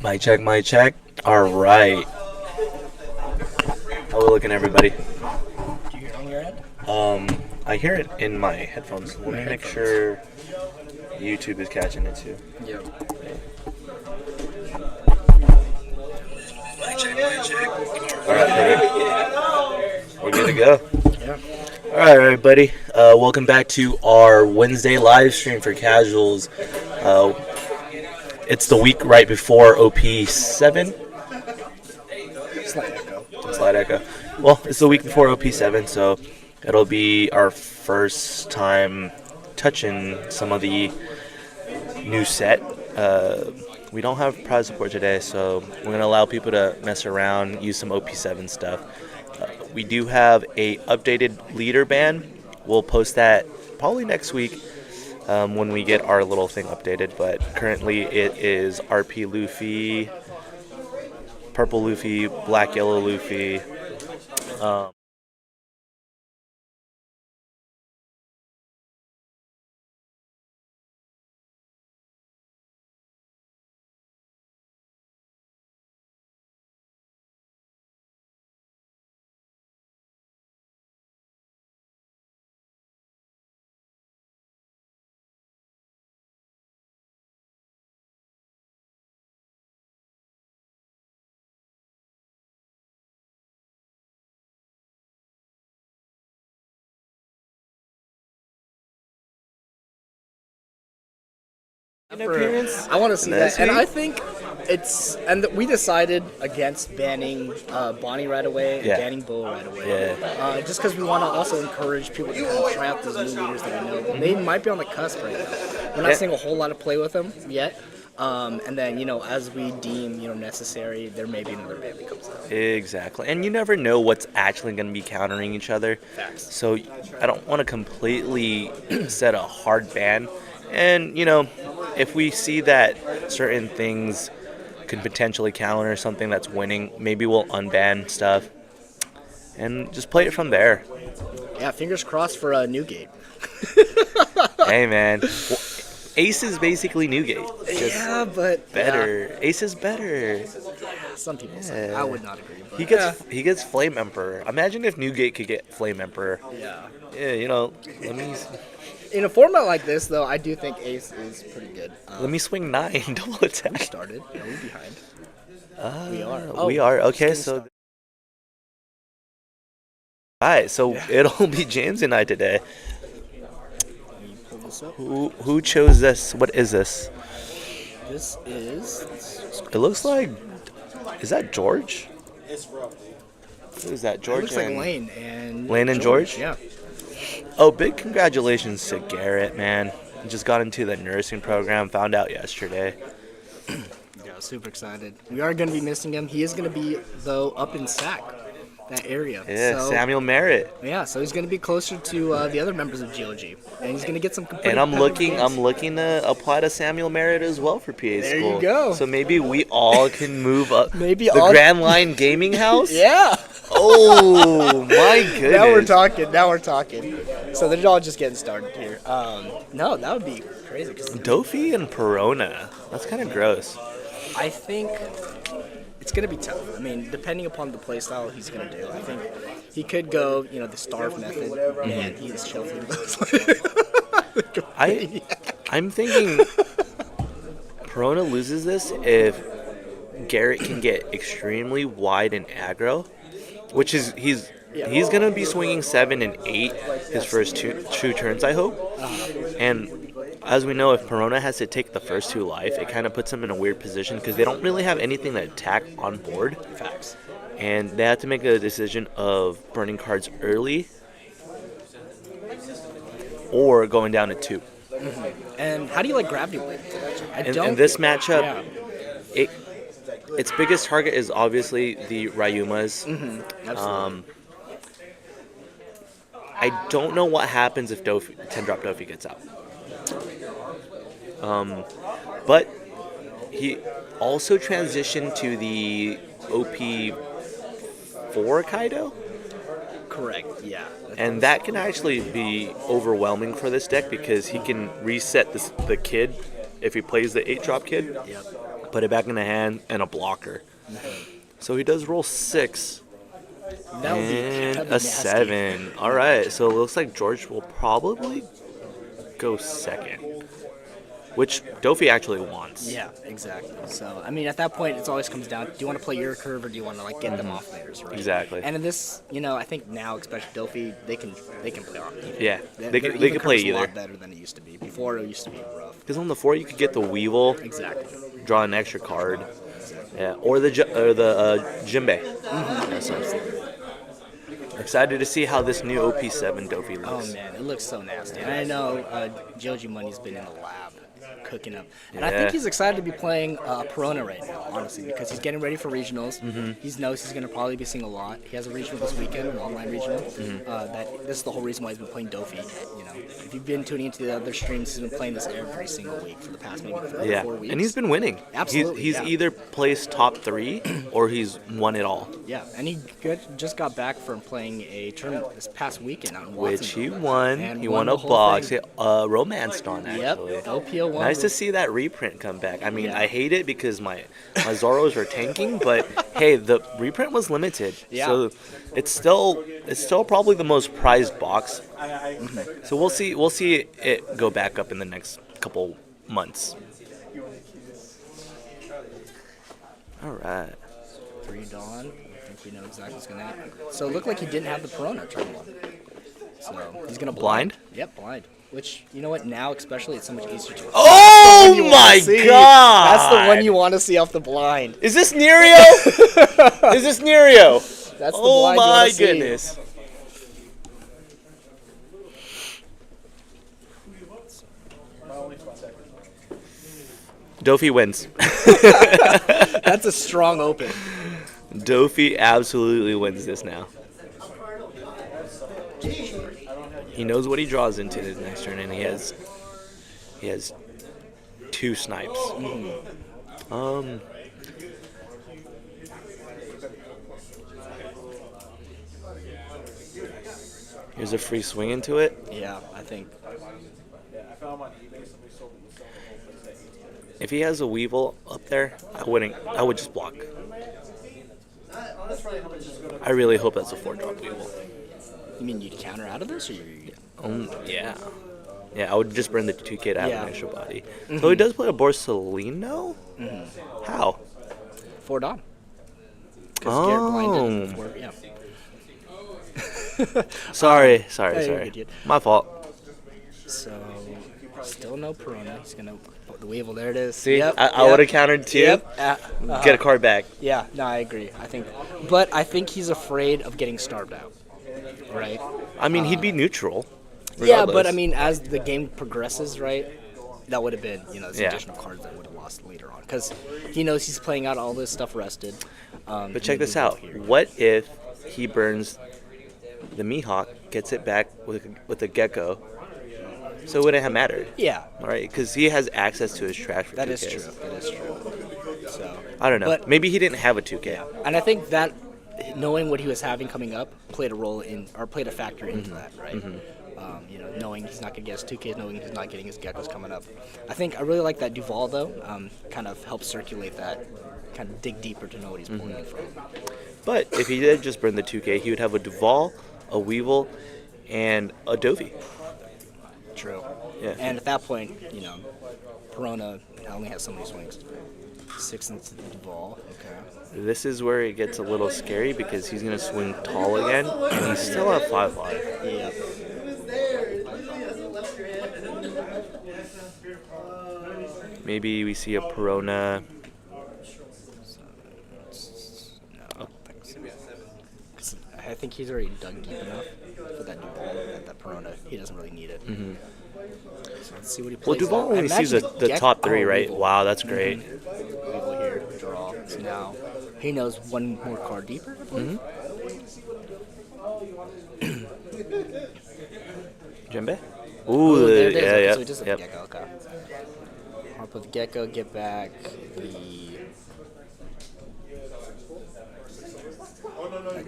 Mic check, mic check. All right. How we looking, everybody? Do you hear it on your end? I hear it in my headphones. Let me make sure YouTube is catching it too. Yep. Mic check, mic check. All right, perfect. We're good to go. Yeah. All right, everybody. Welcome back to our Wednesday live stream for casuals. It's the week right before OP7. Slight echo. Well, it's the week before OP7, so it'll be our first time touching some of the new set. We don't have prize support today, so we're going to allow people to mess around, use some OP7 stuff. We do have a updated leader ban. We'll post that probably next week when we get our little thing updated, but currently it is RP Luffy, Purple Luffy, Black Yellow Luffy. Appearance. I want to see that, and week? I think we decided against banning Bonnie right away and Yeah. banning Bull right away. Yeah. Just because we want to also encourage people to kind of try out those new leaders that we know. They might be on the cusp right now. We're not Yeah. seeing a whole lot of play with them yet. And then, as we deem, necessary, there may be another ban that comes out. Exactly. And you never know what's actually going to be countering each other. Facts. So I don't want to completely set a hard ban. And, if we see that certain things could potentially counter something that's winning, maybe we'll unban stuff and just play it from there. Yeah, fingers crossed for Newgate. Hey, man. Well, Ace is basically Newgate. Just Yeah, but better. Ace is better. Yeah, some people say. I would not agree. But He gets Flame Emperor. Imagine if Newgate could get Flame Emperor. yeah. Let me In a format like this, though, I do think Ace is pretty good. swing 9 double attack. Started. Are we behind? We are. We are. Okay, just so. getting Alright, so it'll be James and I today. Let me pull this up. Who chose this? What is this? This is. It looks like. Is that George? Who is that? It George looks like and Lane and. Lane and George? Yeah. Oh, big congratulations to Garrett, man. He just got into the nursing program. Found out yesterday. Yeah, super excited. We are going to be missing him. He is going to be, though, up in SAC, that area. Yeah, So, Samuel Merritt. Yeah, so he's going to be closer to the other members of GOG, and he's going to get some. And I'm looking to apply to Samuel Merritt as well for PA There school. you go. So maybe we all can move up. Maybe the all- Grand Line Gaming House. Yeah. Oh my goodness. Now we're talking. So they're all just getting started here. No, that would be crazy. 'Cause Dofi and Perona. That's kind of gross. I think it's going to be tough. I mean, depending upon the playstyle he's going to do, I think he could go, the starve method, and he is shuffling those. I'm thinking Perona loses this if Garrett can get extremely wide and aggro, which is he's gonna be swinging 7 and 8 his first two turns, I hope. And as we know, if Perona has to take the first 2 life, it kind of puts him in a weird position because they don't really have anything to attack on board. Facts. And they have to make a decision of burning cards early or going down to 2. And how do you like Gravity Blade? In this matchup, Yeah. its biggest target is obviously the Ryumas. Absolutely. I don't know what happens if 10-drop Dofi gets out. But he also transitioned to the OP4 Kaido. Correct, yeah. And that can actually be overwhelming for this deck because he can reset the kid if he plays the 8-drop kid. Yep. put it back in the hand, and a blocker. So he does roll 6 That would and be a nasty. 7. All right, so it looks like George will probably go second, which Dofi actually wants. Yeah, exactly. So, I mean, at that point, it always comes down, do you want to play your curve or do you want to, like, get them off theirs, right? Exactly. And in this, you know, I think now, especially Dofi, they can play off either. Yeah, they Their can even play curve's a either. lot better than it used to be. Before, it used to be rough. Because on the 4, you could get the Weevil, Exactly. draw an extra card, yeah, or the Jinbei. That's what I'm saying. Excited to see how this new OP7 Dofi Oh, looks. man, it looks so nasty. And I know Joji Money's been in the lab cooking up. And I Yeah. think he's excited to be playing Perona right now, honestly, because he's getting ready for regionals. He knows he's going to probably be seeing a lot. He has a regional this weekend, an online regional. This is the whole reason why he's been playing Dofi. You know, if you've been tuning into the other streams, he's been playing this every single week for the past maybe 4 weeks. And he's been winning. Absolutely, He's yeah. either placed top 3 or he's won it all, Yeah, and he just got back from playing a tournament this past weekend out in which he Watsonville. won. And He won won the a whole box, thing. romanced on actually. Yep, OPO won. Nice to see that reprint come back. I mean, Yeah. I hate it because my Zoros are tanking, but hey, the reprint was limited, Yeah. so it's still probably the most prized box. So we'll see it go back up in the next couple months. All right. 3 Dawn. I think we know exactly what's going to happen. So it looked like he didn't have the Perona turn 1. So he's going to Blind? Yep, blind. Which, you know what, now especially it's so much easier to Oh you wanna my see. god! That's the one you want to see off the blind. Is this Nerio? Is this Nerio? That's the Oh blind you my wanna see. goodness. Dofi wins. That's a strong open. Dofi absolutely wins this now. He knows what he draws into his next turn, and he has 2 snipes. Here's a free swing into it. Yeah, I think. If he has a Weevil up there, I would just block. I really hope that's a 4-drop Weevil. You mean you'd counter out of this, or you? Yeah. Yeah, I would just burn the 2K to have Yeah. an extra body. So he does play a Borsalino? How? 4 Dawn. Because Garrett blinded Oh. 4, yeah. Sorry. Yeah, you're good, dude. My fault. So, still no Perona. He's going to put the Weevil. There it is. See, Yep, I would have countered too. Yep. Get a card back. Yeah, no, I agree. But I think he's afraid of getting starved out, right? I mean, he'd be neutral. Yeah, but regardless. I mean, as the game progresses, right, that would have been, some Yeah. additional cards that would have lost later on. Because he knows he's playing out all this stuff rested. But check this out. What if he burns the Mihawk, gets it back with a Gecko? So it wouldn't have mattered. Yeah, All right, because he has access to his trash for that 2Ks. is true. That is true. So, I don't know. But- Maybe he didn't have a 2K. and I think that knowing what he was having coming up played a factor into that, right? Knowing he's not going to get his 2Ks, knowing he's not getting his Geckos coming up. I really like that Duval, though. Kind of helps circulate that, kind of dig deeper to know what he's pulling in from. But if he did just burn the 2K, he would have a Duval, a Weevil, and a Dovi. True. Yeah. And at that point, Perona only has so many swings. 6 into the Duval. Okay. This is where it gets a little scary because he's going to swing tall again, and he's still at 5 life. Yep. Maybe we see a Perona. No, I think he's already dug deep enough for that Duval, that Perona. He doesn't really need it. So let's see what he Well, plays. Duval I only sees imagine the top 3, right? Weevil. Wow, that's great. Weevil here, draw. So now he knows one more card deeper. Jinbei? Oh, Ooh, there it is. yeah, Okay, yeah. so he does have Yep. the Gecko. Okay. Harp with the Gecko, get back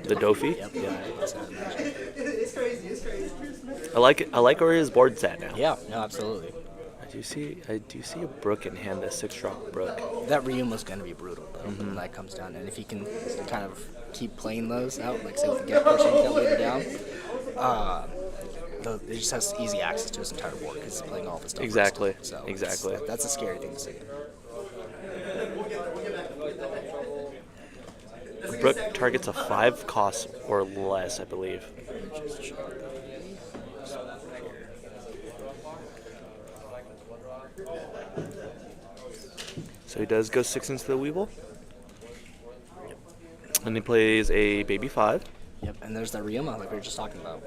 The Dofi? Yep. Yeah. That's what I imagine. I like it. I like where his board's at now. Yeah. No, absolutely. I do see a Brook in hand, a 6-drop Brook. That Ryuma's going to be brutal, though, when that comes down. And if he can kind of keep playing those out, like say with the Gecko change that later down, it just has easy access to his entire board because he's playing all of his stuff. Exactly. So Exactly. That's a scary thing to see. Brook targets a 5 cost or less, I believe. So he does go 6 into the Weevil. And he plays a baby 5. Yep, and there's that Ryuma like we were just talking about.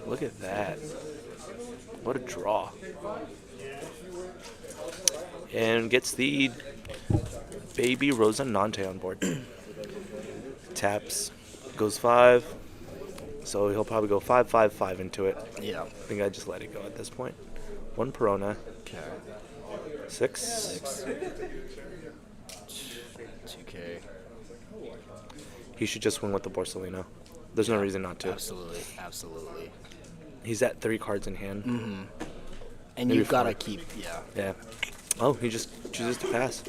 Look at that. What a draw. And gets the baby Rosa Nante on board. Taps. Goes 5. So he'll probably go 5, 5, 5 into it. Yeah. I think I just let it go at this point. 1 Perona. Okay. 6. 2K. He should just swing with the Borsalino. There's no reason not to. Absolutely, absolutely. He's at 3 cards in hand. And Maybe you've got to 4. keep, yeah. Yeah. Oh, he just chooses to pass.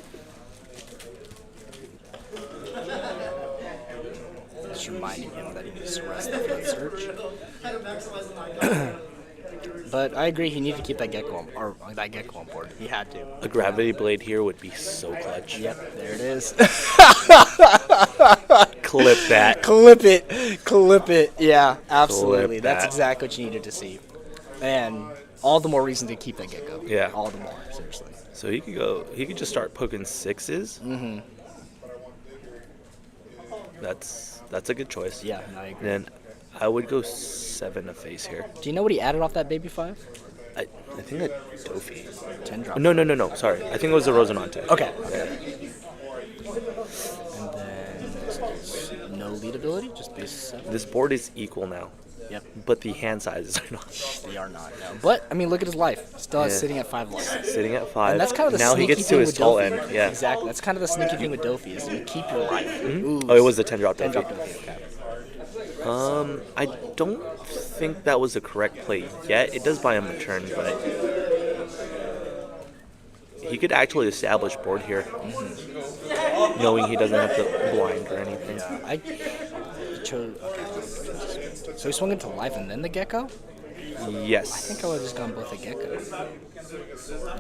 Just reminding him that he needs to rest after that search. But I agree, he needed to keep that Gecko on board. He had to. A Gravity Blade here would be so clutch. Yep, there it is. Clip that. Clip it. Yeah, absolutely. Clip That's that. exactly what you needed to see. And all the more reason to keep that Gecko. Yeah. All the more, seriously. So he could just start poking 6s. Mm-hmm. That's a good choice. Yeah, no, I agree. Then I would go 7 a face here. Do you know what he added off that baby 5? I think that Dofi. 10 drop. No. Sorry. I think it was the Rosinante. Okay. Yeah. And then no lead ability, just base 7. This board is equal now, Yep. but the hand sizes are not. They are not, no. But, I mean, look at his life. Still has Yeah. sitting at 5 life. Sitting at 5. And that's kind of the now he sneaky gets thing to his with tall Dofi. end. Yeah. Exactly. That's kind of the sneaky thing with Dofi is you keep your life. Ooh, Oh, it was the 10 drop 10 Dofi. drop Dofi, okay. I don't think that was the correct play yet. It does buy him a turn, but he could actually establish board here, knowing he doesn't have to blind or anything. I chose. Okay. So he swung into life and then the Gecko? Yes. I think I would have just gone both the Gecko. You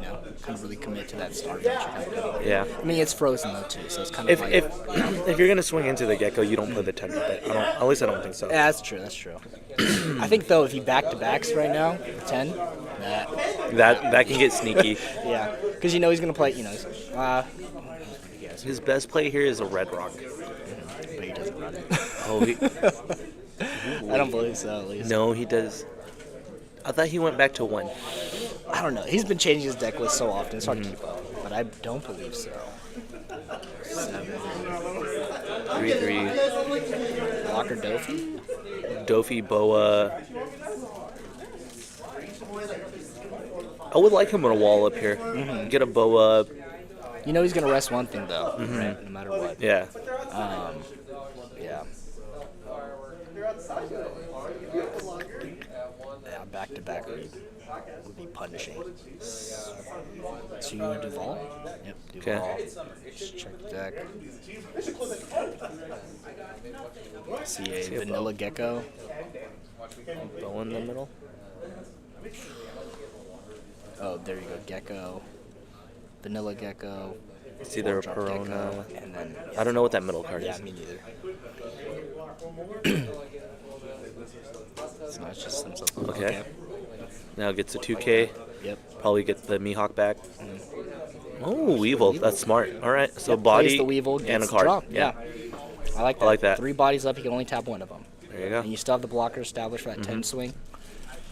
know, couldn't really commit to that start. Yeah. I mean, it's frozen though too, so it's kind of If like. if you're gonna swing into the Gecko, you don't play the 10 drop. At least I don't think so. Yeah, that's true. That's true. I think though, if he back to backs right now, 10, That can get sneaky. yeah, because you know he's gonna play. You know, His best play here is a Red Rock. but he doesn't run it. Oh, I don't believe so. At least. no, he does. I thought he went back to 1. I don't know. He's been changing his deck list so often, it's hard to keep up. But I don't believe so. 7. 3/3. Locker Dofi? Dofi, Boa. I would like him on a wall up here. Get a Boa. You know he's gonna rest one thing though, right? No matter what. Yeah. Yeah. Yeah, back to back would be punishing. To Duval? Yep, Duval. Okay. Just check the deck. See a vanilla Gecko. Boa in the middle. Oh, there you go, Gecko. Vanilla Gecko. It's either a 4-drop Gecko, Perona. and then I don't know what that middle card yeah, is. me neither. So it's just some stuff. Okay. Now gets a 2K. Yep. Probably get the Mihawk back. Oh, Weevil. That's smart. All right. So body Plays the Weevil, and gets a the card. drop. Yeah. I like that. I like that. 3 bodies up, you can only tap one of them. There you go. And you still have the blocker established for that 10 swing.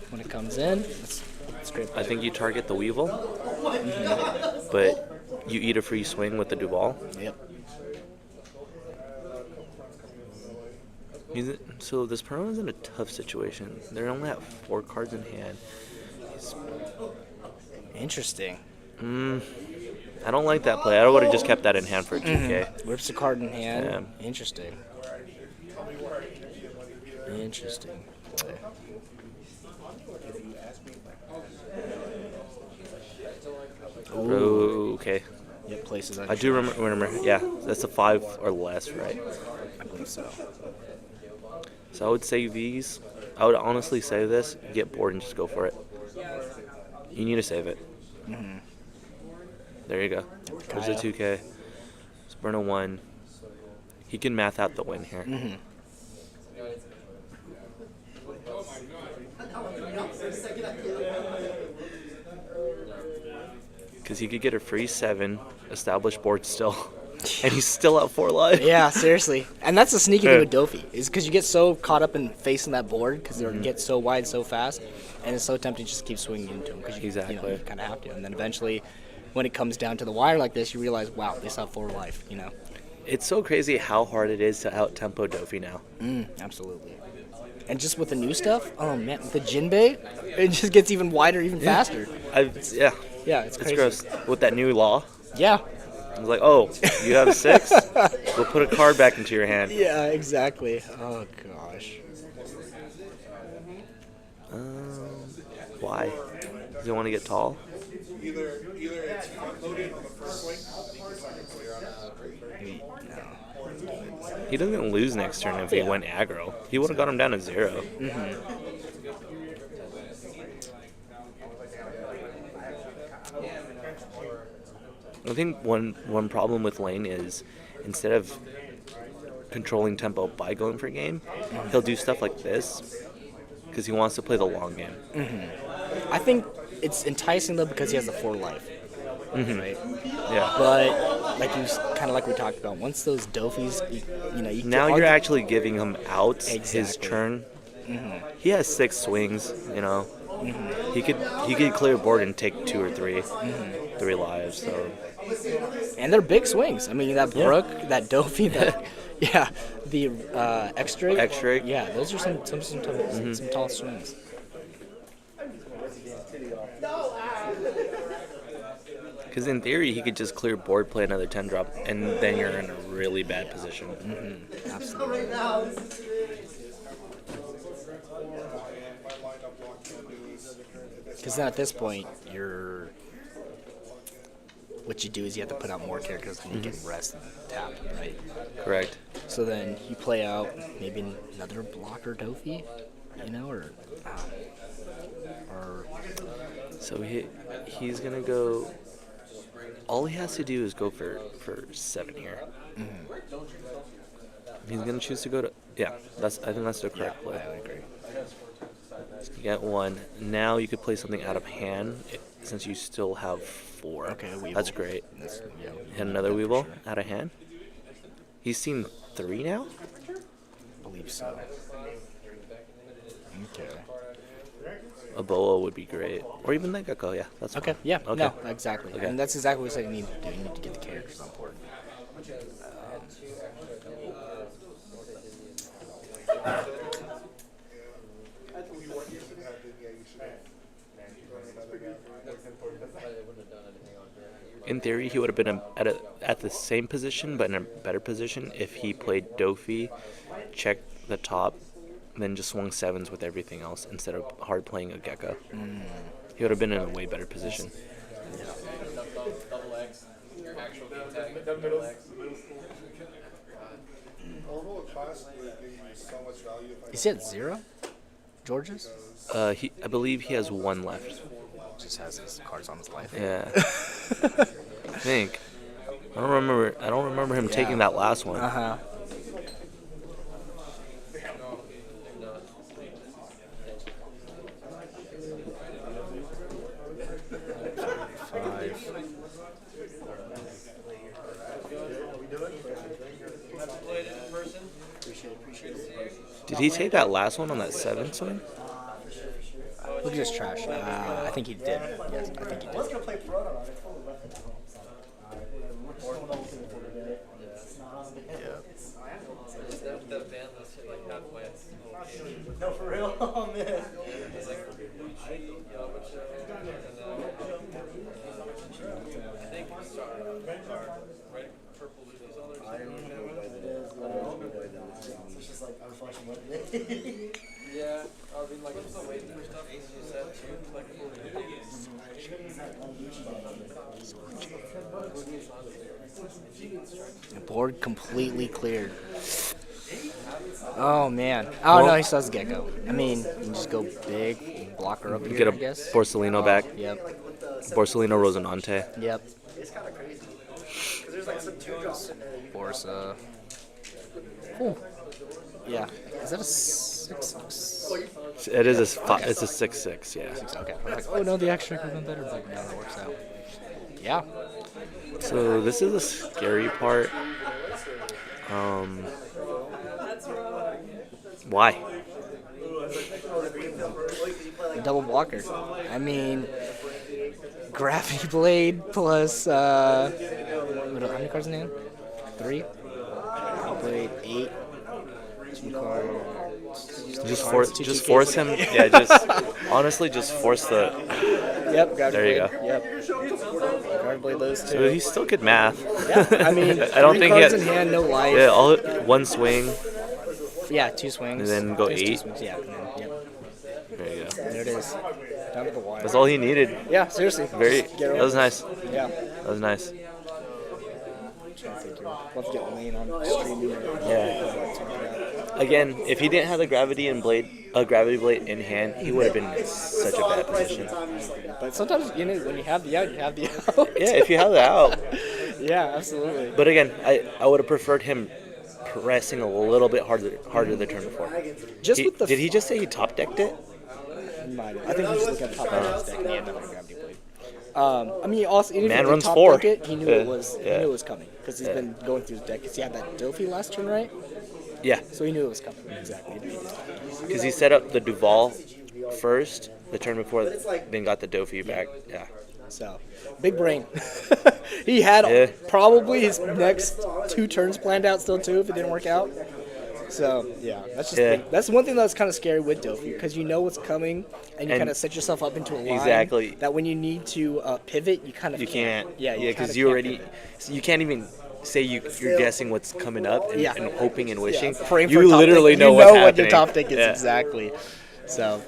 When it comes in, it's great. I think you target the Weevil, but you eat a free swing with the Duval. Yep. So this Perona's in a tough situation. They're only at 4 cards in hand. Interesting. I don't like that play. I would have just kept that in hand for a 2K. Whips a card in hand. Yeah. Interesting. Interesting. Ooh. Okay. Yeah, places. I do remember. Yeah, that's a 5 or less, right? I believe so. So I would save these. I would honestly save this, get bored, and just go for it. You need to save it. There you go. There's a 2K. Let's burn a 1. He can math out the win here. Because he could get a free 7, establish board still, and he's still at 4 life. Yeah, seriously. And that's the sneaky thing with Dofi, is because you get so caught up in facing that board because they get so wide so fast, and it's so tempting to just keep swinging into them because you kind of have to. And then eventually, when it comes down to the wire like this, you realize, wow, they still have 4 life, you know? It's so crazy how hard it is to out-tempo Dofi now. Absolutely. And just with the new stuff, oh man, with the Jinbei, it just gets even wider, even faster. Yeah, it's crazy. gross. With that new law, Yeah. I was like, oh, you have 6? We'll put a card back into your hand. Yeah, exactly. Oh gosh. Why? Does he want to get tall? Either it's front loaded on the first swing. He doesn't lose next turn if he went aggro. He would have got him down to 0. I think one problem with Lane is instead of controlling tempo by going for game, he'll do stuff like this because he wants to play the long game. I think it's enticing though because he has the 4 life, right? Yeah. But like we talked about, once those Dofis, you Now you're actually giving him out his Exactly. turn. He has 6 swings. He could clear a board and take 2 or 3, 3 lives. So. And they're big swings. I mean, that Brook, that Dofi, the extra. Extra. Yeah, those are some tall swings. Because in theory, he could just clear board, play another 10 drop, and then you're in a really bad position. Absolutely. Because then at this point, what you do is you have to put out more characters and you can rest and tap, right? Correct. So then you play out maybe another blocker Dofi, or So he's gonna go. All he has to do is go for 7 here. He's gonna choose to go to I think that's the correct play. I would agree. You get 1. Now you could play something out of hand since you still have 4. Okay, a Weevil. That's great. Yeah, Hit another for Weevil sure. out of hand. He's seen 3 now. I believe so. Okay. A Boa would be great, or even the Gecko. Yeah, that's Okay. fine. Yeah. Okay. No. Exactly. Okay. And that's exactly what you need to do. You need to get the characters on board. In theory, he would have been at the same position, but in a better position if he played Dofi, checked the top, then just swung 7s with everything else instead of hard playing a Gecko. He would have been in a way better position. Is he at 0? George's? I believe he has 1 left. Just has his cards on his life. Yeah. I think. I don't remember him taking that last one. Uh-huh. Did he take that last one on that 7 swing? Look at this trash. I think he did. Yes, I think he did. No, for real? Oh, man. It's just like unflashing weapon. Yeah, I've been like waiting for stuff as you said too, like The board completely cleared. Oh man. Oh no, Well- he still has Gecko. I mean, you can just go big, blocker up here, Get a I guess. Borsellino back. Yep. Borsellino Rosinante. Yep. it's kind of crazy. Because there's like some 2-drops in there. Borsa. Ooh. Yeah. Is that a 6/6? It is it's a 6/6, yeah. Okay. I'm like, oh no, the extra could have been better, but no, that works out. Yeah. So this is the scary part. Why? Double blocker. I mean, Gravity Blade plus, how many cards in the hand? 3? Gravity Blade, 8. 2 cards. Just force him. Yeah, just honestly, just force the. Yep, Gravity There you Blade. go. Yep. Gravity Blade those two. So he's still good math. Yeah, I mean, I don't 3 think he cards had. in hand, no life. Yeah, all one swing. Yeah, 2 swings. And then go There's 2 8. swings, yeah, and then, yep. There you go. There it is. Down to the wire. That's all he needed. Yeah, seriously. Very. Just get That over was it. nice. Yeah. That was nice. Love to get Lane on streaming. Yeah. Again, if he didn't have the gravity blade in hand, he would have been in such a bad position. But sometimes, when you have the out, you have the out. Yeah, if you have the out. Yeah, absolutely. But again, I would have preferred him pressing a little bit harder the turn before. Did he just say he top decked it? I think he's just looking at top of his deck and he had another Gravity Blade. I mean, also, even if Man he runs top 4. deck it, he knew it was Yeah. he knew it was coming because he's been going through his deck. Because he had that Dofi last turn, right? Yeah, So he knew it was coming. Exactly. because he set up the Duval first the turn before, then got the Dofi back. Yeah. So, big brain. He had Yeah. probably his next 2 turns planned out still too if it didn't work out. So yeah, that's just that's one thing that's kind of scary with Dofi because you know what's coming and you And- kind of set yourself up into a line Exactly. that when you need to pivot, you kind of You can't. Yeah, because you already. You can't even say you're guessing what's coming up and, Yeah. and hoping and wishing. praying for You top literally pick. know you what's know what happening. your top pick is Yeah. exactly. So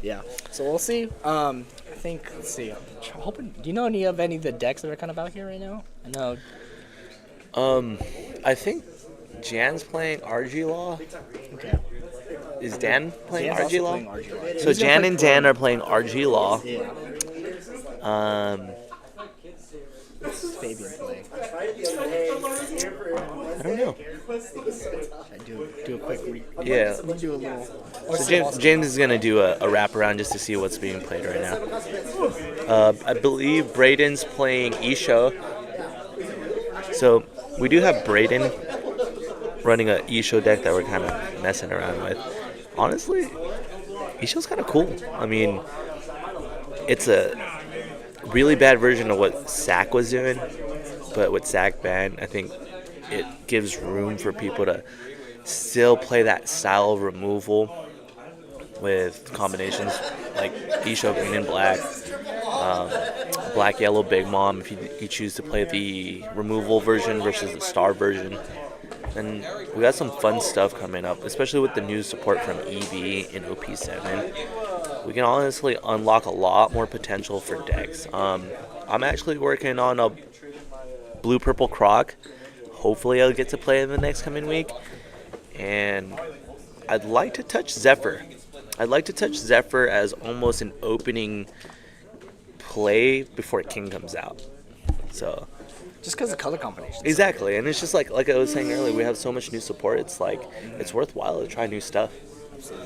yeah, so we'll see. I think let's see. I'm hoping. Do you know any of the decks that are kind of out here right now? I know. I think Jan's playing RG Law. Okay. Is Dan playing Dan's RG also Law? playing RG Law. So He's gonna Jan play and Pro. Dan are playing RG Law. Yeah. Fabian playing. I don't know. I do a quick Yeah. We'll do a little. So James is gonna do a wraparound just to see what's being played right now. I believe Braden's playing Isho. So we do have Braden running a Isho deck that we're kind of messing around with. Honestly, Isho's kind of cool. I mean, it's a really bad version of what Sack was doing, but with Sack banned, I think it gives room for people to still play that style of removal with combinations like Isho green and black, black yellow big mom if you choose to play the removal version versus the star version. And we got some fun stuff coming up, especially with the new support from EV in OP7. We can honestly unlock a lot more potential for decks. I'm actually working on a blue-purple croc. Hopefully I'll get to play in the next coming week. And I'd like to touch Zephyr. I'd like to touch Zephyr as almost an opening play before King comes out. So Just because of color combinations. exactly, and it's just like I was saying earlier, we have so much new support. It's like it's worthwhile to try new stuff.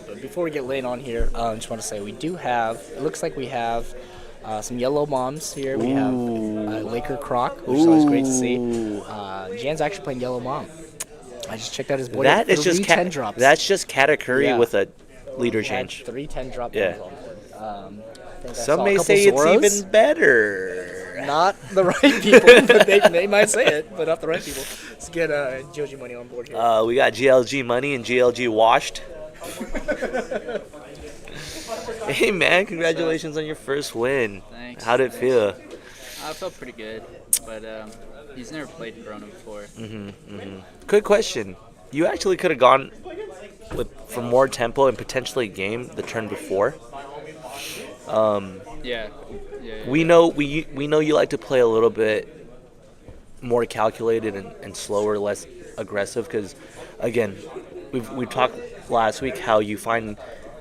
But before we get late on here, I just want to say we do have. It looks like we have some yellow moms here. We have Laker Croc, which is always great to see. Jan's actually playing yellow mom. I just checked out his board. That is just 10 drops. That's just Katakuri Yeah. with a leader Had change. 3 10-drop Yeah. moms on board. I think I saw Some a may couple say it's Zoros. even better. Not the right people, but they might say it, but not the right people. Let's get Joji Money on board here. We got GLG Money and GLG Washed. Hey man, congratulations on your first win. Thanks. How'd it feel? I felt pretty good, but He's never played Corona before. Good question. You actually could have gone for more tempo and potentially game the turn before. Yeah. We know you like to play a little bit more calculated and slower, less aggressive. Because again, we talked last week how you find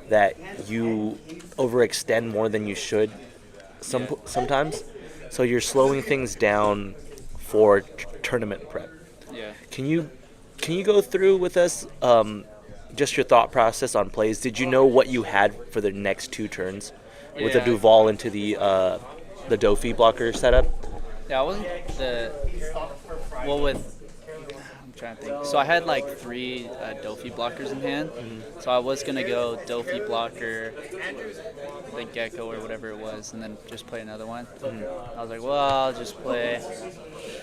that you overextend more than you should sometimes. So you're slowing things down for tournament prep. Yeah. Can you go through with us just your thought process on plays? Did you know what you had for the next two turns with the Yeah. Duval into the Dofi blocker setup? Yeah, I wasn't I'm trying to think. So I had like 3 Dofi blockers in hand. So I was gonna go Dofi blocker, the Gecko or whatever it was, and then just play another one. I was like, well, I'll just play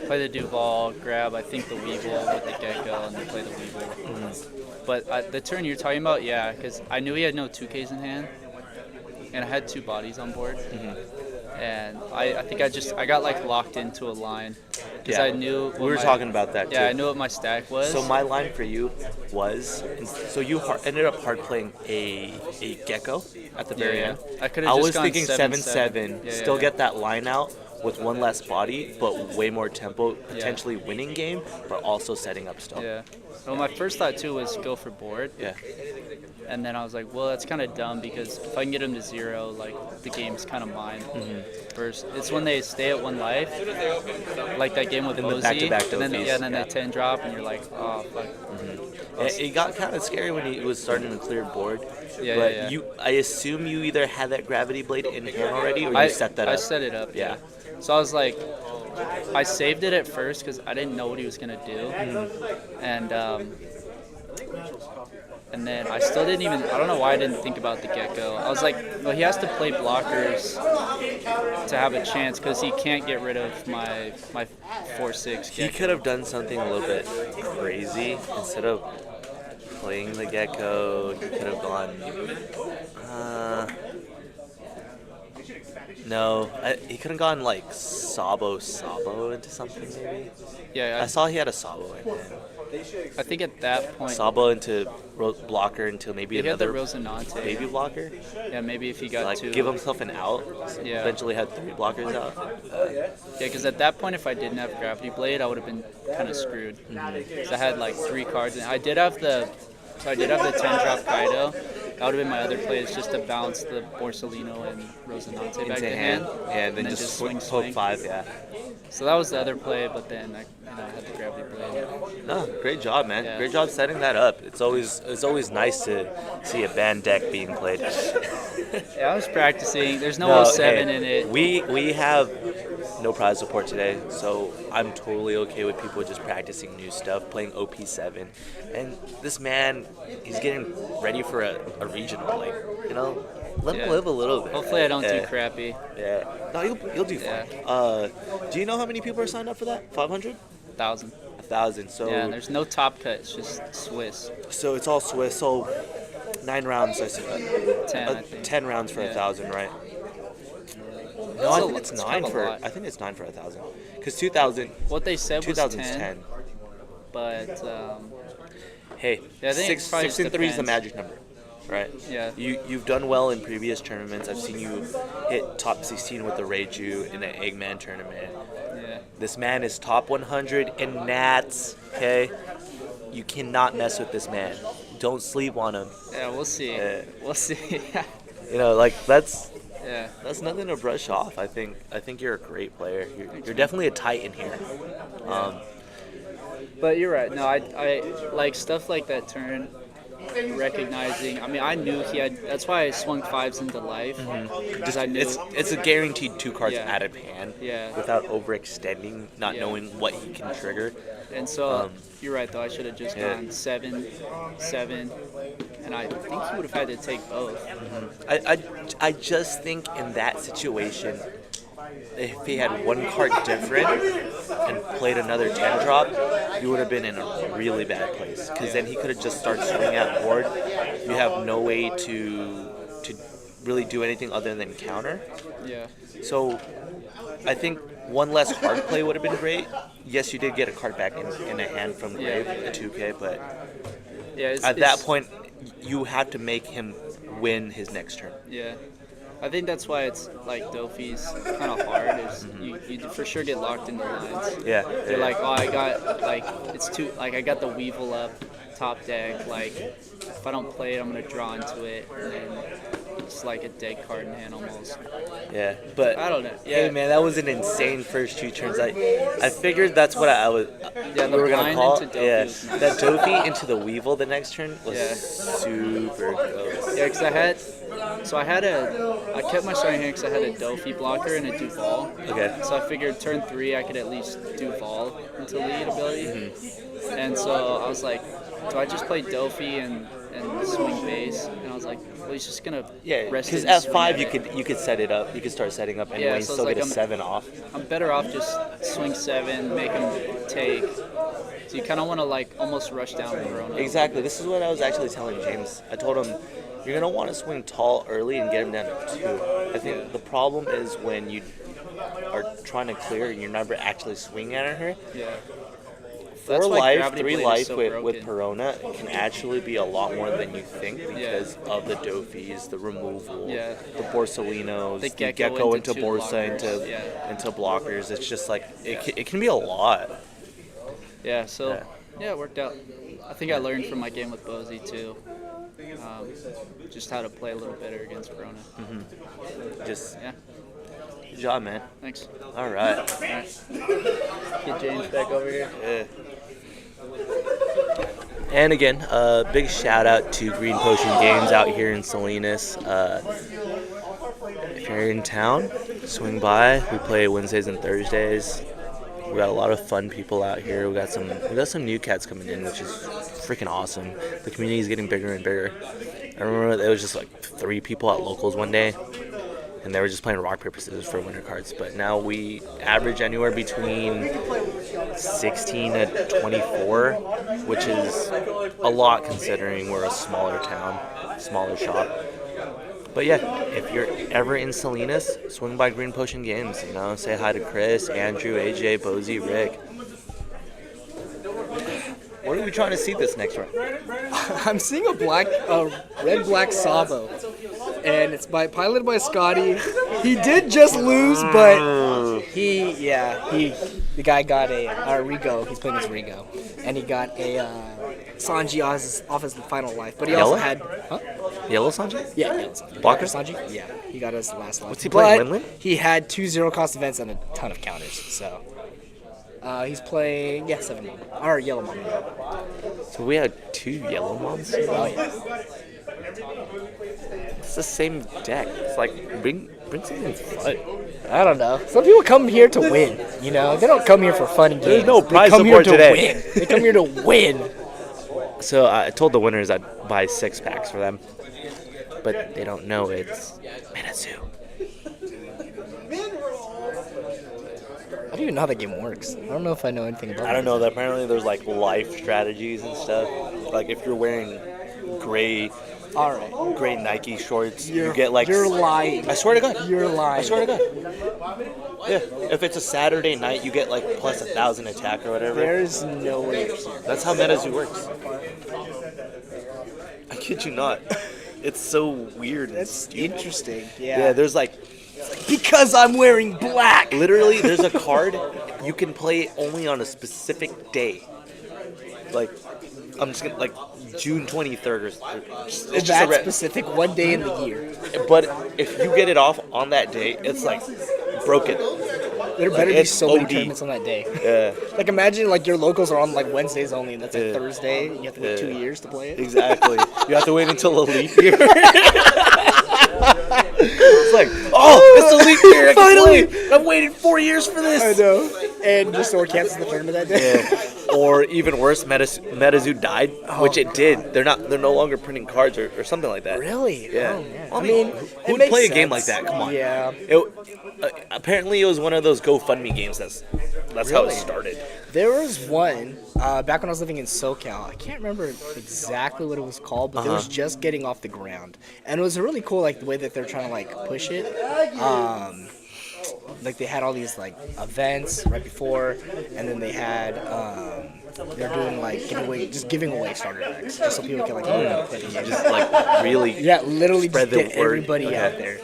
the Duval, grab I think the Weevil with the Gecko, and then play the Weevil. But the turn you're talking about, yeah, because I knew he had no 2Ks in hand, and I had 2 bodies on board. And I think I got like locked into a line because I knew we were talking about that too. Yeah, I knew what my stack was. So my line for you was, so you ended up hard playing a Gecko at the very end. I could have just was gone thinking 7-7. Yeah, still yeah. get that line out with one less body, but way more tempo, potentially winning game, but also setting up stuff. Yeah. Well, my first thought too was go for board. Yeah. And then I was like, well, that's kind of dumb because if I can get him to 0, like the game's kind of mine. First, it's when they stay at 1 life, like that game with In the Mosey, back-to-back and then Dofis, they 10 drop, and you're like, oh fuck. It got kind of scary when he was starting to clear board. Yeah, but yeah, yeah. I assume you either had that gravity blade in hand already, or you set that up. I set it up. Yeah. So I was like, I saved it at first because I didn't know what he was gonna do, and then I still didn't even. I don't know why I didn't think about the Gecko. I was like, well, he has to play blockers to have a chance because he can't get rid of my 4/6. He could have done something a little bit crazy. Instead of playing the Gecko, he could have gone. No, he could have gone like Sabo into something maybe. Yeah, I saw he had a Sabo in him. I think at that point Sabo into blocker until maybe he had the another Rosinante. baby blocker. Yeah, maybe if he got Like 2. give himself an out. Yeah. Eventually had 3 blockers out. Yeah, because at that point, if I didn't have Gravity Blade, I would have been kind of screwed. Because I had like 3 cards, and I did have the 10-drop Kaido. That would have been my other play, is just to bounce the Borsalino and Rosinante back Into to hand. Yeah, and then just swing. poke 5, yeah. So that was the other play, but then I had the Gravity Blade. No, great job, man. Yeah. Great job setting that up. It's always nice to see a banned deck being played. Yeah, I was practicing. There's no 07 in it. We have no prize support today, so I'm totally okay with people just practicing new stuff, playing OP7. And this man, he's getting ready for a regional, like, let him live a little bit. Hopefully I don't do Yeah. crappy. Yeah. No, you'll do fine. Do you know how many people are signed up for that? 500? 1,000. 1,000. So Yeah, and there's no top cut. It's just Swiss. so it's all Swiss. So 9 rounds, I see. 10, I think. 10 rounds for Yeah. 1,000, right? No, It's I a- think it's it's 9 kind of a for. lot. I think it's 9 for 1,000. Because 2,000. What they said was 2000 is 10, 10. but Hey, Yeah, I think it probably 6 and 3 is the depends. magic number, right? Yeah. You've done well in previous tournaments. I've seen you hit top 16 with the Reiju in an Eggman tournament. yeah. This man is top 100 in Nats. Okay, you cannot mess with this man. Don't sleep on him. Yeah, we'll see. Yeah. We'll see. Like that's Yeah. nothing to brush off. I think you're a great player. You're definitely a titan here. But you're right. No, I like stuff like that turn, recognizing. I mean, I knew he had. That's why I swung 5s into life. Because I knew. It's a guaranteed 2 cards Yeah. out of hand. Yeah. Without overextending, not Yeah. knowing what he can trigger. And so you're right though. I should have just Yeah. gone 7, and I think he would have had to take both. I just think in that situation, if he had 1 card different and played another 10 drop, you would have been in a really bad place. Because then he could have just started swinging at board. You have no way to really do anything other than counter. Yeah. So I think one less card play would have been great. Yes, you did get a card back in a hand from Grave, a 2K, but Yeah. at that point, you have to make him win his next turn. Yeah. I think that's why it's like Dofi's kind of hard. Is you for sure get locked into lines. Yeah. You're like, oh, I got like it's too like I got the Weevil up top deck. Like if I don't play it, I'm gonna draw into it, and then it's like a dead card in hand almost. Yeah, but I don't know. hey Yeah. man, that was an insane first 2 turns. I figured that's what I was. Yeah, we were gonna line call. into Dofi Yeah, was nice. that Dofi into the Weevil the next turn was Yeah. super close. Yeah, because I kept my starting hand because I had a Dofi blocker and a Duval. Okay. So I figured turn 3 I could at least Duval into lead ability. And so I was like, do I just play Dofi and swing base? And I was like, well, he's just gonna Yeah, rest because it and at swing 5 it. you could set it up. You could start setting up anyway Yeah, and so still it's get a like 7 off. I'm better off just swing 7, make him take. So you kind of want to like almost rush down Verona. Exactly. This is what I was actually telling James. I told him you're gonna want to swing tall early and get him down to 2. I think the problem is when you are trying to clear and you're never actually swinging at her. Yeah. 4 That's why life, Gravity 3 Blade is life so with broken. Perona can actually be a lot more than you think because of the Dofis, the removal, Yeah. the Borsalinos, The the Gecko Gecko into into two Borsa blockers, into blockers. It's just like it can be a lot. Yeah, so Yeah. yeah, it worked out. I think I learned from my game with Bozy too. Just how to play a little better against Verona. Just Yeah, good job, man. thanks. All right. All right. Get James back over here. Yeah. And again, big shout out to Green Potion Games out here in Salinas. If you're in town, swing by. We play Wednesdays and Thursdays. We got a lot of fun people out here. We got some new cats coming in, which is freaking awesome. The community is getting bigger and bigger. I remember there was just like 3 people at locals one day, and they were just playing rock paper scissors for winter cards. But now we average anywhere between 16 to 24, which is a lot considering we're a smaller town, smaller shop. But yeah, if you're ever in Salinas, swing by Green Potion Games. You know, say hi to Chris, Andrew, AJ, Bozy, Rick. What are we trying to see this next round? I'm seeing a red-black Sabo, and it's piloted by Scotty. He did just lose, but the guy got a Rigo. He's playing as Rigo, and he got a Sanji off his final life. But he also Yellow? had, Yellow Sanji? yeah, yellow Sanji. Blocker? Sanji? Yeah, he got his last life. What's he playing, But Winland? he had 2 0-cost events and a ton of counters. So he's playing 7 Mom or Yellow Mom. So we had 2 yellow moms? Oh yeah. It's the same deck. It's like, bring something fun. I don't know. Some people come here to win. You know, they don't come here for fun and games. There's no prize they come here support to today. win. They come here to win. So I told the winners I'd buy 6 packs for them. But they don't know it's Minazu. I don't even know how that game works. I don't know if I know anything about it. I don't know. Apparently there's like life strategies and stuff. Like if you're wearing gray All right. Nike shorts, you get like... You're lying. I swear to God. You're lying. I swear to God. Yeah. If it's a Saturday night, you get like plus 1,000 attack or whatever. There's no way. You're serious. That's how Minazu works. I kid you not. It's so weird. and That's stupid. interesting. Yeah, there's like... Because I'm wearing black. Literally, there's a card you can play only on a specific day. Like, I'm just gonna, like, June 23rd or something. It's just That a specific one day in the year. But if you get it off on that day, it's like broken. There better be it's so many OD. tournaments on that day. Yeah, Like imagine like your locals are on like Wednesdays only, and that's like Yeah. Thursday. You have to wait Yeah. 2 years to play it. exactly. You have to wait until a leap year. It's like, oh, it's a leap year. I can Finally. play. I've waited 4 years for this. I know. and just so it cancels the tournament that day. Yeah. Or even worse, MetaZoo died, which it did. They're no longer printing cards or something like that. Really? Yeah. Oh, man. I mean, who would makes play a game like sense. that? Come on. Yeah. Apparently, it was one of those GoFundMe games. That's how it started. There was one back when I was living in SoCal. I can't remember exactly what it was called, but it was just getting off the ground, and it was really cool, like the way that they're trying to like push it. Like they had all these like events right before, and then they had they're doing like giving away starter decks just so people can like play the game. Just like really, Literally spread just the get word. everybody Okay. out there,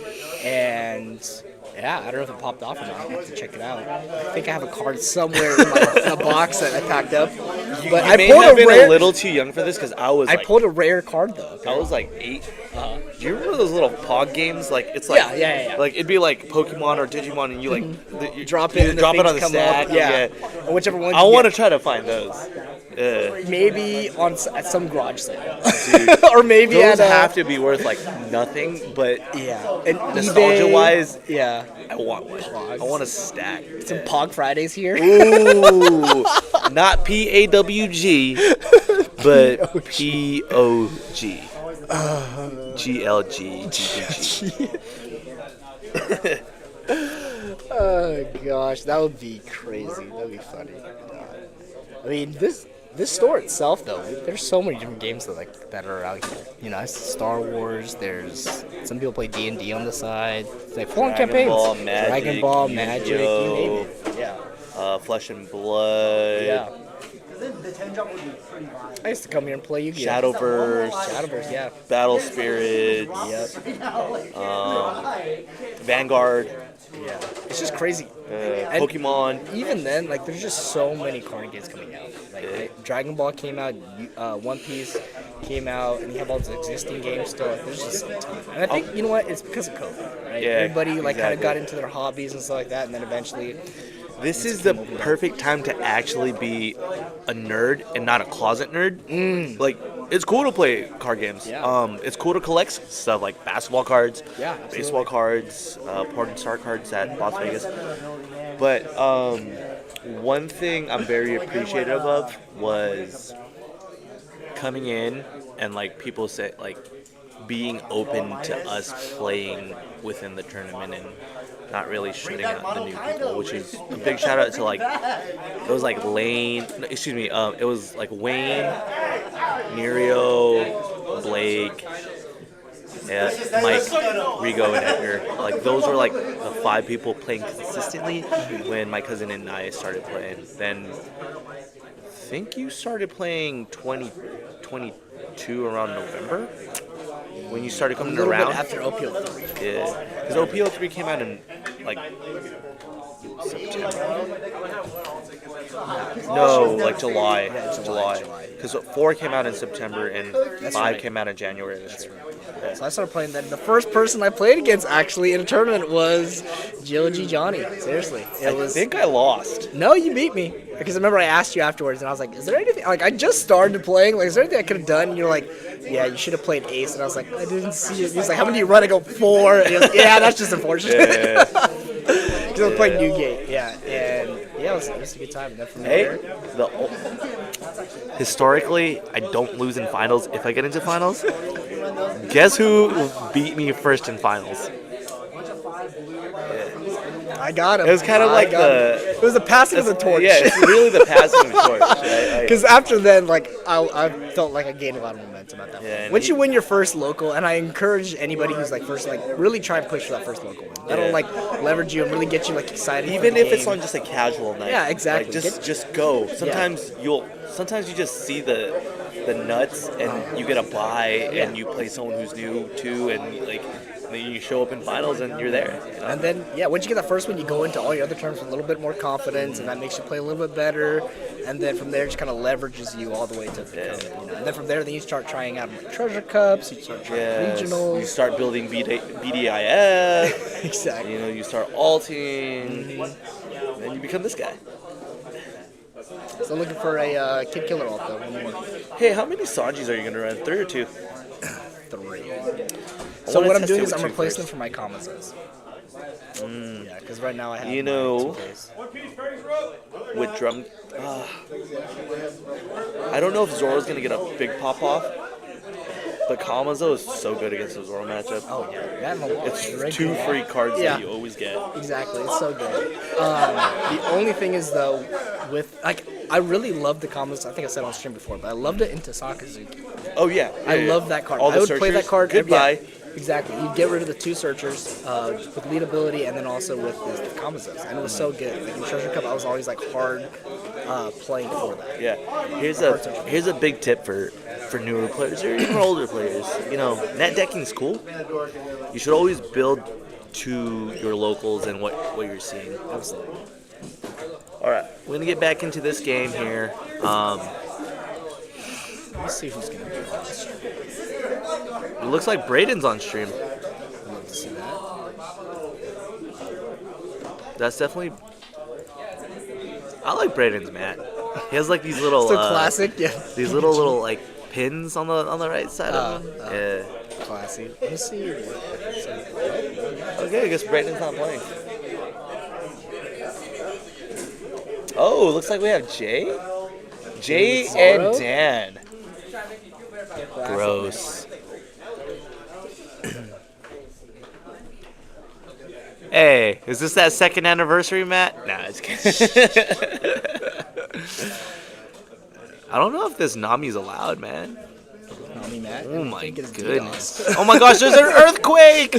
and. Yeah, I don't know if it popped off or not. I have to check it out. I think I have a card somewhere in a box that I packed up. But You I may pulled have a been rare. a little too young for this because I was. I Like, pulled a rare card though. I was like 8. Do you remember those little Pog games? Like it's like Yeah. Like it'd be like Pokemon or Digimon, and you like you Drop it. And drop the it on the things come stack. up. Yeah. Or whichever one. I you want to get. try to find those. Maybe at some garage sale, Dude, or maybe those at have to be worth like nothing, but yeah. And nostalgia-wise, yeah. I want one. I want a stack. Some Pog Fridays here. Ooh, not PAWG, but POG. GLG. Oh gosh, that would be crazy. That would be funny. I mean, this store itself, though, there's so many different games that are out here. You know, it's Star Wars. There's some people play D&D on the side. It's like full-on campaigns. Ball, Magic, Dragon Ball, Magic, you name it. Yeah. Flesh and Blood. Yeah. The 10 drop would be pretty high. I used to come here and play Yu-Gi-Oh. Shadowverse. Yeah. Battle Spirits. Vanguard. Yeah. It's just crazy. Pokemon. Even then, like, there's just so many card games coming out. Like, Dragon Ball came out, One Piece came out, and you have all these existing games still. Like, there's just a ton. And I think, you know what? It's because of COVID, right? Yeah, Everybody, like, kind of exactly. got into their hobbies and stuff like that, and then eventually... This is the perfect time to actually be a nerd and not a closet nerd. Like, it's cool to play card games. Yeah. It's cool to collect stuff like basketball cards, Yeah, absolutely. baseball cards, Port and Star cards at Las Vegas. But one thing I'm very appreciative of was coming in and like people say like being open to us playing within the tournament and not really shooting out the new people, which is a big shout out to like it was like Lane, it was like Wayne, Nerio, Blake, Mike, Rigo, and Edgar. Like those were like the 5 people playing consistently when my cousin and I started playing. Then I think you started playing 2022 around November when you started coming A little around. bit after OPO 3. Yeah, because OPO 3 came out in like September. No, like July. July. Because 4 came out in September and 5 right. came out in January this year. So I started playing that. The first person I played against actually in a tournament was GLG Johnny. Seriously. I think I lost. No, you beat me. Because I remember I asked you afterwards, and I was like, is there anything... Like, I just started playing. Like, is there anything I could have done? And you're like, yeah, you should have played Ace. And I was like, I didn't see it. He was like, how many do you run? I go, 4. And he was like, yeah, that's just unfortunate. Yeah. Because I was playing Newgate. Yeah. And, yeah, it was a good time. And then from Hey, there... historically, I don't lose in finals if I get into finals. Guess who beat me first in finals? I got him. It was kind of like It was the passing of the torch. Yeah, it's really the passing of the torch. Right? Because after then, like, I felt like I gained a lot of momentum at that Yeah, point. and Once you win your first local, and I encourage anybody who's like first, like, really try and push for that first local win. That'll Yeah. like leverage you and really get you like excited. for Even the if it's game. on just a casual night. Yeah, exactly. Like, just go. Sometimes you just see the nuts and you get a buy and you play someone who's new too and like then you show up in finals and you're there. You know? And then, yeah, once you get that first one, you go into all your other terms with a little bit more confidence, and that makes you play a little bit better. And then from there, it just kind of leverages you all the way to become, And then from there, then you start trying out like, treasure cups, you start trying regionals. You start building BDIF. Exactly. You know, you start alting. Then you become this guy. So looking for a Kid Killer alt though. One more. Hey, how many Sanjis are you gonna run? 3 or 2? 3. I So wanna what I'm test doing it is with I'm you replacing them first. for my Kamazas. Yeah, because right now I have You my know, 2Ks. with drum. I don't know if Zoro's gonna get a big pop off, but Kamazo is so good against the Zoro matchup. Oh yeah, that and the wall. It's The red 2 wall. free cards Yeah. that you always get. Exactly, it's so good. The only thing is though, with like, I really love the combos. I think I said on stream before, but I loved it into Sakazuki. Oh yeah, I love that card. All I the would play that searchers, card. Goodbye. Exactly. You get rid of the 2 searchers with lead ability, and then also with the combos, and it was so good. Like in Treasure Cup, I was always like hard playing for that. Yeah. Here's a big tip for newer players or even older players. You know, net decking's cool. You should always build to your locals and what you're seeing. Absolutely. All right, we're gonna get back into this game here. Let's see who's gonna be on this stream. It looks like Braden's on stream. I'd love to see that. That's definitely. I like Braden's mat. He has like these little. It's a classic, yeah. These little like pins on the right side of him. Yeah. Classy. Let me see. Okay, I guess Braden's not playing. Oh, looks like we have Jay. Jay and Zoro? Dan. Gross. Hey, is this that 2nd anniversary, Matt? Nah, it's kidding. I don't know if this Nami's allowed, man. Nami Matt. Oh my I think it's goodness. Oh my gosh, there's an earthquake!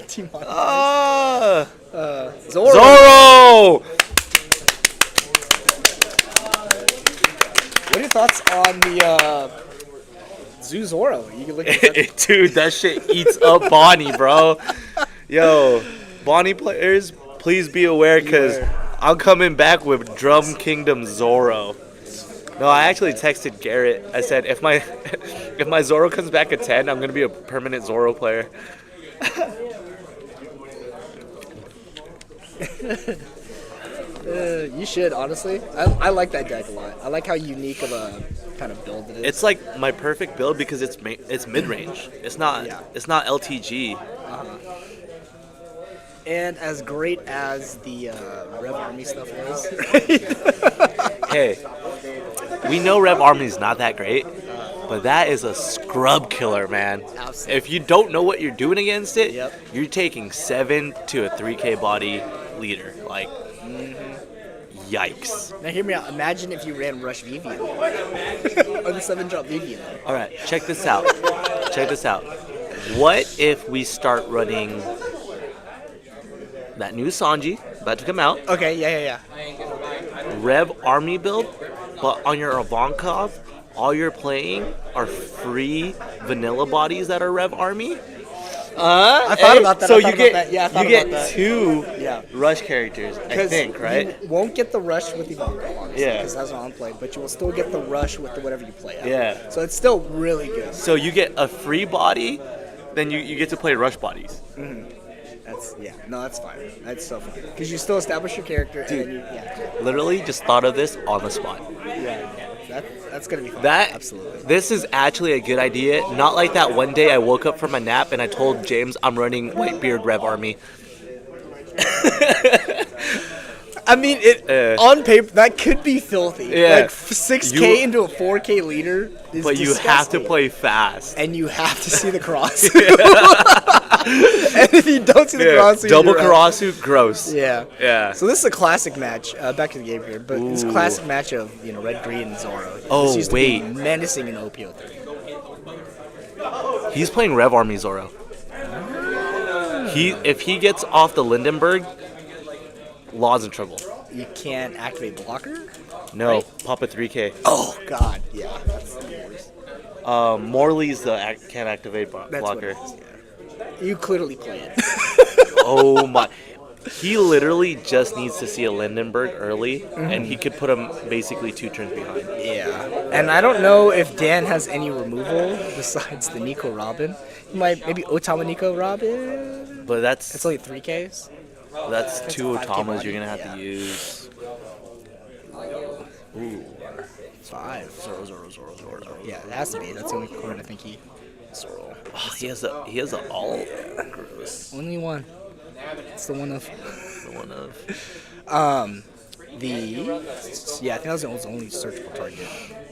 T-Moss. Ah! Zoro. Zoro! What are your thoughts on the Zoo Zoro? You can look at that. Dude, that shit eats up Bonnie, bro. Yo, Bonnie players, please be aware because I'm coming back with Drum Kingdom Zoro. No, I actually texted Garrett. I said if my Zoro comes back at 10, I'm gonna be a permanent Zoro player. You should, honestly. I like that deck a lot. I like how unique of a kind of build it is. It's like my perfect build because it's mid range. It's not LTG. And as great as the Rev Army stuff is, Hey, we know Rev Army's not that great, but that is a scrub killer, man. Absolutely. If you don't know what you're doing against it, Yep. you're taking 7 to a 3K body leader. Like, yikes. now hear me out. Imagine if you ran Rush Vivian or the 7-drop Vivian. All right, check this out. Check this out. What if we start running that new Sanji about to come out, Okay, yeah. Rev Army build, but on your Ivankov, all you're playing are free vanilla bodies that are Rev Army? I thought about that. So I thought you get about that. Yeah, I thought you get about that. 2 Yeah. rush characters, I think, right? You won't get the rush with Ivanka, honestly, Yeah. because that's what I'm playing, but you will still get the rush with whatever you play. Yeah. So it's still really good. So you get a free body, then you get to play rush bodies. That's fine. That's so fun because you still establish your character. Dude. And then Literally just thought of this on the spot. that's gonna be fun. That absolutely. This is actually a good idea. Not like that one day I woke up from a nap and I told James I'm running Whitebeard Rev Army. I mean, on paper that could be filthy. Yeah. Like 6K into a 4K leader is But you have to disgusting. play fast. And you have to see the cross. And if you don't see the cross, Double you're out. Karasu, gross. Yeah. Yeah. So this is a classic match. Back to the game here, but it's a Ooh. classic match of Red, Green, and Zoro. Oh, this used to wait. be menacing in OPO3. He's playing Rev Army Zoro. If he gets off the Lindenberg, Law's in trouble. You can't activate blocker. No, Right. pop a 3K. Oh God, yeah. That's the worst. Morley's the can't activate That's blocker. what it is, yeah. You clearly play it. Oh my. He literally just needs to see a Lindenberg early, and he could put him basically 2 turns behind. Yeah. And I don't know if Dan has any removal besides the Nico Robin. He might maybe Otama Nico Robin. But that's It's only 3Ks. that's 2 a 5K Otamas body, you're gonna have yeah. to use. Ooh. 5. Zoro. Yeah, it has to be. That's the only card I think he. Zoro. Oh, he has a alt. Gross. Only one. It's the one of. The one of. Yeah, I think that was the only searchable target.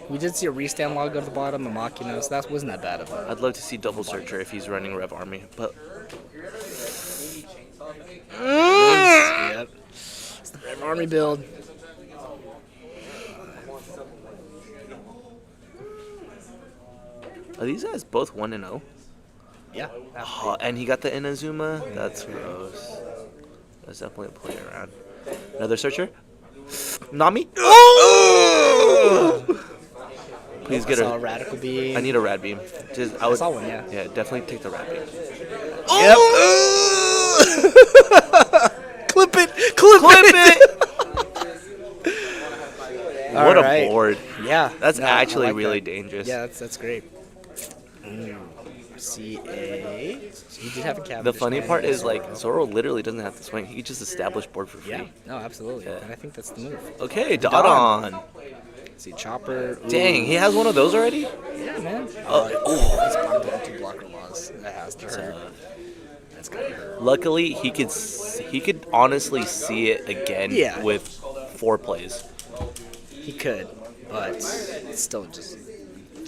We did see a restand log at the bottom, a Machina, so that wasn't that bad of a. I'd love to see Double Searcher if he's running Rev Army, but. Yep. It's the Red Army build. Are these guys both 1-0? Yeah. Oh, and he got the Inazuma? That's gross. That's definitely a play around. Another searcher? Nami? Oh! Please get saw a her. Radical Beam. I need a rad beam. Just, I saw one, yeah. Yeah, definitely take the rad beam. Yep. Clip it! Clip it! What Alright. a board. Yeah. That's no, I actually like really that. dangerous. Yeah, that's great. CA. He did have a Cavendish. The funny man. part is, like, Zoro literally doesn't have to swing. He could just establish board for free. Yeah, no, absolutely. Yeah. And I think that's the move. Okay, Dodon. See, Chopper. Ooh. Dang, he has one of those already? Yeah, man. Oh. He's bottom down 2 blocker laws. That has to hurt. That's gotta hurt. Luckily, he could honestly see it again Yeah. with 4 plays. He could, but it's still just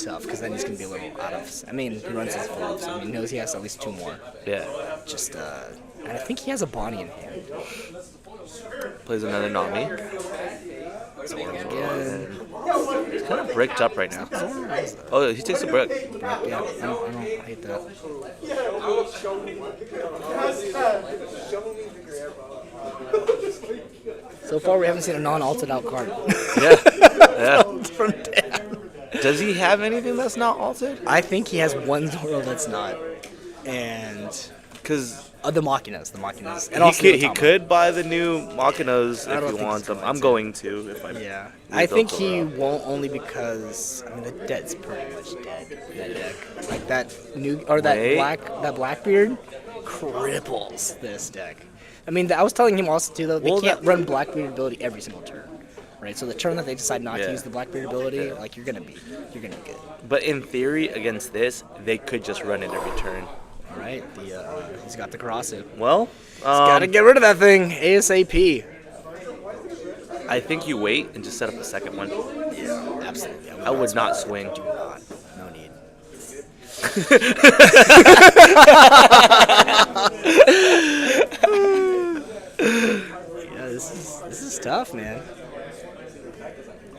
tough because then he's gonna be a little out of. I mean, he runs his full, so he knows he has at least 2 more. Yeah. Just and I think he has a Bonnie in hand. Plays another Nami. Zoro again. He's kind of bricked up right now. Oh, he takes a brick. Yeah, I don't hate that. So far, we haven't seen a non-alted out card. Yeah. Yeah. From Dan. Does he have anything that's not altered? I think he has one Zoro that's not, and Because the Machinas, and also he the Otama. could buy the new Machinas I don't if think he wants he's them. going I'm to. going to if I. Yeah, we I built think the he route. won't only because I mean the dead's pretty much dead. That deck, like that new or that Wait. Blackbeard, cripples this deck. I mean, I was telling him also too though they Well, can't that- run Blackbeard ability every single turn, right? So the turn that they decide not Yeah. to use the Blackbeard ability, like you're gonna be good. But in theory, against this, they could just run it every turn. All right, he's got the corrosive. Well, Gotta get rid of that thing ASAP. I think you wait and just set up a second one. Yeah, absolutely. I would not swing. Do not. No need. Yeah, this is tough, man.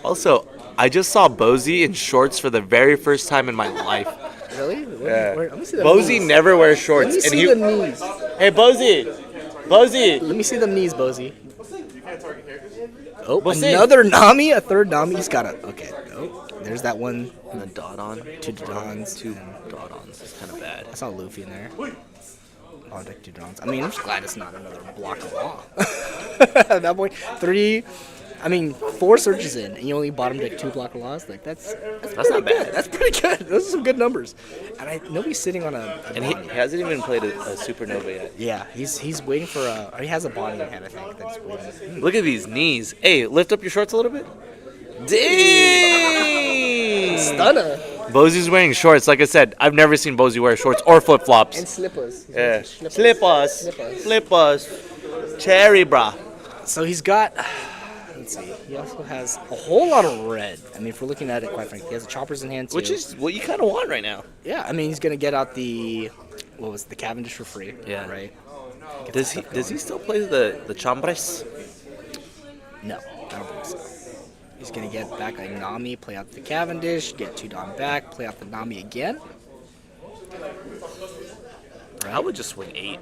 Also, I just saw Bozy in shorts for the very first time in my life. Really? Yeah. Let me see the Bozy knees. never wears Let shorts, me and see he. the knees. Hey, Bozy, Let me see them knees, Bozy. Oh, Bozy. another Nami, a third Nami. He's got a. Okay. Oh, there's that one. And a dot on. 2 Dodons. Two dot ons. It's kind of bad. I saw Luffy in there. On deck 2 Dodons. I mean, I'm just glad it's not another block of law. At that point, 4 searches in, and you only bottom deck 2 block of laws. Like that's That's not pretty bad. good. That's pretty good. Those are some good numbers. And nobody's sitting on a And he Bonnie. hasn't even played a supernova yet. Yeah, he's waiting for a. Or he has a Bonnie in hand, I think. That's waiting. Look at these knees. Hey, lift up your shorts a little bit. Dang! Stunner Bozy's wearing shorts. Like I said, I've never seen Bozy wear shorts or flip flops. and slippers. He's Yeah. wearing slippers. Slippers. Cherry, brah. So he's got. Let's see. He also has a whole lot of red. I mean, if we're looking at it, quite frankly, he has the choppers in hand too. Which is what you kind of want right now. Yeah, I mean, he's gonna get out the Cavendish for free. Yeah. Right. Get Does that he stuff does he going. still play the chambres? No, I don't think so. He's gonna get back a Nami, play out the Cavendish, get 2 Don back, play out the Nami again. I would just swing 8.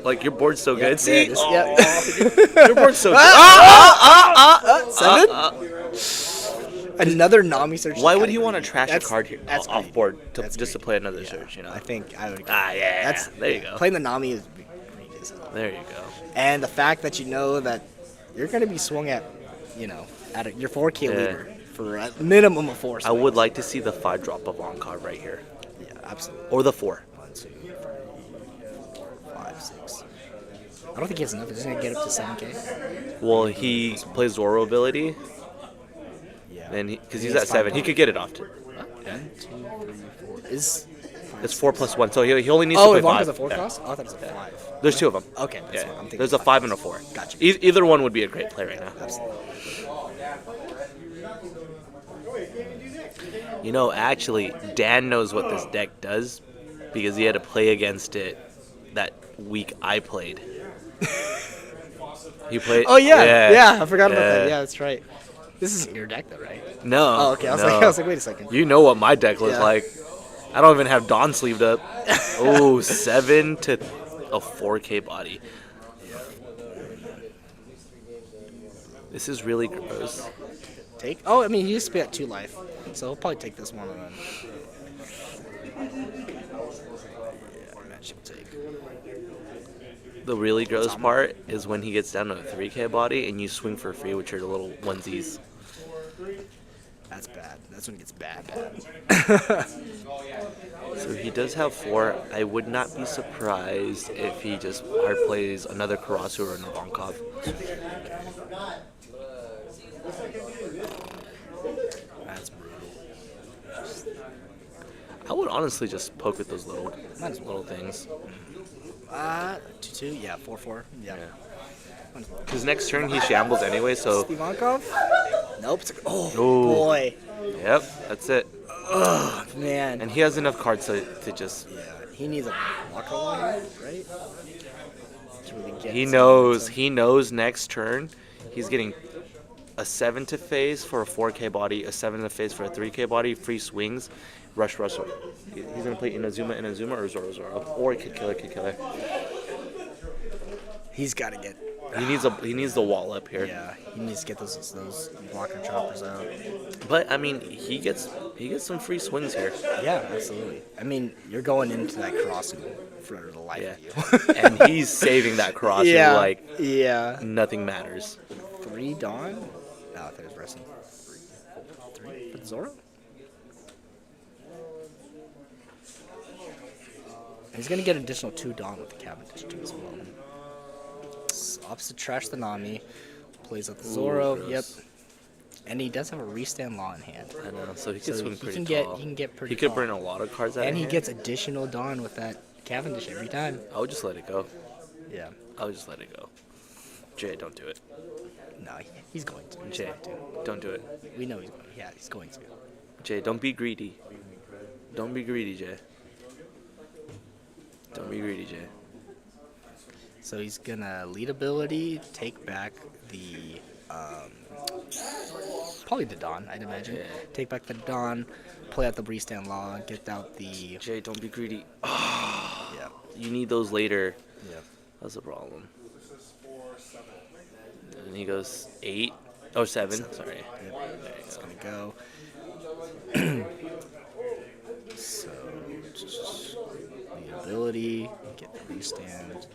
Like your board's so good. See, your board's so good. 7. Another Nami search. Why would he want to trash a That's- card here that's off greedy. board That's just to greedy. play another Yeah, search? You know. I think I would. Yeah. There you go. Playing the Nami is greedy as hell. There you go. And the fact that you know that you're gonna be swung at, your 4K leader for a minimum of 4. I would like to see the 5-drop of on card right here, Yeah, absolutely. or the 4. 1, 2, 3, 4, 5, 6. I don't think he has enough. He's gonna get up to 7K. Well, he plays Zoro ability, Yeah. and because He he's has at 7, he 5. could get it off. 1, 2, 3, 4. Is It's 4 plus 1, so he only needs Oh, to play Ivanka's 5. a 4 Yeah. cost? Oh, I thought it was a 5. There's 2 of them. Okay, that's Yeah. what I'm thinking. There's a 5 and a 4. Gotcha. Either one would be a great play right now. Absolutely. You know, actually, Dan knows what this deck does because he had to play against it that week I played. He played. Oh yeah, I forgot about that. yeah. Yeah, that's right. This isn't your deck though, right? No. Oh, okay. I was no. like, wait a second. You know what my deck looks Yeah. like. I don't even have Dawn sleeved up. Oh, 7 to a 4K body. This is really gross. Take? Oh, I mean, he used to be at 2 life, so he'll probably take this one and then. Yeah, match will take. The really gross part is when he gets down to a 3K body and you swing for free with your little onesies. That's bad. That's when it gets bad. So he does have 4. I would not be surprised if he just hard plays another Karasu or an Ivankov. That's brutal. I would honestly just poke at those little Might as well. things. 2-2. Yeah, 4-4. Yeah. Because next turn he shambles anyway, so Ivankov? Nope. It's like, oh Ooh. boy. yep, that's it. Oh man. And he has enough cards to just. Yeah, he needs a blocker line, right? To really get He some knows. momentum. He knows next turn he's getting a 7 to phase for a 4K body, a 7 to phase for a 3K body, free swings, rush. He's gonna play Inazuma or Zoro, or Kid Killer. He's got to get. He needs the wall up here. Yeah, he needs to get those blocker choppers out. But I mean, he gets some free swings here. Yeah, absolutely. I mean, you're going into that crossing for the life Yeah. of you. And he's saving that cross like yeah. nothing matters. 3 Dawn? No, I thought it was wrestling. 3 for Zoro? And he's going to get an additional 2 Dawn with the Cavendish too as well. Opposite trash the Nami. Plays up the Zoro. gross. Yep. And he does have a restand law in hand. I know, so he So can swing he pretty can get tall. he can get pretty. He could tall. burn a lot of cards out of And he hand. gets additional Dawn with that Cavendish every time. I would just let it go. Yeah. I would just let it go. Jay, don't do it. No, he's going to. He's Jay, going to. don't do it. We know he's going. Yeah, he's going to. Jay, don't be greedy. Don't be greedy, Jay. Don't be greedy, Jay. So he's gonna lead ability, take back the probably the Dawn, I'd imagine. Yeah. Take back the Dawn, play out the Breestand Law, get out the Jay, don't be greedy. yeah. You need those later. Yeah. That's the problem. And he goes 8. Oh, 7. Sorry. It's gonna go. So lead ability, get the Breestand.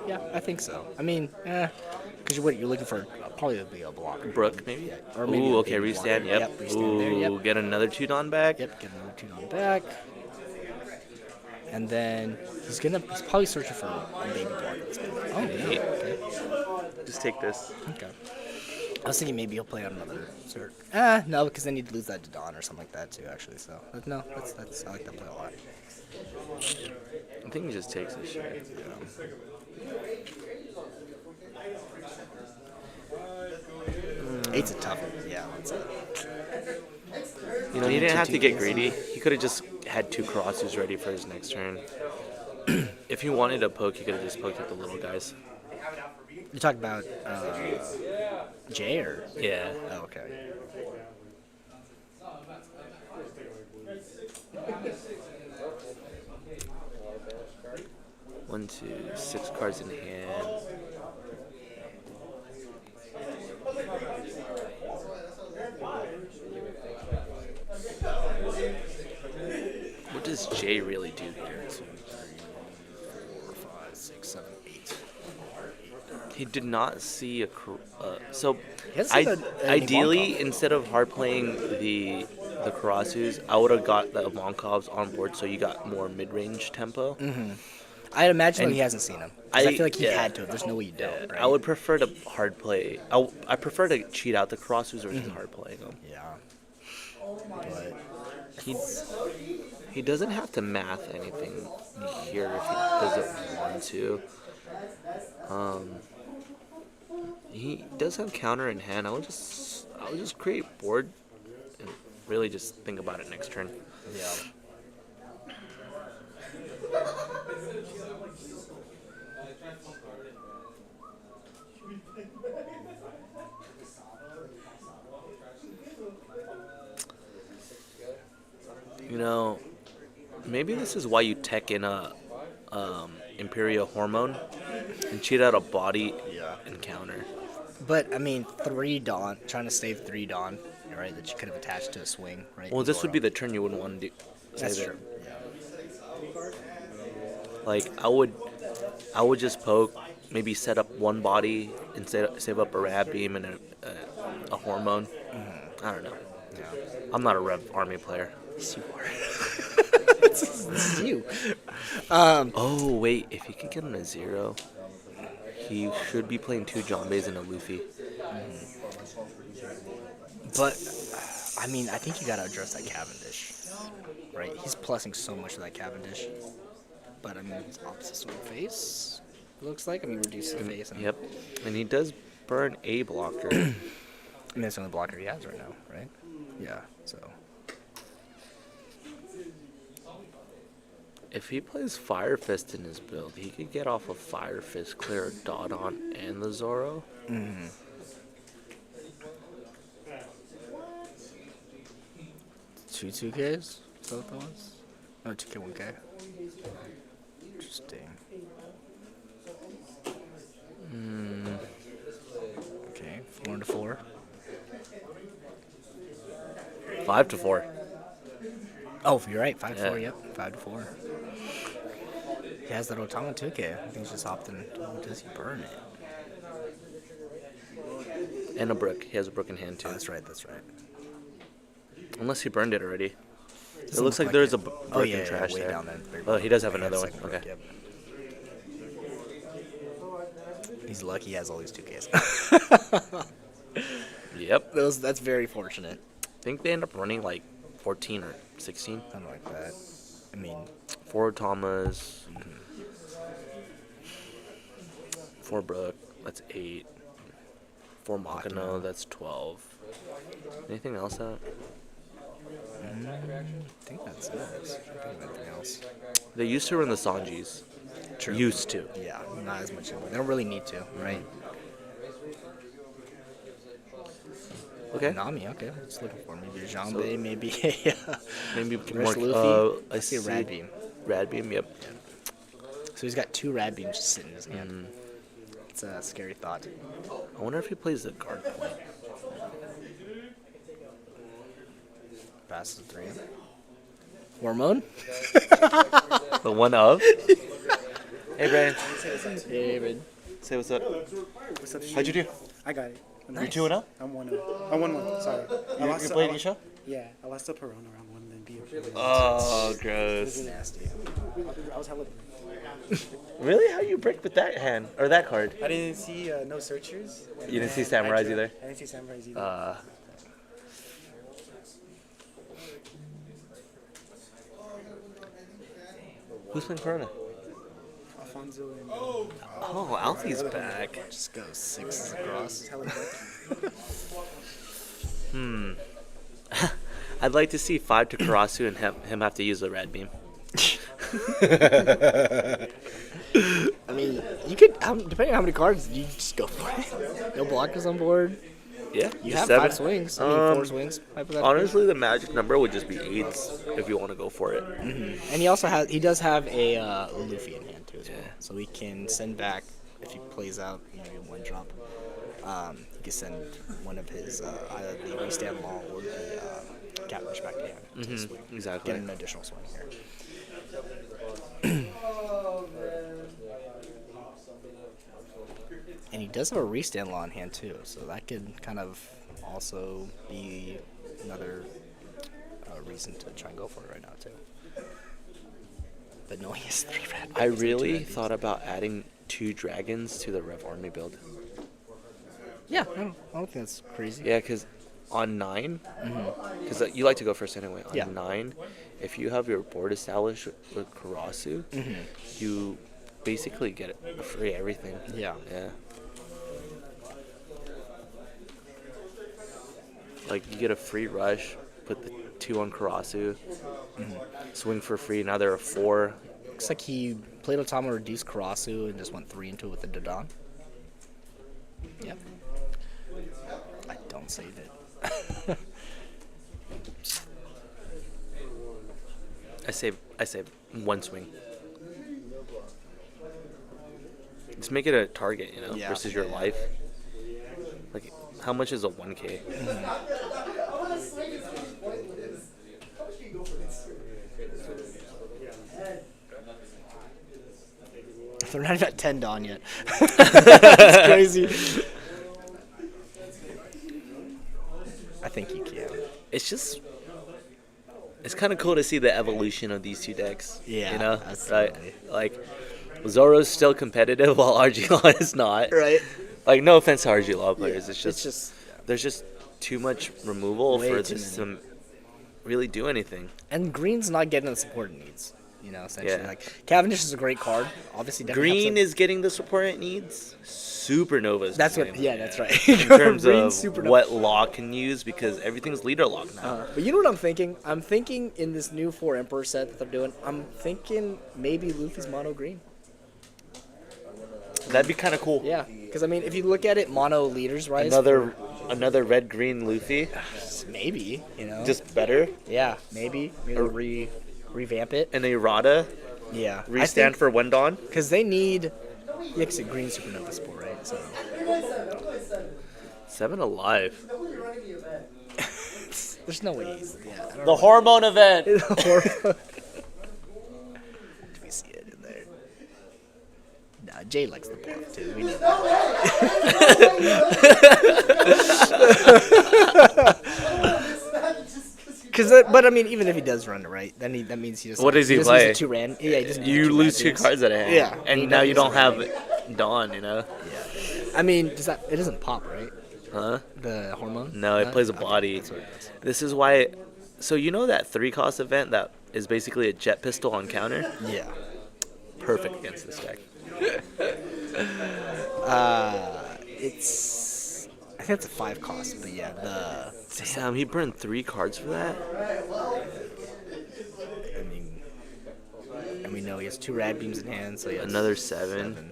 Yeah, I think so. I mean, because you're looking for probably would be a blocker. Brook, maybe? Yeah, or maybe Ooh, a okay, baby restand. blocker. Yep. Restand there, Ooh, yep. get another 2 Don back. Yep, get another 2 on back. And then he's probably searching for a baby block. Oh, Hey. okay. Just take this. Okay. I was thinking maybe he'll play out another cert. No, because then he'd lose that to Dawn or something like that too, actually. So, but no, that's I like that play a lot. I think he just takes this shit. Eight's a tough one. Yeah. You know, he didn't have to get greedy. He could have just had 2 crosses ready for his next turn. If he wanted to poke, he could have just poked at the little guys. You talking about Jay or? Yeah. Oh, okay. One, 2, 6 cards in hand. What does Jay really do here? 2, 3, 4, 5, 6, 7, 8. He did not see a so. He hasn't seen an Ideally, Ivankov. instead of hard playing the Karasus, I would have got the Ivankovs on board so you got more mid-range tempo. I'd imagine And that he hasn't seen him. 'Cause I feel like he yeah. had to. There's no way you don't. Right? I would prefer to hard play. I prefer to cheat out the Karasus versus hard playing them. Yeah. But He doesn't have to math anything here if he doesn't want to. He does have counter in hand. I would just create board and really just think about it next turn. yeah. You know, maybe this is why you tech in a Imperial Hormone and cheat out a body and counter. But I mean, 3 Dawn, trying to save 3 Dawn, right? That you could have attached to a swing, right? Well, this would be the turn you wouldn't want to do. That's save it. true. Yeah. Like I would just poke, maybe set up one body and save up a Rad Beam and a Hormone. I don't know. Yeah. I'm not a Rev Army player. Yes, you are. This is you. Oh wait, if he could get him a 0, he should be playing 2 Jambes and a Luffy. But I mean, I think you gotta address that Cavendish, right? He's plussing so much of that Cavendish. But I mean, it's opposite swing face. It looks like. I mean, reduce the face. And, Yep, and he does burn a blocker. I mean, that's the only blocker he has right now, right? Yeah. So. If he plays Fire Fist in his build, he could get off of Fire Fist, clear a Dodon and the Zoro. Mm-hmm. Two 2Ks? Is that what that was? Oh, 2K, 1K. Interesting. Okay, 4 to 4. 5 to 4. Oh, you're right. 5 to 4. Yeah. Yep, 5 to 4. He has that Otama 2K. I think he's just opting. Does he burn it? And a Brook. He has a Brook in hand too. Oh, that's right. That's right. Unless he burned it already. It Doesn't looks look like there's it. a Brook Oh yeah, in trash way there. down there. Very Oh, he does have bottom. another one. Second Brook, Okay. yep. He's lucky he has all these 2Ks. Yep. That's very fortunate. I think they end up running like 14 or 16. Something like that. I mean, 4 Thomas. 4 Brook. That's 8. 4 Makino. That's 12. Anything else out? I think that's it. I don't think of anything else. They used to run the Sanjis. True. Used to. Yeah, not as much anymore. They don't really need to, right? Okay. Nami, okay. Just looking for maybe a Jambe, maybe a Maybe Fresh more. Luffy. I I see a Rad Beam. Rad Beam. Yep. So he's got 2 Rad Beams just sitting in his hand. It's a scary thought. I wonder if he plays the guard point. Passes 3. Hormone? The one of. Hey, Brian. David. Say what's up. What's up? How'd you do? I got it. You're 2-0. I'm 1-0. I'm 1-1. Sorry. You played Isha? Yeah, I lost to Perona round 1, then beat him. Oh, gross. Nasty. I was hella. Really? How you break with that hand or that card? I didn't see no searchers. You didn't see Samurais either? I didn't see samurais either. Who's playing Corona? Alfonso and Oh, Alfie's back. Just go 6 across. hella I'd like to see 5 to Karasu and him have to use the Rad Beam. I mean, you could, depending on how many cards, you just go for it. No blockers on board. Yeah, You just have 7. 5 swings. I mean, 4 swings. Hypothetically. Honestly, the magic number would just be 8s if you want to go for it. And he does have a Luffy in hand too as well. So he can send back, if he plays out, maybe a 1-drop. He can send one of his, either the Restand Law or the Catfish back to hand. To swing. Exactly. Get an additional swing here. And he does have a Restand Law in hand too, so that could kind of also be another reason to try and go for it right now too. But no, he has 3 red. I really thought about adding 2 dragons to the Rev Army build. Yeah, I don't think that's crazy. Yeah, because on 9, because you like to go first anyway. On Yeah. 9, if you have your board established with Karasu, you basically get a free everything. Yeah. Yeah. Like you get a free rush, put the 2 on Karasu, swing for free. Now they're a 4. Looks like he played Otama, reduced Karasu, and just went 3 into it with the Dodon. Yep. I don't save it. I save 1 swing. Just make it a target, Yeah. versus your life. Like, how much is a 1K? They're not even at 10 Dawn yet. That's crazy. I think you can. It's kind of cool to see the evolution of these 2 decks. Yeah, Right? absolutely. Like, Zoro's still competitive while RG Law is not. Right. Like, no offense to RG Law players. It's It's just just there's just too much removal Way for too this many. to really do anything. and green's not getting the support it needs. Essentially, Yeah. like Cavendish is a great card. Obviously, definitely helps Green them. is getting the support it needs. Supernova's That's what. getting Yeah, it. that's right. In terms Green of Supernova. what law can use, because everything's leader lock now. But you know what I'm thinking? I'm thinking in this new 4 Emperor set that they're doing, I'm thinking maybe Luffy's mono green. That'd be kind of cool. Yeah, because I mean, if you look at it, mono leaders, right? Another red green Luffy, Maybe, just better. yeah, maybe they'll revamp it. An Errata, Yeah, restand for Wendon. because they need it's a green supernova sport, right? So 7 alive. there's no way he's I don't The hormone event. know. Do we see it in there? Nah, Jay likes the pop too. We know but I mean, even if he does run it right, then that means he just. What does he just play? loses 2 ran. Yeah, he doesn't You lose 2 random. cards at a hand. Yeah, he and now you don't doesn't have Dawn. I mean, does that? It doesn't pop, right? Huh? The hormone. No, it plays a Okay, body. that's what it is. This is why. So you know that 3-cost event that is basically a jet pistol on counter? Yeah. Perfect against this deck. It's. I think it's a 5 cost, but yeah, Damn, he burned 3 cards for that? I mean, and we know he has 2 rad beams in hand, so he has Another 7.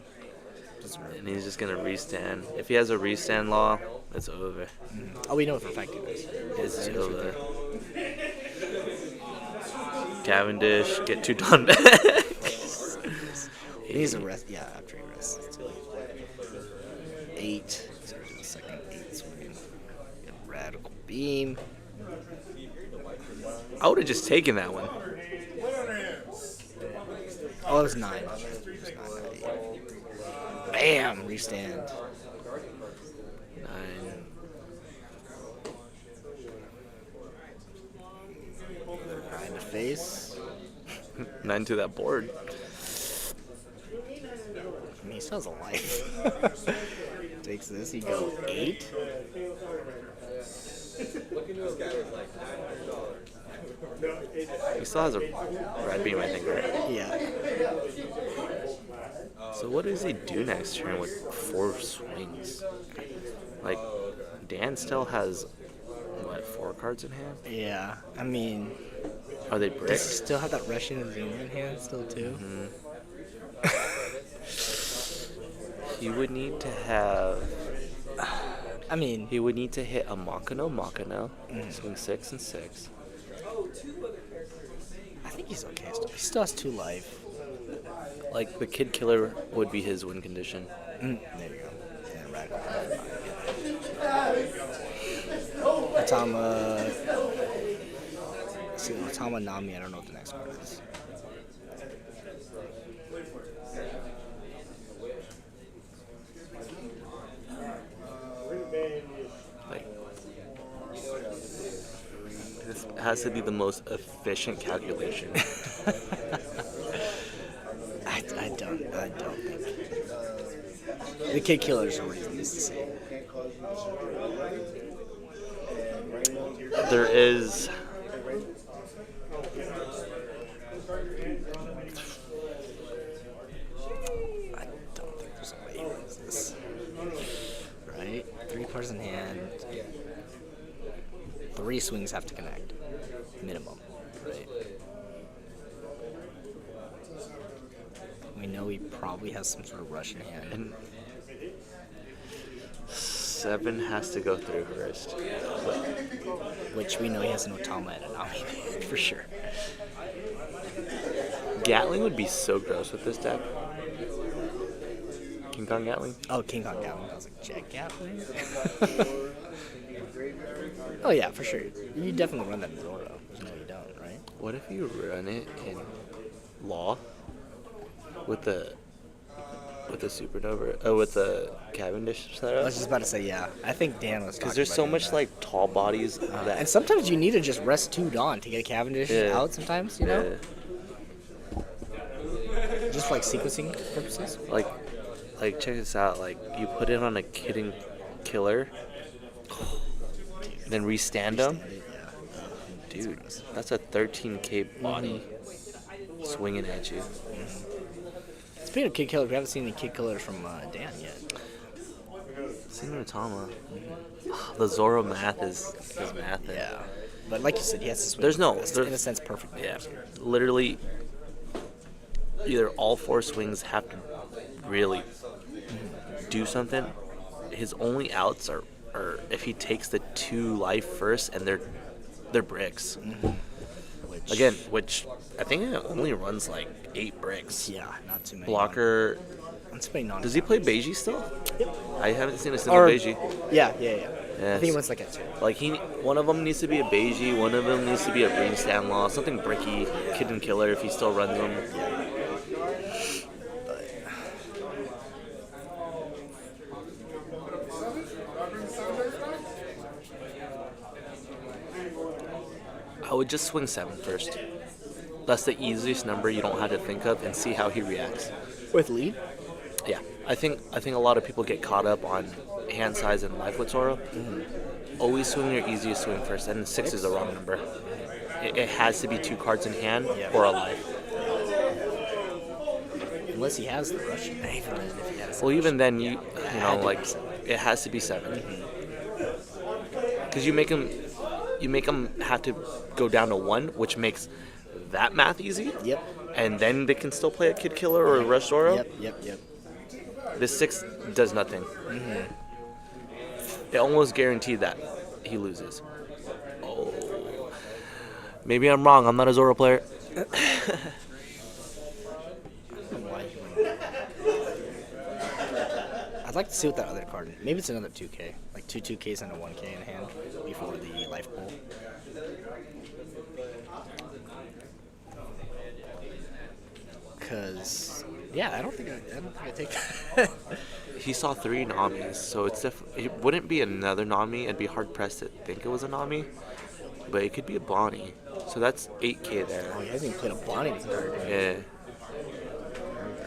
Doesn't really- And he's just gonna restand. If he has a restand law, it's over. Oh, we know for a fact he does. It's over. Cavendish, get 2 Dawn back. He needs a rest. Yeah, after he rests. Too. 8. So we're doing second 8 swing. Get radical beam. I would have just taken that one. Oh, it was 9. It was 9, not 8. Bam! Restand. 9. 9 to face. 9 to that board. I mean, he still has a life. Takes this, he go 8. He still has a red beam, I think, right? Yeah. So what does he do next turn with 4 swings? Like, Dan still has, what, 4 cards in hand? Yeah. I mean, Are they does he bricks? still have that Russian and Zuma in hand still, too? He would need to have... I mean, He would need to hit a Makano, swing 6 and 6. I think he's okay still. He still has 2 life. Like, the Kid Killer would be his win condition. There you go. Yeah, radical. Otama. See, Otama Nami. I don't know what the next card is. Like, this has to be the most efficient calculation. I don't think. The Kid Killers are what he needs to see. There is. I don't think there's a way he wins this. Right? 3 cards in hand. 3 swings have to connect. Minimum. Right? We know he probably has some sort of rush in hand. And 7 has to go through first. Which we know he has an Otama and a Nami for sure. Gatling would be so gross with this deck. King Kong Gatling? Oh, King Kong Gatling. I was like, Jack Gatling? Oh, yeah, for sure. You definitely run that in Zoro. There's no you don't, right? What if you run it in Law with the Supernova? Oh, with the Cavendish I setup? was just about to say, yeah. I think Dan was Because talking there's about so doing much that. like tall bodies that. And sometimes you need to just rest 2 Dawn to get a Cavendish Yeah. out sometimes, you know? Yeah. Just for, like, sequencing purposes. Like check this out. Like you put it on a Kidding Killer, then restand him. Dude, that's a 13K body swinging at you. Speaking of Kid Killer, we haven't seen any Kid Killers from Dan yet. Sinotama. The Zoro math is math. Yeah. But like you said, he has to swing. There's no- That's, there's- in a sense, perfect. Yeah, literally, either all 4 swings have to really do something. His only outs are if he takes the 2 life first, and they're bricks. Which I think it only runs like 8 bricks. Yeah, not too many. Blocker. Let's play non. Does he play Beiji still? Yep. I haven't seen a single Or, Beiji. yeah. I Yes. think he wants like a 2. Like one of them needs to be a Beiji, one of them needs to be a Green Stand Law, something bricky, Kid and Killer if he still runs them. I would just swing 7 first. That's the easiest number you don't have to think of, and see how he reacts. With lead? Yeah, I think a lot of people get caught up on hand size and life with Zoro. Always swing your easiest swing first, and 6 is the wrong number. It has to be 2 cards in hand or a life. Unless he has the rush. Even then, if he has the Well, rush. even then, you Had know, to be like 7. it has to be 7. Because you make them have to go down to 1, which makes that math easy. Yep. And then they can still play a Kid Killer or a Rush Zoro. Yep. This 6 does nothing. It almost guaranteed that he loses. Oh, maybe I'm wrong. I'm not a Zoro player. Why he wouldn't. I'd like to see what that other card. Maybe it's another 2K, like 2 2Ks and a 1K in hand before the life pool. Cause I don't think I take that. He saw 3 Namis, so it wouldn't be another Nami. I'd be hard pressed to think it was a Nami, but it could be a Bonnie. So that's 8K there. Oh, he hasn't even played a Bonnie this entire game.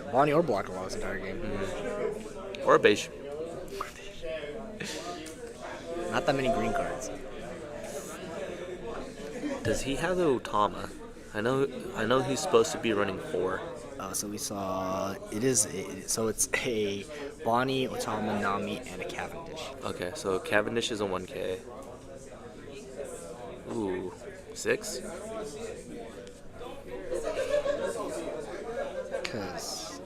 Yeah, Bonnie or Blocker Law this entire game. or a beige. Not that many green cards. Does he have the Otama? I know he's supposed to be running 4. So we saw so it's a Bonnie, Otama, Nami, and a Cavendish. Okay, so Cavendish is a 1K. Ooh, 6? Cause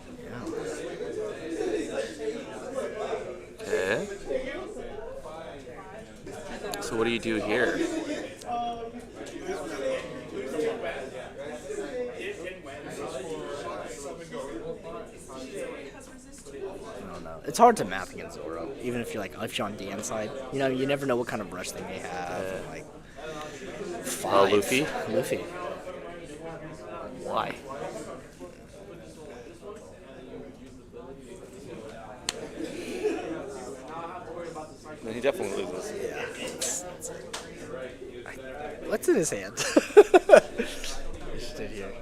Okay. So what do you do here? I don't know. It's hard to math against Zoro, even if you're on Dan's side. You know, you never know what kind of rush they may have. And, like 5. Luffy? Luffy. Why? He definitely loses. Yeah. What's in his hand? He stood here.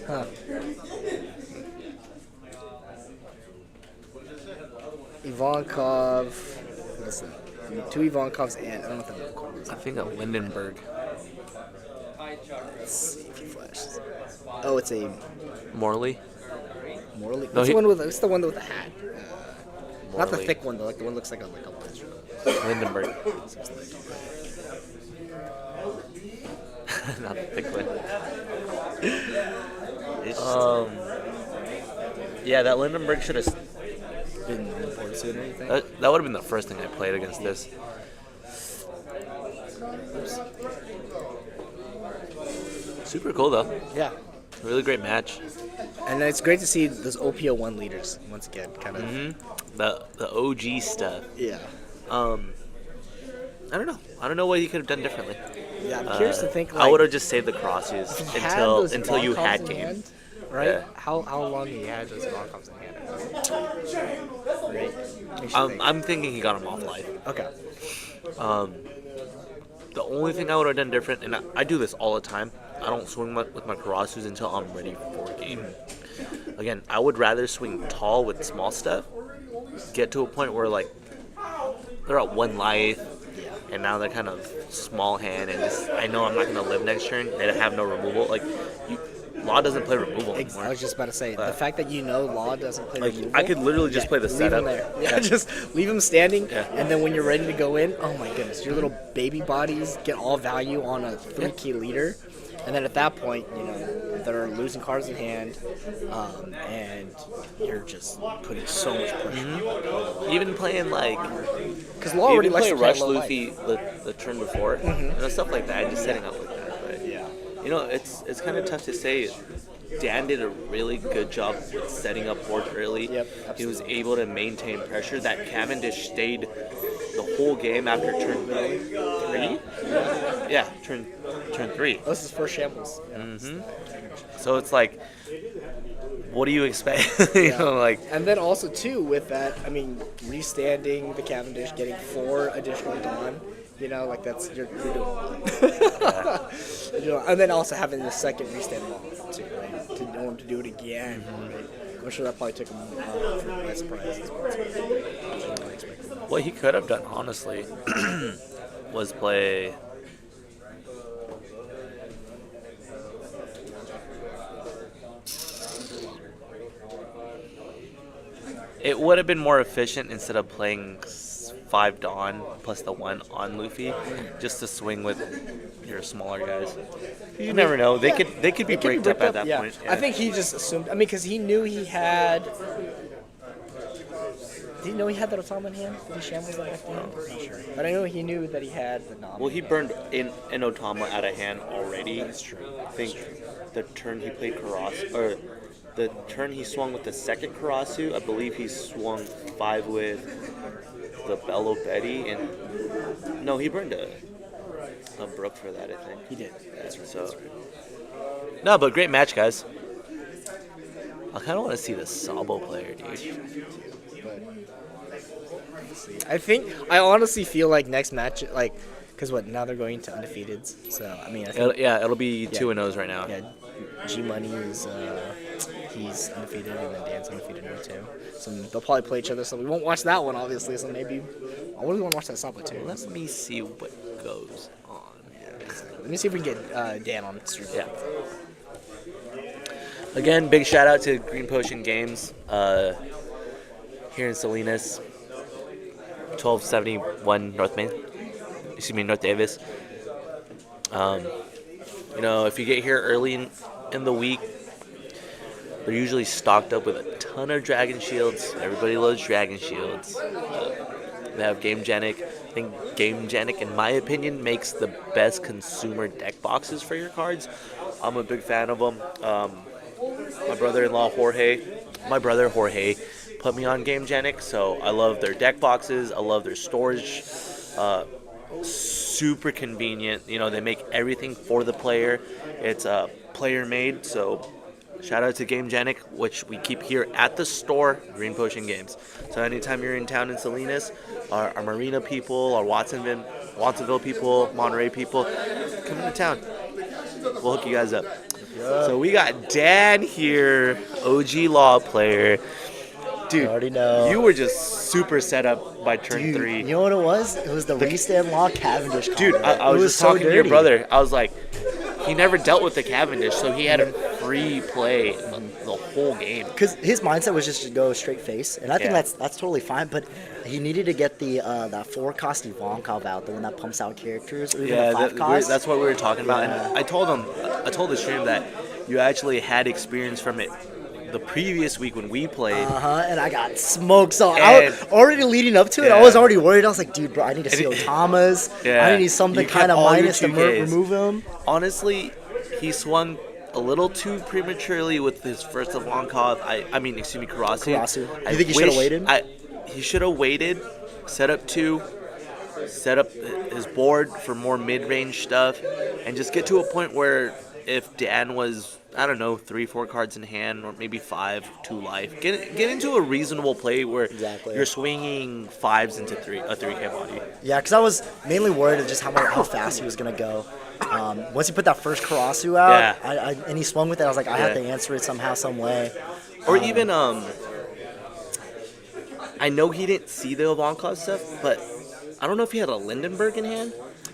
Huh. Ivankov. What is 2 Ivankovs, and I don't know if that middle card was. I think a Lindenberg. Let's see if he flashes. Oh, it's a Morley. Morley. No, What's he- the one with the hat? Not the Morley. thick one though. Like the one that looks like a lizard. Lindenberg. Not the thick one. Yeah, that Lindenberg should have. Been board suit or anything. That would have been the first thing I played against this. Super cool though. Yeah. Really great match. And it's great to see those OPO1 leaders once again, kind of. The OG stuff. Yeah. I don't know what he could have done differently. Yeah, I'm curious to think. Like, I would have just saved the crosses if he had until those you Ivankovs had in game. hand, right? Yeah. How long he had those Ivankovs in hand? Right. Makes you think. I'm thinking he got him off life. Okay. The only thing I would have done different, and I do this all the time, I don't swing with my Karasus until I'm ready for a game. Again, I would rather swing tall with small stuff, get to a point where like they're at 1 life, and now they're kind of small hand, and just I know I'm not going to live next turn. They have no removal. Like, Law doesn't play removal anymore. I was just about to say the fact that Law doesn't play Like, removal. I could literally just play the leave setup. him there. Yeah, just leave him standing, Yeah. and then when you're ready to go in, oh my goodness, your little baby bodies get all value on a 3-key leader, and then at that point, they're losing cards in hand, and you're just putting so much pressure. Even playing like Because Law already even likes play to play Rush low life. Luffy the turn before, stuff like that, just setting up like that. But it's kind of tough to say. Dan did a really good job with setting up board early. Yep, he was able to maintain pressure. That Cavendish stayed the whole game after turn 3. Yeah, turn 3. Oh, this is first shambles. Yeah. So it's like, what do you expect? And then also too with that, I mean, restanding the Cavendish, getting 4 additional Dawn, like that's you're doing. And then also having the second restand Law too, right? To know him to do it again. Right? I'm sure that probably took him by surprise as well. What he could have done, honestly, was play. It would have been more efficient instead of playing 5 Dawn plus the 1 on Luffy, just to swing with your smaller guys. You never know. They could be bricked up at that point. I think he just assumed. I mean, because he knew he had. Did he know he had that Otama in hand? Did he shambles that back then? I'm not sure. But I know he knew that he had the Nam. Well, he burned an Otama out of hand already. That's true. I think the turn he played Karasu, or the turn he swung with the second Karasu, I believe he swung 5 with the Bello Betty, and no, he burned a Brook for that, I think. He did. That's right. So, no, but great match, guys. I kind of want to see the Sabo player, dude. I honestly feel like next match, like, because now they're going to undefeateds. So, I mean, I think, It'll be 2-0s right now. yeah, G Money is, he's undefeated, and then Dan's undefeated now, too. So they'll probably play each other, so we won't watch that one, obviously, so maybe, I really want to watch that Sabo, too. Let me see what goes on. Let me see if we can get Dan on stream. Yeah. Again, big shout out to Green Potion Games here in Salinas, 1271 North Davis. If you get here early in the week, they're usually stocked up with a ton of Dragon Shields. Everybody loves Dragon Shields. They have Gamegenic. I think Gamegenic, in my opinion, makes the best consumer deck boxes for your cards. I'm a big fan of them. My brother-in-law Jorge put me on Gamegenic, so I love their deck boxes. I love their storage. Super convenient. They make everything for the player. It's player made, so shout out to Gamegenic, which we keep here at the store, Green Potion Games. So anytime you're in town in Salinas, our Marina people, our Watsonville people, Monterey people, come into town. We'll hook you guys up. So we got Dan here, OG Law player. Dude, I already know. you were just super set up by turn Dude, 3. you know what it was? It was the restand law Cavendish combo. Dude, I It was just so talking to your dirty. brother. I was like, he never dealt with the Cavendish, so he had a free play the whole game. Because his mindset was just to go straight face, and I think Yeah. that's totally fine. But he needed to get the that 4-cost Ivankov out, the one that pumps out characters, or even Yeah, a 5-cost. that's what we were talking about. Yeah. And I told the stream that you actually had experience from it the previous week when we played. And I got smoked. So I was And- already leading up to it. Yeah. I was already worried. I was like, dude, bro, I need to see And- Otamas. Yeah. I need something You kept kind of all your minus to 2Ks. remove him. Honestly, he swung a little too prematurely with his first Ivankov. Excuse me, Karasu. Karasu. You think he shoulda waited? He should have waited, set up his board for more mid-range stuff, and just get to a point where if Dan was, I don't know, 3-4 cards in hand, or maybe 5, 2 life, get into a reasonable play where Exactly. you're swinging 5s into a 3K body. Yeah, because I was mainly worried of just how fast he was going to go. Once he put that first Karasu out, Yeah. and he swung with it, I was like, I have to Yeah. answer it somehow, some way. Or even, I know he didn't see the Ivankov stuff, but I don't know if he had a Lindenberg in hand.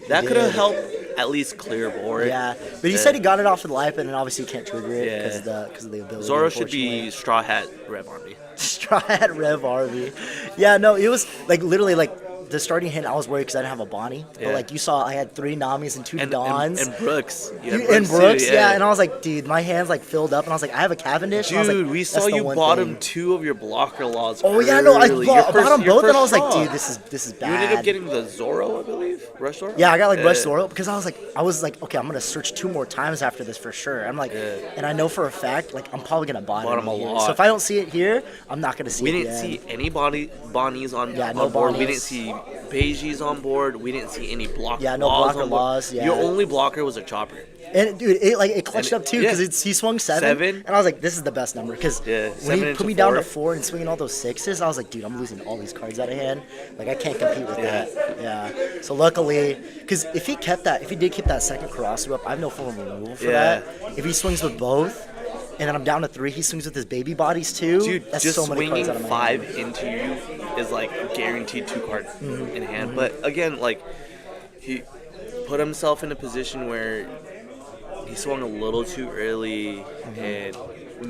That could have did. helped at least clear board. Yeah, but he said he got it off of the life, and obviously you can't trigger it Yeah. because of the ability. Zoro should unfortunately. be Straw Hat Rev Army. Straw Hat Rev RV. Yeah, no, it was like literally like the starting hand. I was worried because I didn't have a Bonnie, Yeah. but like you saw, I had 3 Namis and 2 Dons. And Brooks. Yeah, And Brooks, too, yeah, and I was like, dude, my hands like filled up, and I was like, I have a Cavendish. and I was Dude, like, we that's saw the you one bottom thing. 2 of your blocker laws. Oh yeah, no, I early. bought them Your both, and I was first like, draw. dude, this is bad. You ended up getting the Zoro, I believe, Rush Zoro. Yeah, I got like Rush Zoro because I was like, okay, I'm gonna search 2 more times after this for sure. I'm like, and I know for a fact, like, I'm probably gonna buy Bought them them a here. lot. So if I don't see it here, I'm not gonna see We it. didn't see any Bonnies on no board. We Bonnies. didn't see Beigis on board. We didn't see any blocker Yeah, no laws blocker on board. laws, yeah. Your only blocker was a chopper. And dude, it clutched And up too because yeah. he swung 7, 7. and I I was like, this is the best number because Yeah, when 7 he into put me down to 4. 4 and swinging all those 6s, I was like, dude, I'm losing all these cards out of hand. Like I can't compete with Yeah. that. Yeah. So luckily, because if he did keep that second Karasu up, I have no form of removal for Yeah. that. If he swings with both, and then I'm down to 3, he swings with his baby bodies too. Dude, That's just so many swinging cards out of my hand. 5 into you is like a guaranteed 2 card Mm-hmm. in hand. But again, like he put himself in a position where he swung a little too early, Mm-hmm. and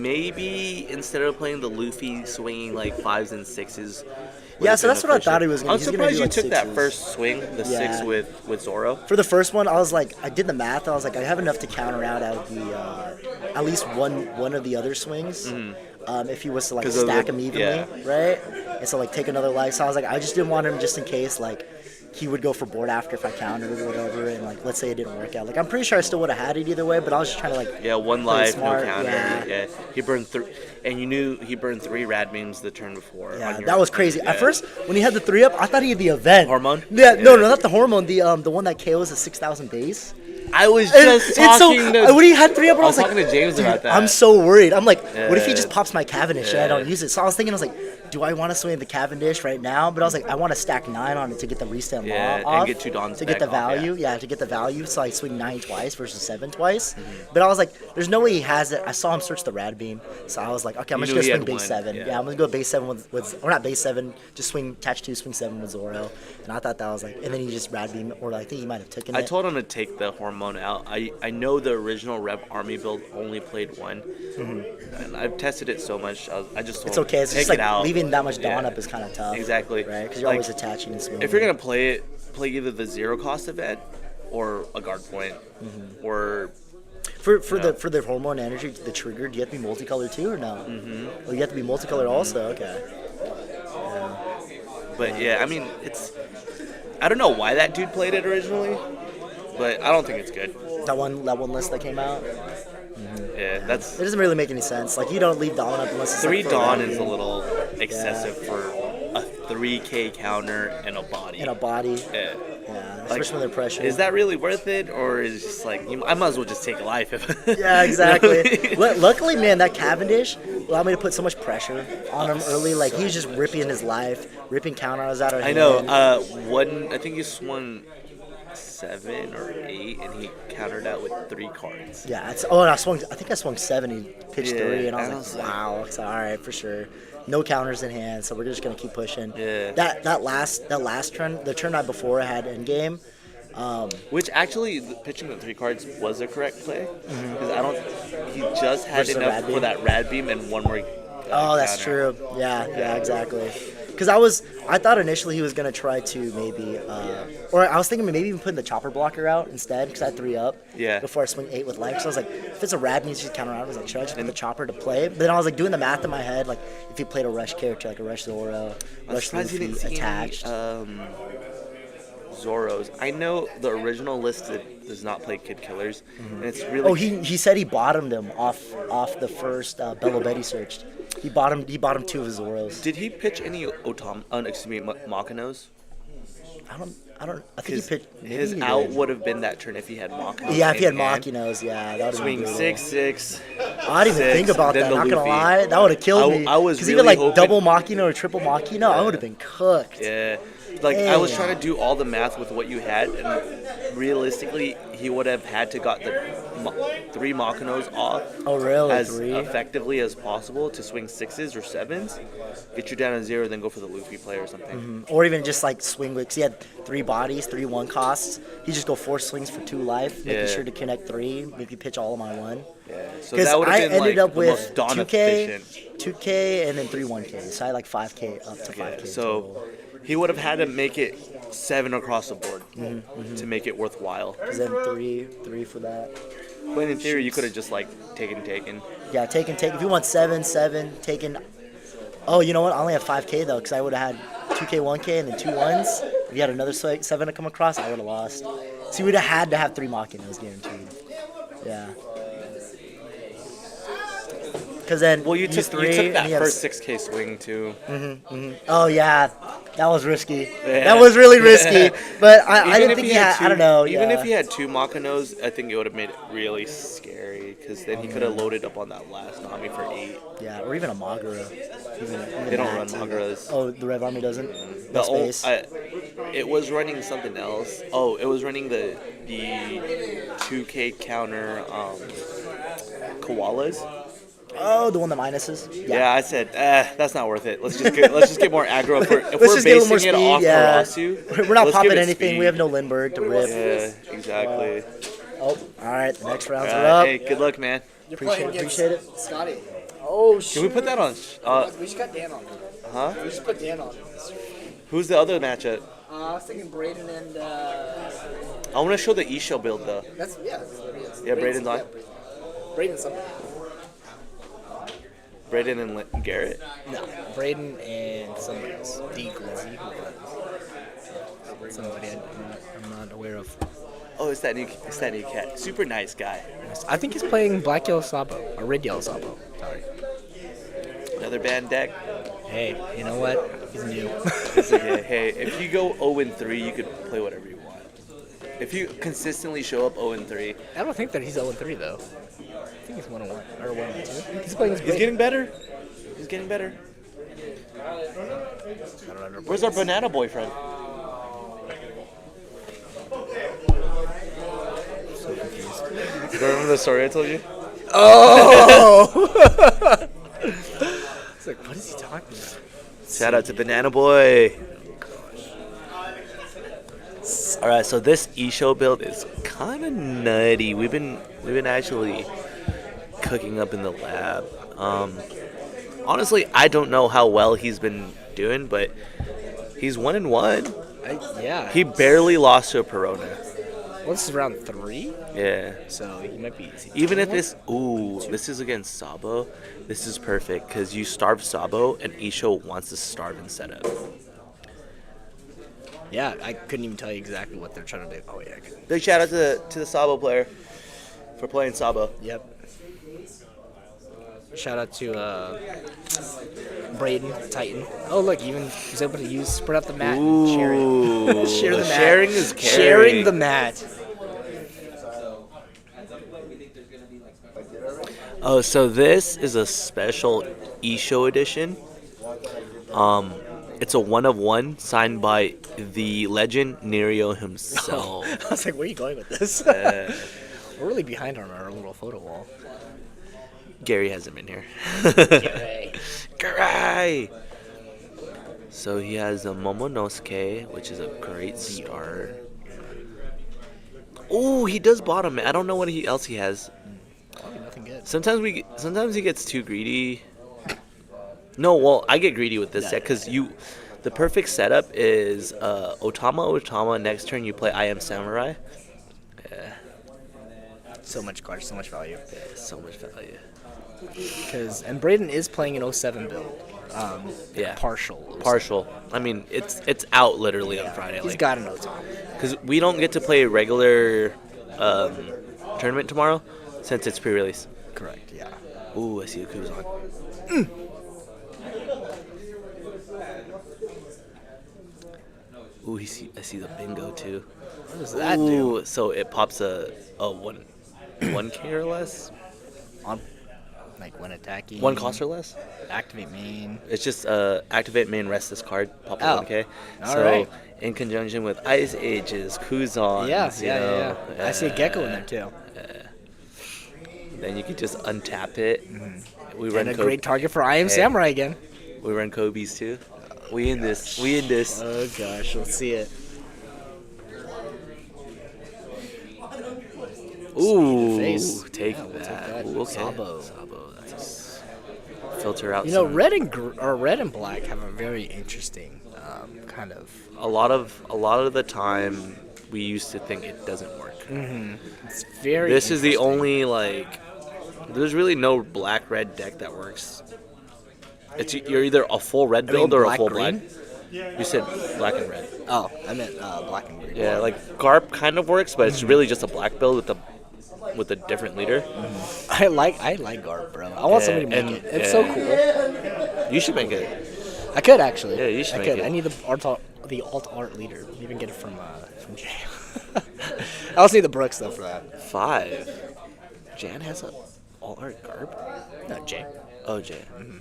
maybe instead of playing the Luffy swinging like 5s and 6s. Yeah, so that's what I thought he was gonna I'm do. He's gonna surprised do, you like, took that 6s. first swing, the Yeah. 6 with Zoro. For the first one, I was like, I did the math. I was like, I have enough to counter out the at least one of the other swings. If he was to like 'Cause of stack the- him evenly, right? And so like take another life. So I was like, I just didn't want him just in case like he would go for board after if I countered or whatever. And like, let's say it didn't work out. Like I'm pretty sure I still would have had it either way, but I was just trying to like. Yeah, 1 play life, smart, no counter. yeah. Yeah. He burned 3, and you knew he burned 3 rad beams the turn before. Yeah, on your- that was crazy. Yeah. At first, when he had the 3 up, I thought he had the event. Hormone? Yeah, no, Yeah. not the hormone. The one that KOs a 6,000 base. I was And- just and so, talking to. when he had 3 up, I I was was like, talking to James dude, about that. I'm so worried. I'm like, what if he Yeah. just pops my Cavendish and I don't use it? So I was thinking, I was like, do I want to swing the Cavendish right now? But I was like, I want to stack 9 on it to get the restand Yeah, law and off. get 2 Dons to get the back off, value. Yeah, to get the value. So I swing 9 twice versus 7 twice. But I was like, there's no way he has it. I saw him search the rad beam. So I was like, okay, I'm You just knew going he to had swing base one, 7. yeah. Yeah, I'm going to go base 7 with, or not base 7, just swing, catch 2, swing 7 with Zoro. And I thought that was like, and then he just rad beam, or I think he might have taken it. I told him to take the hormone out. I know the original Rev Army build only played 1, and I've tested it so much. I just told It's him, okay. It's take just like it out. leaving that much Dawn Yeah. up is kind of tough. Exactly. Right? Because you're Like, always attaching and swinging. If you're gonna play either the 0 cost event or a guard point, or for Yeah. the hormone energy, the trigger, do you have to be multicolored too or no? Oh, you have to be multicolored also. Okay. but yeah, I mean I don't know why that dude played it originally, but I don't think it's good. That one list that came out, Yeah, it that's doesn't really make any sense. Like you don't leave Dawn up unless it's 3 like, for Dawn rad is a beam little excessive for a 3K counter and a body. in a body. Yeah. Yeah, Like, especially when they're pressure. Is that really worth it, or is it just like I might as well just take a life? If Yeah, exactly. You know what I mean? Luckily, man, that Cavendish allowed me to put so much pressure on him early. Like he was just ripping his life, ripping counters out of I hand. know. I think he swung 7 or 8, and he countered out with 3 cards. Yeah, and I swung. I think I swung 7. He pitched Yeah, 3, and I I was was like, like- wow. So, all right, for sure. No counters in hand, so we're just gonna keep pushing. Yeah. That last turn, the turn night before I had endgame. Which actually, pitching the 3 cards was a correct play. Because he just had Versus the enough rad for beam? that rad beam and one more. Oh, that's counter. true. Yeah, exactly. Because I thought initially he was gonna try to maybe, or I was thinking maybe even putting the chopper blocker out instead because I had 3 up. Yeah. Before I swing 8 with legs, so I was like, if it's a rad means just counter out. I was like, should I just put the chopper to play? But then I was like doing the math in my head, like if you played a rush character like a rush Zoro, I'm rush surprised you didn't Luffy see attached. any Zoros. I know the original list does not play Kid Killers, and it's really. Oh, he said he bottomed them off the first Bello Betty searched. He bottomed 2 of his Zoros. Did he pitch any Makinos? I think he Because pitched. maybe his he out did. would have been that turn if he had Makinos. Yeah, if he had in hand. Makinos, yeah, that would have Swing been brutal. 6/6. I didn't even think about then that. the Not gonna Luffy. lie, that would have killed me. I was because really even like hoping- double Machina or triple Machina, I would have been cooked. Yeah. Like, I was Dang. trying to do all the math with what you had, and realistically, he would have had to got the 3 Makinos off Oh really? as 3? effectively as possible to swing 6s or 7s, get you down to 0, then go for the Luffy play or something. Or even just like swing with. 'Cause he had 3 bodies, 3 1 costs. He just go 4 swings for 2 life, making Yeah. sure to connect 3. Maybe pitch all of my 1. Yeah. So Because that would I have been ended like up the with most Dawn 2K, efficient. 2K, and then 3 1K. So I had like 5K up to 5K. So total. he would have had to make it 7 across the board Mm-hmm, to make it worthwhile. 'Cause then 3 for that. But in theory, you could have just like taken. Yeah, take. If you want 7, taken. Oh, you know what? I only have 5K though, because I would have had 2K, 1K, and then 2 1s. If you had another 7 to come across, I would have lost. So you would have had to have 3 Machinas guaranteed. Yeah. Because then Well, you use took that and he has- first 6K swing too. Oh yeah, that was risky. Yeah. That was really risky. But I Even didn't if think he he had. I don't know. Even yeah. if he had 2 Makinos, I think it would have made it really scary because then he could have loaded up on that last Nami for 8. Yeah, or even a Magura. Even They don't that run too. Magaras. Oh, the Red Army doesn't. The No ol- space. it was running something else. Oh, it was running the 2K counter koalas. Oh, the one that minuses. Yeah, I said, that's not worth it. Let's just get more aggro. If Let's we're just get a little more basing it speed, off yeah. Karasu, We're not let's popping give it anything. speed. We have no Lindbergh to rip. Yeah, exactly. Oh, all right. The next rounds All are right, up. hey, good luck, man. You're Appreciate playing against appreciate it. Scotty. Oh Can we put that on? We just got Dan on. Huh? We just put Dan on. Who's the other matchup? I was thinking Braden and I want to show the E-Shell build though. that's That's what it is. Yeah, Braden's on. Braden's something. Braden and Garrett. No, Braden and somebody else. D Glizzy. Somebody I'm not aware of. Oh, it's that new cat. Super nice guy. I think he's playing Black Yellow Sabo or Red Yellow Sabo. Sorry. Another band deck. Hey, you know what? He's new. It's okay. Hey, if you go 0-3, you could play whatever you want. If you consistently show up 0-3, I don't think that he's 0-3 though. I think he's 1-1 or 1-2. He's playing his he's getting better. He's getting better. Where's our banana boyfriend? You don't remember the story I told you? Oh! It's like, what is he talking about? Shout out to Banana Boy. All right, so this E-Show build is kind of nutty. We've been actually cooking up in the lab. Honestly, I don't know how well he's been doing, but he's 1-1. Yeah. He barely lost to a Perona. Well, this is round 3, Yeah. so he might be. Even if this is against Sabo, this is perfect because you starve Sabo and Isho wants to starve and set up. Yeah, I couldn't even tell you exactly what they're trying to do. Oh yeah. Big shout out to the Sabo player for playing Sabo. Yep. Shout out to Braden Titan. Oh look, he even was able to spread out the mat and share it. Ooh, Share the mat. sharing is caring. Sharing the mat. Oh, so this is a special E-Show edition. It's a 1 of 1 signed by the legend Nerio himself. I was like, where are you going with this? Uh, We're really behind on our little photo wall. Gary hasn't been here. Gary. Gary! So he has a Momonosuke, which is a great start. Oh, he does bottom. I don't know what else he has. Probably nothing good. Sometimes he gets too greedy. No, well, I get greedy with this set because the perfect setup is Otama. Next turn you play I Am Samurai. So much cards, so much value. So much value. And Braden is playing an 07 build. Yeah. Partial. Partial. I mean, it's out literally on Friday. He's got an Otama. Because we don't get to play a regular tournament tomorrow since it's pre-release. Correct, yeah. Ooh, I see the Kuzan. Ooh, I see the bingo too. What does that do? Ooh, so it pops a 1K or less? On, like, when attacking. 1 cost or less? Activate main. It's just activate main, rest this card, pop a Oh, 1K. all So right. in conjunction with Ice Ages, Kuzans, Yeah. I see a Gecko in there, too. Then you can just untap it. We run And a great target for I Am Hey. Samurai again. We run Kobe's too. We in this. Oh, gosh. Let's see it. Ooh, face. take Yeah, we'll take that. that. Ooh, okay. Sabo. That's filter out. You know, some- red and black have a very interesting kind of. a lot of the time we used to think it doesn't work. It's very. This is the interesting. only like. There's really no black red deck that works. You're either a full red I mean, build or a black, full green? black. You said black and red. Oh, I meant black and green. Yeah, like Garp kind of works, but it's really just a black build with a different leader. I like Garb, bro. I want somebody to make and- it. It's yeah. so cool. You should make it. I could actually. Yeah, you should I make could. it. I need the alt art leader. You can get it from Jay. I also need the Brooks though for that. 5. Jan has a all art Garp. No, Jay. Oh, Jan.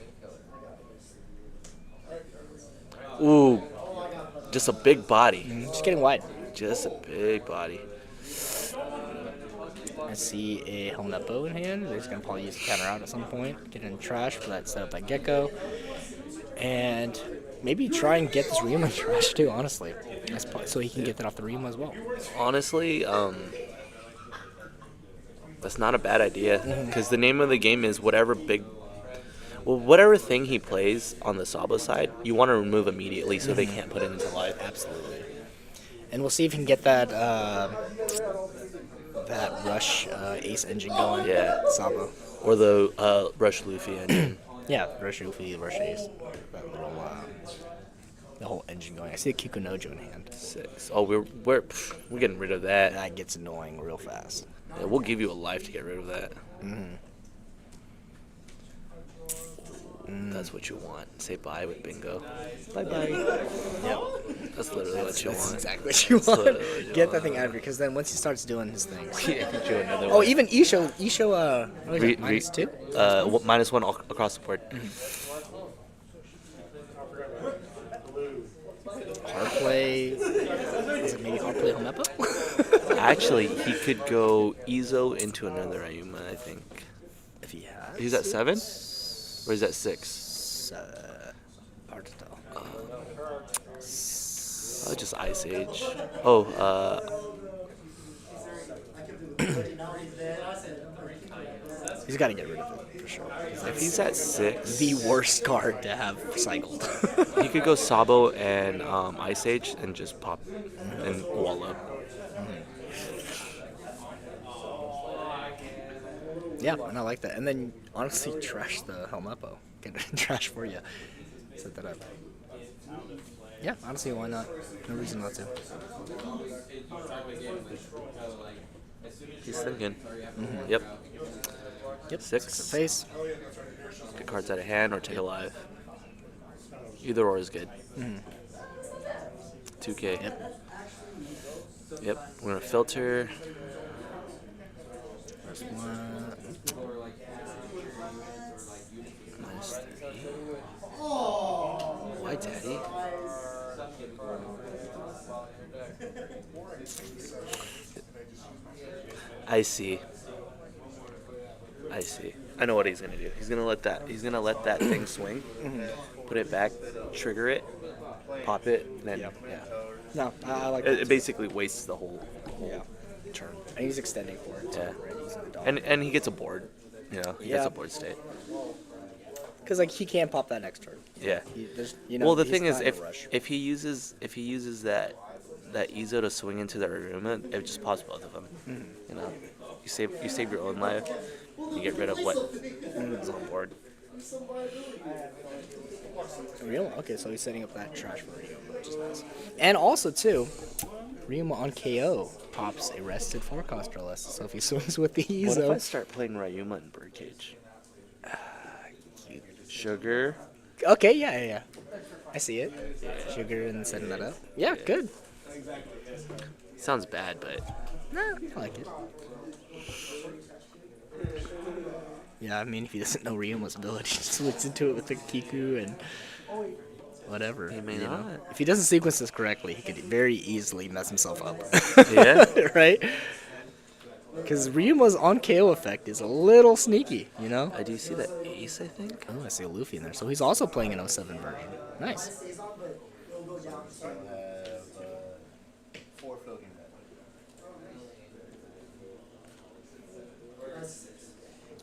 Ooh, just a big body. Just getting wide. Just a big body. I see a helmet bow in hand. They're just gonna probably use the counter out at some point. Get in trash for that setup by Gecko, and maybe try and get this Ryuma in trash too. Honestly, so he can get that off the Ryuma as well. Honestly, that's not a bad idea because the name of the game is whatever thing he plays on the Sabo side, you want to remove immediately so they can't put it into live. Absolutely. And we'll see if he can get that that Rush Ace engine going. Yeah. Sabo. Or the Rush Luffy engine. Yeah, Rush Luffy, Rush Ace. That little the whole engine going. I see a Kikunojo in hand. 6. Oh, we're getting rid of that. That gets annoying real fast. Yeah, we'll give you a life to get rid of that. That's what you want. Say bye with bingo. Bye bye. Yep. That's literally what you That's want. exactly what you literally what want. you Get that want. thing out of here, because then once he starts doing his things. Yeah, get you another Oh, one. even Isho, what is it, -2? -1 across the board. Hard play. Is it maybe hard play Helmeppo? Actually, he could go Izo into another Ayuma, I think. If he has. He's at 7? Or is that 6? Hard to tell. Just Ice Age. Oh, He's got to get rid of it, for sure. if he's at 6, The worst card to have cycled. he could go Sabo and Ice Age and just pop and wall up. Yeah, and I like that. And then, honestly, trash the Helmeppo. Get it in trash for you. Set that up. Yeah, honestly, why not? No reason not to. He's thinking. Yep. Yep. 6. Face. Get cards out of hand or take a live. Either or is good. 2K. Yep. We're gonna filter. First one. -3. Why, Daddy? I see. I see. I know what he's gonna do. He's gonna let that. He's gonna let that thing swing, put it back, trigger it, pop it, and then Yeah. No, I like it that. basically wastes the whole Yeah. turn. And he's extending for it too, Yeah. right? He's in the dog. And he gets a board. You know, he gets Yeah. a board state. Because like he can't pop that next turn. Yeah. Well, The thing is, if he uses that Izo to swing into the Aruma, it just pops both of them. You know, you save your own life. You get rid of what is on board. Ryuma. Okay, so he's setting up that trash for Ryuma, which is nice. And also too, Ryuma on KO pops a rested forecast list. So if he swings with the What if I Izo, start playing Ryuma in Birdcage? Sugar. okay, yeah. I see it. Sugar and setting that up. Yeah, good. Sounds bad, but Nah, I like it. Yeah, I mean, if he doesn't know Ryuma's ability, he just looks into it with the Kiku and whatever. He may you know? not. If he doesn't sequence this correctly, he could very easily mess himself up. Yeah? Right? Because Ryuma's on KO effect is a little sneaky, you know? I do see the ace, I think. Oh, I see a Luffy in there. So he's also playing an 07 version. Nice. Four floating.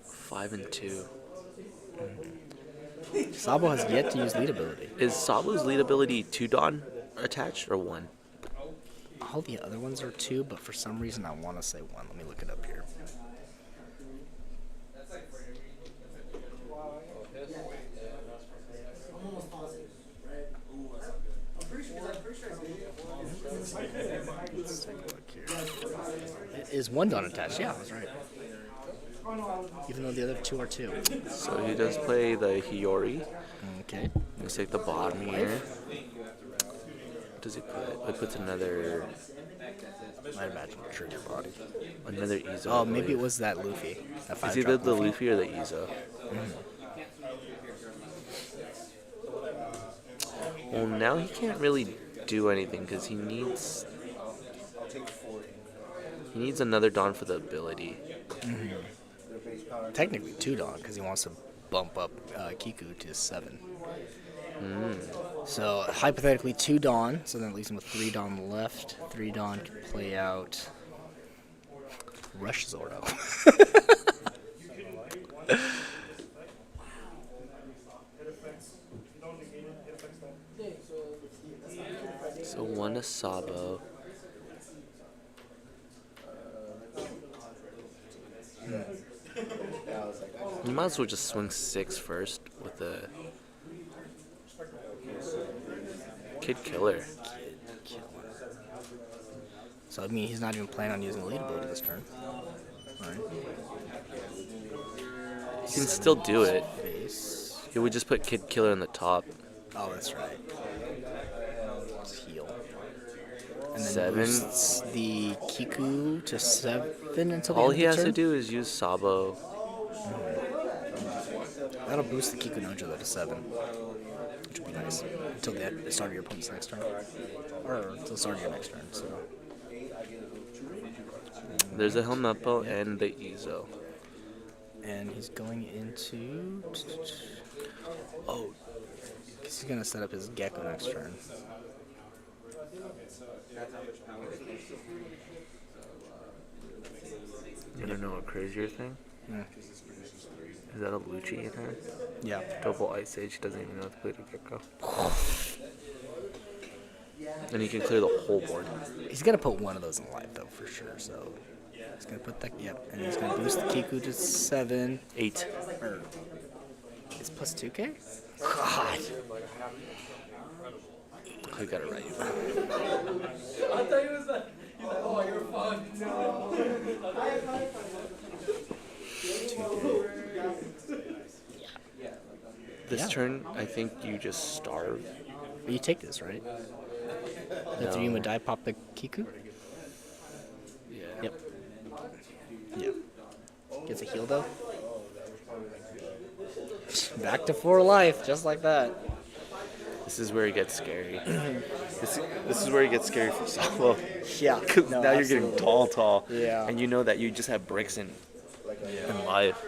5 and 2. Sabo has yet to use lead ability. Is Sabu's lead ability 2 Dawn attached or 1? All the other ones are 2, but for some reason I want to say 1. Let me look it up here. Let's take a look here. It is 1 Dawn attached. Yeah, I was right. Even though the other 2 are 2. So he does play the Hiyori. Okay. Looks like the bottom here. What does he put? He puts another Might imagine trigger body. Izo. Oh, I maybe it believe. was that Luffy. That It's 5 either drop the Luffy. Luffy or the Izo. Well, now he can't really do anything because he needs another Dawn for the ability. Technically 2 Dawn because he wants to bump up Kiku to 7. So hypothetically 2 Dawn, so then it leaves him with 3 Dawn left. 3 Dawn can play out Rush Zordo. So 1 to Sabo. You might as well just swing 6 first with the Kid Killer. So I mean he's not even planning on using the lead ability this turn. Alright. He can still do it. Face. He would just put Kid Killer on the top. Oh, that's right. Let's heal. And then 7. boosts the Kiku to 7 until the All end he of has the to turn. do is use Sabo. That'll boost the Kiku Nojo to 7, which would be nice until the start of your opponent's next turn, or until the start of your next turn. So There's a Helmeppo and the Izo. and he's going into. Oh, he's gonna set up his Gecko next turn. You don't know a crazier thing? Hmm. Is that a Lucci in her? Yeah. Double Ice Age, she doesn't even know how to play the Gecko. And he can clear the whole board. He's gonna put one of those in life though for sure. So he's gonna put that. Yep, and he's gonna boost the Kiku to 7. 8. Or it's plus 2K. God. I got it right. This Yeah. turn, I think you just starve. You take this, right? Let the No. Ryuma die, pop the Kiku. Yeah. Yep. Yep. Gets a heal though. Back to 4 life, just like that. This is where it gets scary. This is where it gets scary for Sabo. Yeah. Because No, now you're getting absolutely. tall. Yeah. And you know that you just have bricks in life.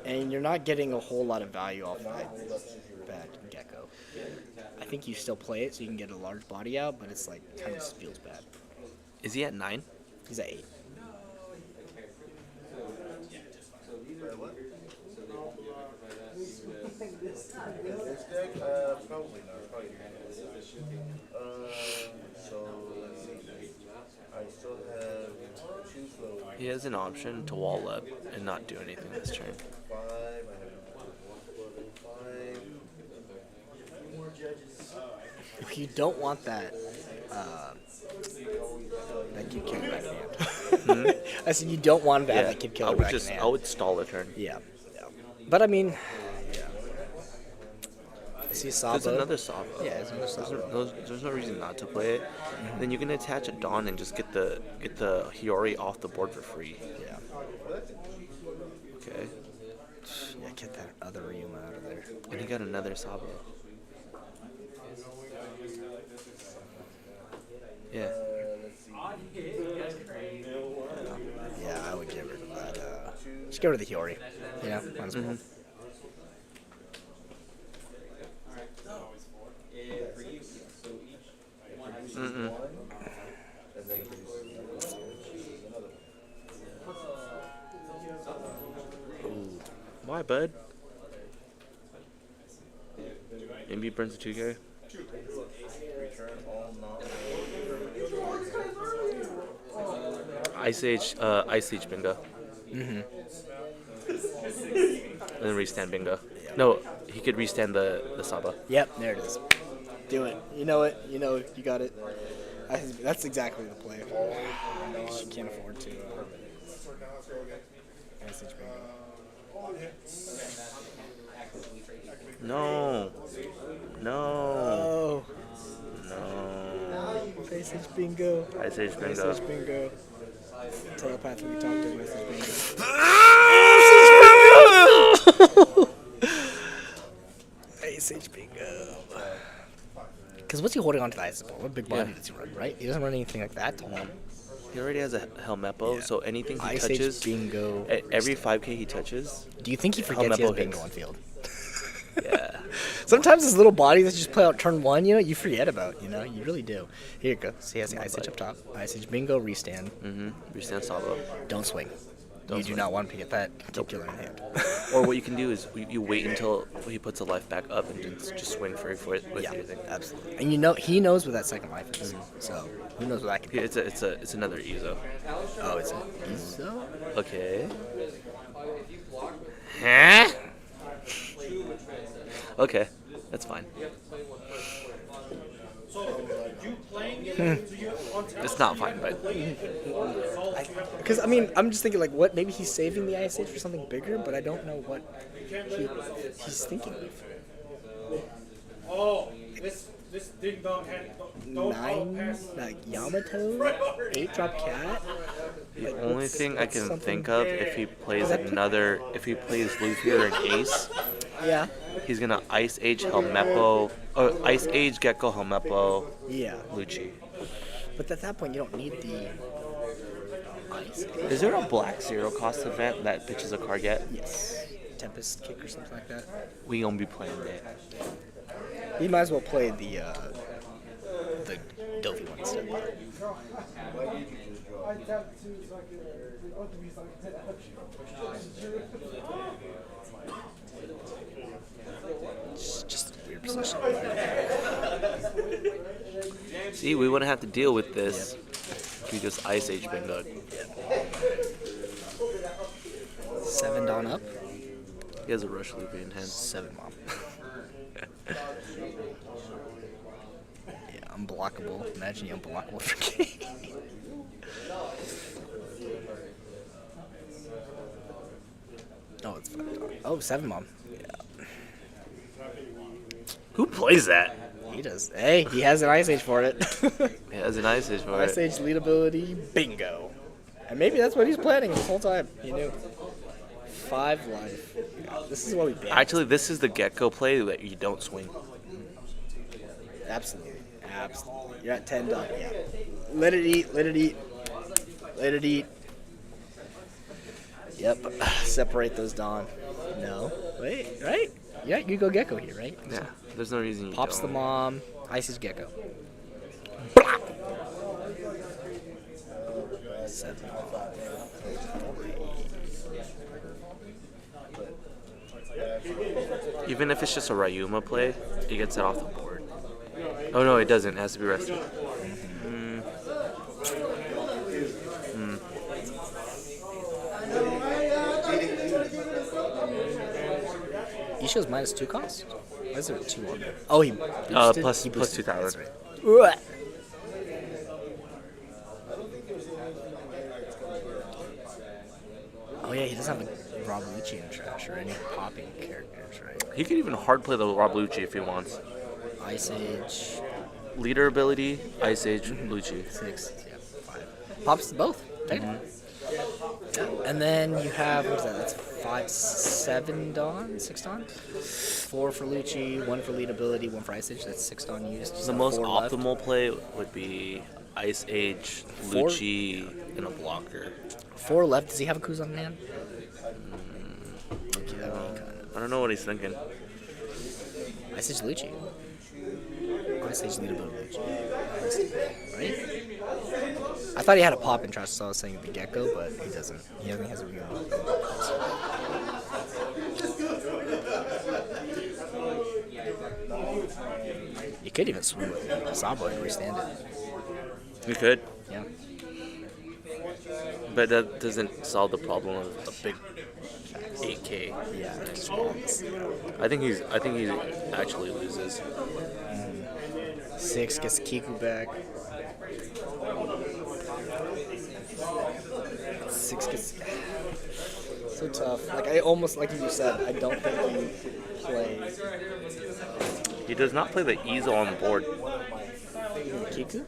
And you're not getting a whole lot of value off that gecko. I think you still play it so you can get a large body out, but it's like kind of just feels bad. Is he at 9? He's at 8. This deck, probably not. Probably not. So let's see. I still have 2 flow. He has an option to wall up and not do anything this turn. 5. I have 5. If you don't want that kid killer back in hand. I said you don't want to have that kid I killer would back just in I hand. would stall a turn. Yeah. But I mean, yeah. I see There's Sabo. another Sabo. Yeah, there's another Sabo. There's no reason not to play it. Then you can attach a Dawn and just get the Hiyori off the board for free. Yeah. Okay. Yeah, get that other Ryuma out of there. And he got another Sabo. Yeah. Yeah, I would get rid of that. Just get rid of the Hiyori. You know, might as well. Why, bud? Maybe he burns a 2K? Ice Age bingo. And then restand bingo. No, he could restand the Saba. Yep, there it is. Do it. You know it. You know you got it. That's exactly the play. She can't afford to. Message bingo. No. No. Oh, No. message bingo. Ice Age bingo. Message bingo. Telepathically talk to message bingo. Ice Age bingo. Because what's he holding on to the ice ball? What big body does he run, right? He doesn't run anything like that tall. He already has a Helmepo, Yeah. so anything he Ice touches, Age bingo. every 5K he touches, Do you think he forgets he has Helmepo bingo hits. on field? yeah. Sometimes his little body that you just play out turn 1, you know, you forget about, you know, you really do. Here it goes. He has the Ice Age up top. Ice Age bingo, restand. Restand Sabo. Don't swing. Don't You do swing. not want to get that particular in hand. Or what you can do is you wait until he puts the life back up and just swing for it with Yeah, everything. absolutely. And you know, he knows what that second life is. So, who knows what that can be. It's another Ezo. Oh, it's an Iso? Okay. Huh? Okay, that's fine. It's not fine, but Because, I mean, I'm just thinking, like, what? Maybe he's saving the Ice Age for something bigger, but I don't know what he's thinking of. Oh, this ding dong had don't 9, like, Yamato? 8 drop cat? the Like, only what's- thing I what's can something- think of if he plays Luffy or an Ace, Yeah. he's gonna Ice Age Helmepo, or Ice Age Gecko Helmepo Yeah. Lucci. But at that point, you don't need the Ice Age. Is there a black zero cost event that pitches a card yet? Yes. Tempest kick or something like that. We gonna be playing that. He might as well play the Dovey one instead. Just a weird position. See, we wouldn't have to deal with this if we just Ice Age bingo. 7 down up. He has a Rush Luffy in hand. 7 mom. Yeah, unblockable. Imagine you unblockable for king. Oh, it's 5 down. Oh, 7 mom. Yeah, Who plays that? he does. Hey, he has an Ice Age for it. He has an Ice Age for Ice it. Age lead ability, bingo. And maybe that's what he's planning this whole time. He knew. 5 life. Yeah, this is what we ban. Actually, this is the gecko play that you don't swing. Absolutely. Absolutely. You're at 10 done. Yeah. Let it eat. Let it eat. Let it eat. Yep. Separate those Dawn. No. Wait. Right? Yeah, you go gecko here, right? Yeah, there's no reason you Pops don't. the mom. Ices gecko. 7. Even if it's just a Ryuma play, it gets it off the board. Oh no, it doesn't. It has to be rested. Isho's minus 2 cost? Why is there a 2 on there? Oh, he boosted? Plus He plus boosted. 2,000. That's right. Ugh. Oh yeah, he doesn't have a Rob Lucci in trash or any popping characters, right? He could even hard play the Rob Lucci if he wants. Ice Age, Leader ability, Ice Age, Lucci. 6, yeah, 5. Pops both, technically. Yeah. And then you have, what is that? That's 5, 7 Dawn? 6 Dawn? 4 for Lucci, 1 for lead ability, 1 for Ice Age. That's 6 Dawn used. The So most 4 left. optimal play would be Ice Age, Four- Lucci, and a blocker. 4 left. Does he have a Kuz on hand? Okay, that would be kind of. I don't know what he's thinking. Ice Age Lucci. Ice Age lead ability Lucci. Right? I thought he had a pop in trash, so I was saying the gecko, but he doesn't. He only has a real. You could even swim with Sabo and restand it. You could, Yeah. but that doesn't solve the problem of a big 8K. Yeah. It's walls. I think he actually loses. 6 gets Kiku back. 6 gets. So tough. Like I almost, like you said, I don't think he plays He does not play the easel on board. Kiku.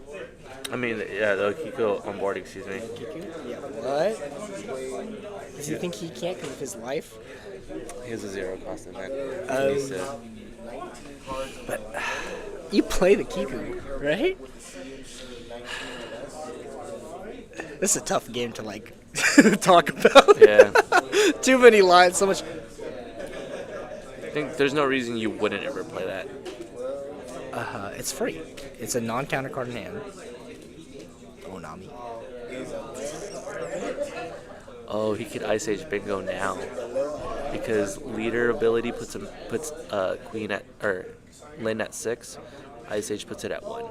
I mean, yeah, the Kiko on board, excuse me. Kiku? Yeah. What? Does he think he can't because of his life? He has a 0 cost event. But you play the Kiku, right? This is a tough game to like talk about. Yeah. Too many lines, so much. I think there's no reason you wouldn't ever play that. It's free. It's a non-counter card in hand. Onami. Oh, he could Ice Age Bingo now because leader ability puts Queen at or Lin at 6. Ice Age puts it at 1.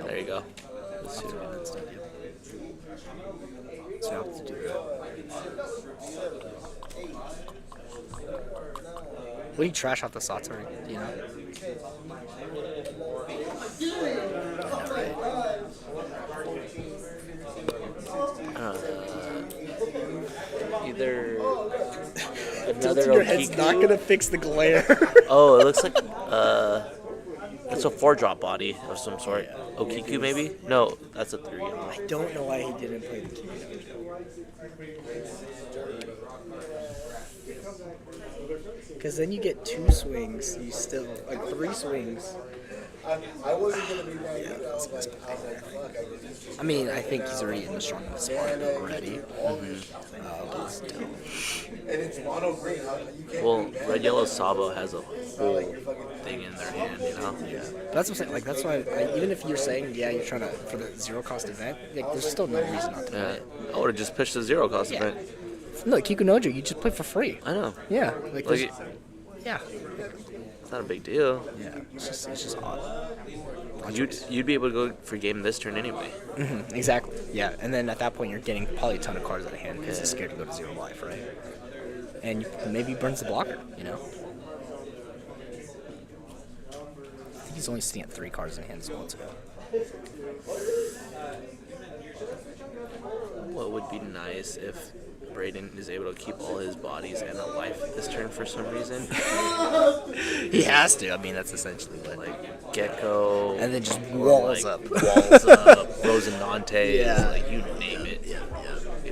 There you go. Let's see. So I have to do that. What do you trash off the Satori? Do you know? Either another Tilting your head's Okiku. not gonna fix the glare. Oh, it looks like it's a 4-drop body of some sort. Okiku maybe? No, that's a 3. I don't know why he didn't play the Kimono. Because then you get 2 swings, you still, like 3 swings. I wasn't gonna be right. I mean, I think he's already in the strongest spot already. But still. And it's mono green. You can't. Well, Red Yellow Sabo has a whole thing in their hand, you know? Yeah. That's what I'm saying. Like, that's why, even if you're saying, yeah, you're trying to, for the 0 cost event, like, there's still no reason not to play Yeah. it. I would have just pitched the 0 cost Yeah. event. No, Kikunojo, you just play for free. I know. Yeah. Like, there's- Like, yeah. it's not a big deal. Yeah. It's just odd. You'd be able to go for game this turn anyway. Exactly. Yeah. And then at that point, you're getting probably a ton of cards out of hand because he's scared to go to 0 life, right? And maybe he burns the blocker, you know? I think he's only sitting at 3 cards in hand as well, too. What would be nice if Brayden is able to keep all his bodies and a life this turn for some reason? He has to. I mean, that's essentially what. Like, Gecko, And then just or, walls like, up. walls up, Rosinante, Yeah. like you name it.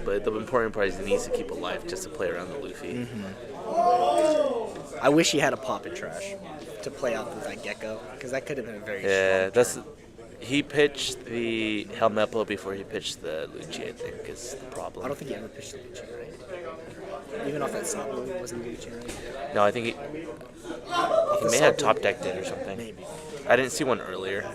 But the important part is he needs to keep alive just to play around the Luffy. I wish he had a pop and trash to play out with that Gecko, because that could have been a very Yeah, strong turn. he pitched the Helmeppo before he pitched the Lucci, I think, is the problem. I don't think he ever pitched the Lucci, right? Even off that Sabu, wasn't Lucci, right? No, I think he The may have Sabu, top decked it or something. Maybe. I didn't see one earlier.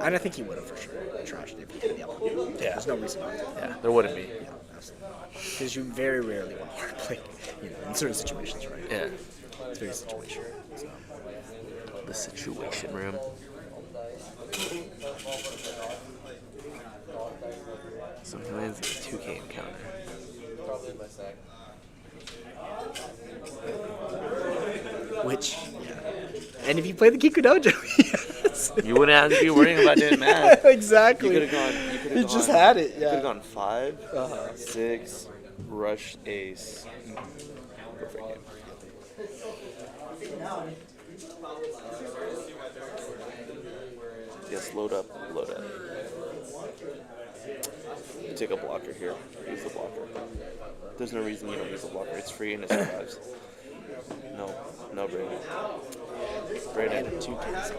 And I think he would have for sure trashed it if he had the opportunity. Yeah. There's no reason not to. Yeah, there wouldn't be. Yeah, absolutely. Because you very rarely want hard play, in certain situations, right? Yeah. It's very situational. So. The Situation Room. So he lands a 2K encounter. Which, and if you play the Kikudojo, yes. You wouldn't have to be worrying about doing math. Exactly. You could have gone. You could have He just had it, You could yeah. have gone 5, Uh-huh. 6, rush ace. Perfect game. Yes, load up, load up. You take a blocker here. Use the blocker. There's no reason you don't use the blocker. It's free and it survives. No, bring it. Bring And it. 2 kids.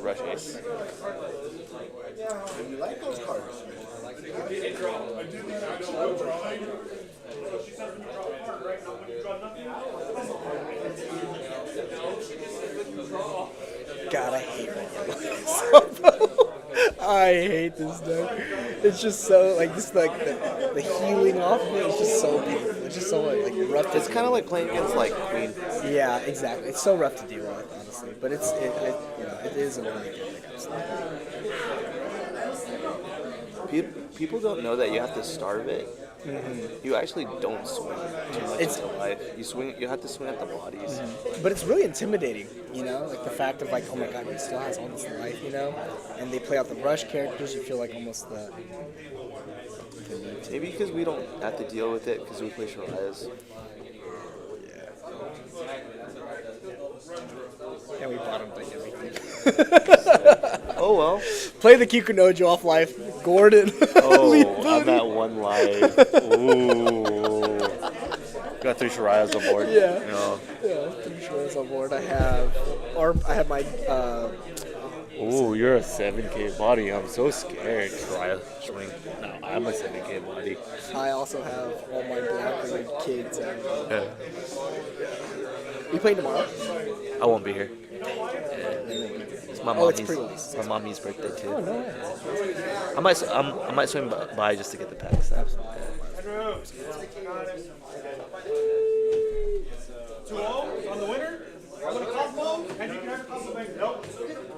Rush ace. You like those cards? God, I hate red yellow. I hate this deck. It's just so the healing off of it is just so painful. It's just so like rough. It's kind of like playing against like Queen. Yeah, exactly. It's so rough to deal with, honestly. But it is a really good deck. People don't know that you have to starve it. You actually don't swing too much It's- into life. You have to swing at the bodies. But it's really intimidating, like the fact of like, oh my god, he still has all this life, and they play out the rush characters. You feel like almost the Maybe because we don't have to deal with it because we play Shirayas. and we bottom like everything. Oh well. Play the Kikunojo off life, Gordon. Oh, Leave I'm booty. at 1 life. Ooh. Got 3 Shirayas on board. Yeah. No. Yeah, pretty sure it's on board. I have my Ooh, you're a 7K body. I'm so scared. Shiraya swing. No, I'm a 7K body. I also have all my black and red kids. Yeah. You playing tomorrow? I won't be here. It's my Oh, it's mommy's. pre-release. My mommy's birthday too. Oh, no way. I might swing by just to get the packs. Absolutely. 2-0 on the winner. I'm going to compliment, and you can have a compliment. Nope.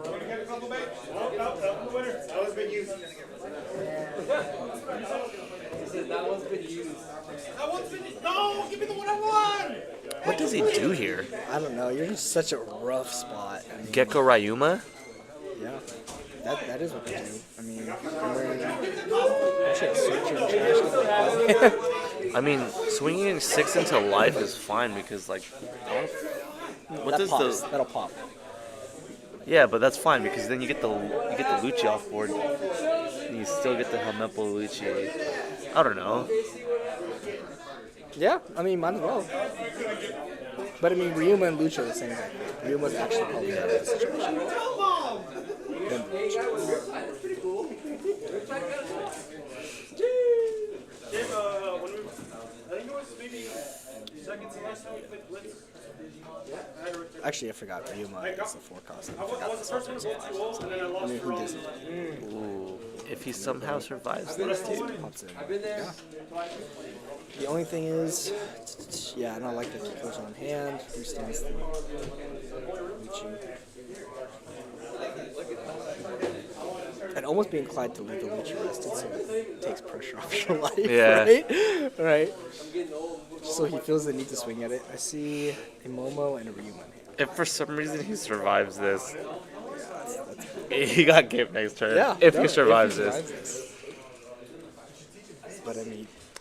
You can get a compliment. Nope, on the winner. That was been used. That one's been used. That one's been used. No, give me the one I won. What does he do here? I don't know. You're in such a rough spot. I mean, Gecko Ryuma? yeah. That is what they do. I mean, I'm wearing shit, search and trash. I mean, swinging 6 into life is fine because, like, what That does pops. the? That'll pop. Yeah, but that's fine because then you get the Lucci off board, and you still get the Helmeppo Lucci. I don't know. Yeah, I mean, might as well. But I mean, Ryuma and Lucha are the same thing. Ryuma's actually probably better in this situation. Than Lucha. Actually, I forgot. Ryuma is the 4 cost. I forgot this one was a 5 cost. I mean, who doesn't? Ooh, if he somehow survives this, dude. Pops in. Yeah. The only thing is, yeah, I don't like that he goes on hand. Who stands the Luchi? And almost be inclined to leave the Lucci rested so it takes pressure off your life, Yeah. right? Right. So he feels the need to swing at it. I see a Momo and a Ryuman. If for some reason he survives this, he got game next turn. Yeah. If no, he survives this. this. But I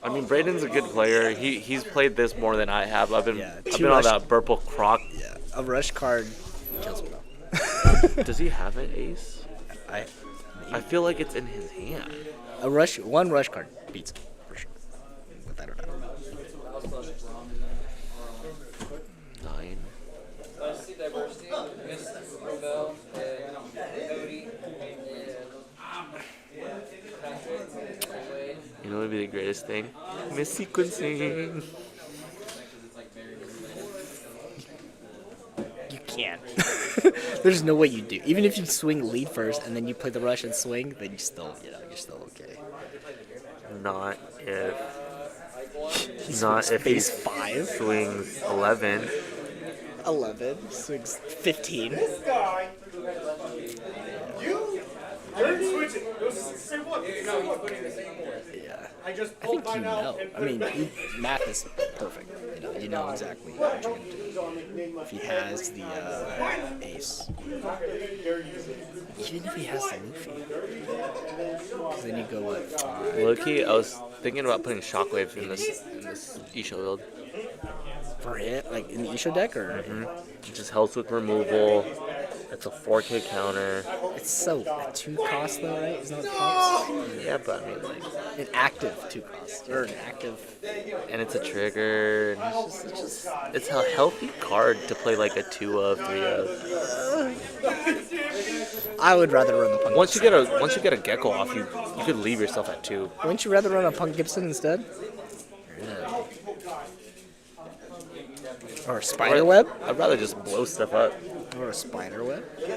mean, Braden's a good player. He's played this more than I have. I've been Yeah, I've two been on rush- that Burple Croc. yeah, a rush card kills me though. Does he have an ace? I I feel like it's in his hand. one rush card beats him for sure. Without a doubt. 9. You know what would be the greatest thing? Mis-sequencing. You can't. There's no way you do. Even if you swing lead first and then you play the rush and swing, then you're still okay. Not if. He Not swings if he base 5, swings 11. 11, swings 15. This guy. Switch it. It was the same one. Yeah. I just I pulled think you mine out know. and I put it mean, back. math is perfect. You know exactly what you're gonna do. If he has the ace, even if he has the Luffy, because then you go what? 5. Low-key, I was thinking about putting Shockwave in this Isho build. For it, like in the Isho deck, or It just helps with removal. It's a 4K counter. it's so a 2 cost though, right? Isn't that what it costs? Yeah, but I mean, like, An active 2 cost or an active. and it's a trigger. And it's a healthy card to play like a 2 of, 3 of. I would rather run the Punk. Once you get a Gecko off, you could leave yourself at 2. Wouldn't you rather run a Punk Gibson instead? Or a spider web? I'd rather just blow stuff up. Or a spider web? What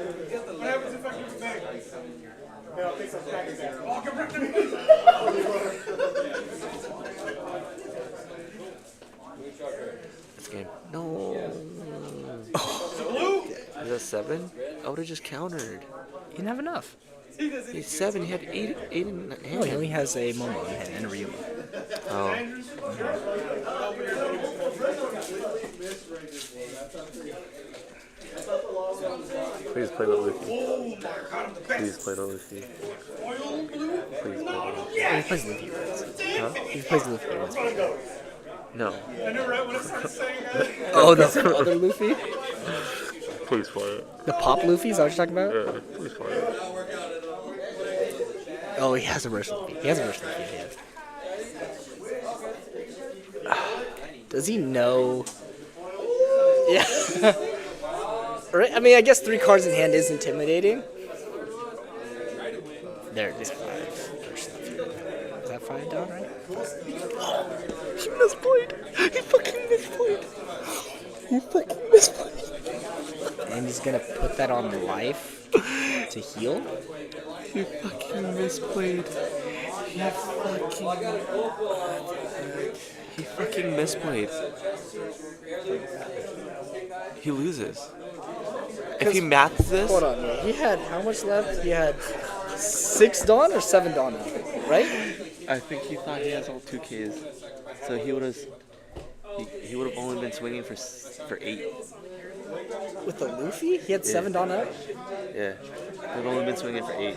happens if I give it back? Yeah, I'll take some back in there. Oh, get rid of it. This game. No. Is that 7? I would have just countered. He didn't have enough. He's 7. He had 8 in No, he hand. only has a Momo in hand and a Ryu. Oh. Please play the Luffy. Please play the Luffy. Please play the Luffy. Oh, he plays Luffy. Huh? He plays Luffy. once. No. I knew right when I started saying that. Oh, the other Luffy? Please play it. The pop Luffy? Is that what you're talking about? Yeah, please play it. Oh, he has a verse Luffy. He has a verse Luffy in hand. Does he know? Yeah. Right? I mean, I guess 3 cards in hand is intimidating. There it is. 5. Verse Luffy. Is that 5 down, right? He misplayed. He fucking misplayed. He fucking misplayed. And he's gonna put that on life to heal. He fucking misplayed. He fucking misplayed. He loses. If he maths this, Hold on, man. He had how much left? He had 6 Dawn or 7 Dawn out, right? I think he thought he has all 2Ks, so he would have only been swinging for 8. With the Luffy? He had 7 Dawn out? Yeah, he'd only been swinging for 8.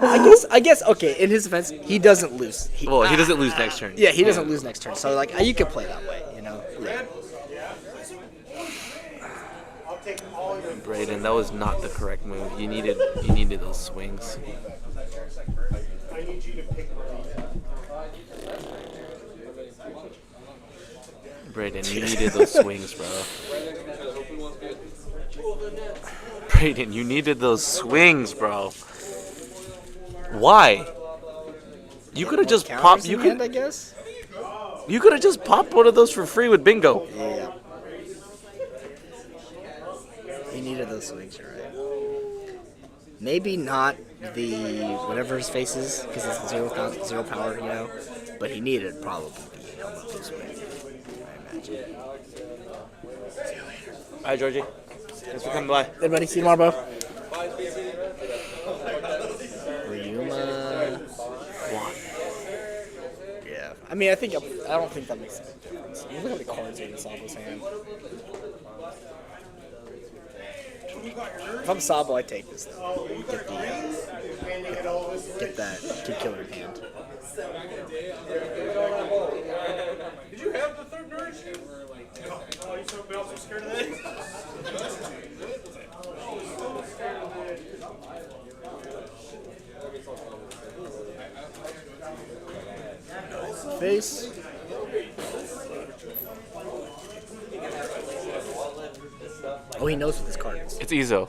I guess, okay, in his defense, he doesn't lose. He doesn't lose next turn. Yeah, he doesn't lose next turn. So, like, you could play that way, you know? Yeah. Braden, that was not the correct move. You needed those swings. I need you to pick Braden, you needed those swings, bro. Braden, you needed those swings, bro. Why? You could have just popped. You I could. guess? You could have just popped one of those for free with bingo. Yeah. He needed those swings, you're right. Maybe not the whatever his face is, because it's zero power, you know. But he needed probably the helmet to swing, I imagine. All right, Georgie. Thanks for coming by. Everybody, see you tomorrow, bro. Ryuma. Yeah. I mean, I don't think that makes a difference. Look how many cards are in Sabo's hand. If I'm Sabo, I take this though. Get that Kid Killer in hand. Did you have the third nourish? Oh, you so scared of that? Face. Oh, he knows what this card is. It's Izo.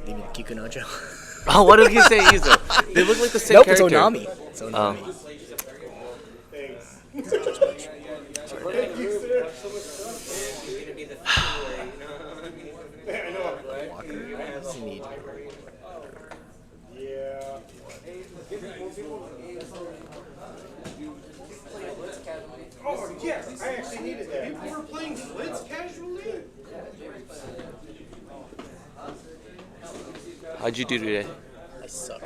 You mean Kikunojo? Oh, what did he say, Izo? They look like the same Nope, character. it's Onami. It's Onami. Walker. What does he need here? Yeah. Oh, yes, I actually needed that. You were playing Blitz casually? How'd you do today? I suck.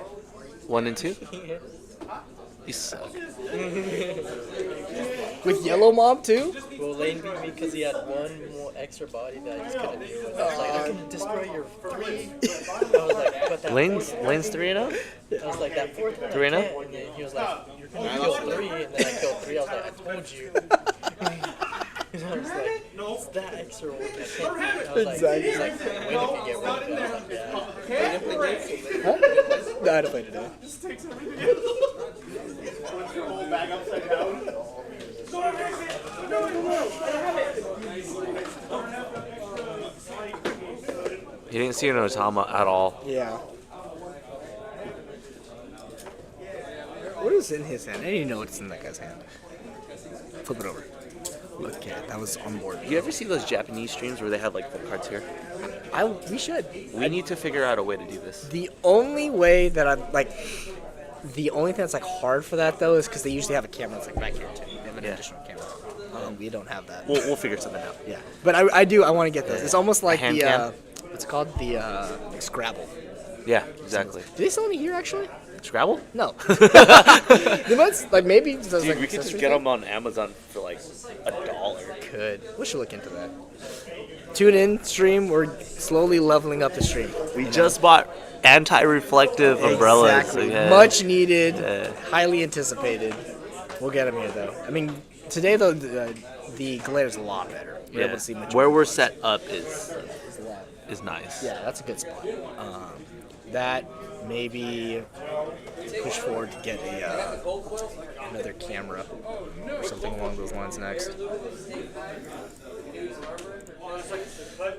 1 and 2? You suck. With Yellow Mob too? Well, Lane beat me because he had one more extra body that I just couldn't do. I was like, I can destroy your 3. I was like, but that Lane's fourth one- 3-0? I was like, that 4th one. 3-0? I can't. And then he was like, you're going to kill 3. And then I killed 3. I was like, I told you. And I was like, it's that extra one. I can't. And I was like, he's like, when if you get rid of it? I was like, yeah. Huh? No, I had to play today. Bag upside down. You didn't see an Otama at all. Yeah. What is in his hand? I didn't even know what's in that guy's hand. Flip it over. Okay, that was on board. You ever see those Japanese streams where they have like the cards here? We should. We need to figure out a way to do this. The only way that the only thing that's like hard for that though is because they usually have a camera that's like back here too. They have an Yeah. additional camera. We don't have that. We'll figure something out. Yeah, but I want to get this. It's almost like hand the cam? what's it called, the Scrabble. Yeah, exactly. Do they sell any here actually? Scrabble? No. They might like maybe does Dude, like we could just accessory get thing? them on Amazon for like $1. Could. We should look into that. Tune in, stream. We're slowly leveling up the stream. We just bought anti-reflective umbrellas. Exactly. Okay. Much needed. Yeah. Highly anticipated. We'll get them here though. I mean, today though the glare is a lot better. We're able to see much Where more. we're set up is It's a lot. is nice. Yeah, that's a good spot. That maybe push forward to get another camera or something along those lines next.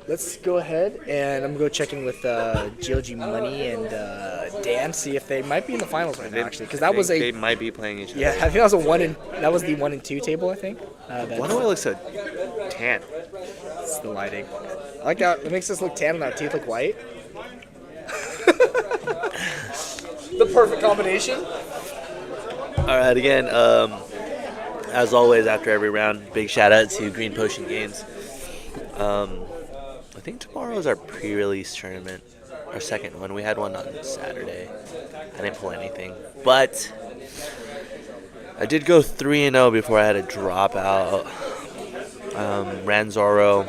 Let's go ahead and I'm gonna go check in with GOG Money and Dan, see if they might be in the finals right now actually, because that was They might be playing each other. yeah, I think that was that was the 1 and 2 table I think. Why do I look so tan? It's the lighting. I like that. It makes us look tan and our teeth look white. The perfect combination. All right, again, as always, after every round, big shout out to Green Potion Games. I think tomorrow is our pre-release tournament, our second one. We had one on Saturday. I didn't pull anything, but I did go 3-0 before I had to drop out. Ranzoro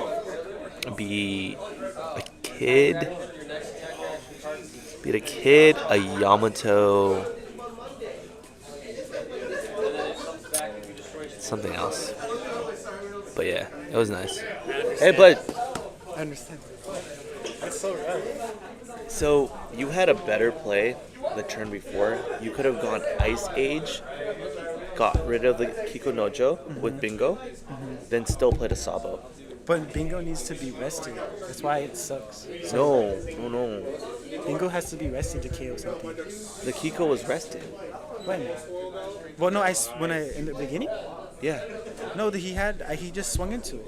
beat a kid, a Yamato, something else. But yeah, it was nice. Hey, bud. I understand. That's so rare. So you had a better play the turn before. You could have gone Ice Age, got rid of the Kiko Nojo with Bingo, then still played a Sabo. But Bingo needs to be rested. That's why it sucks. No. Bingo has to be rested to KO something. The Kiko was rested. When? Well, no, in the beginning? Yeah. No, he just swung into it.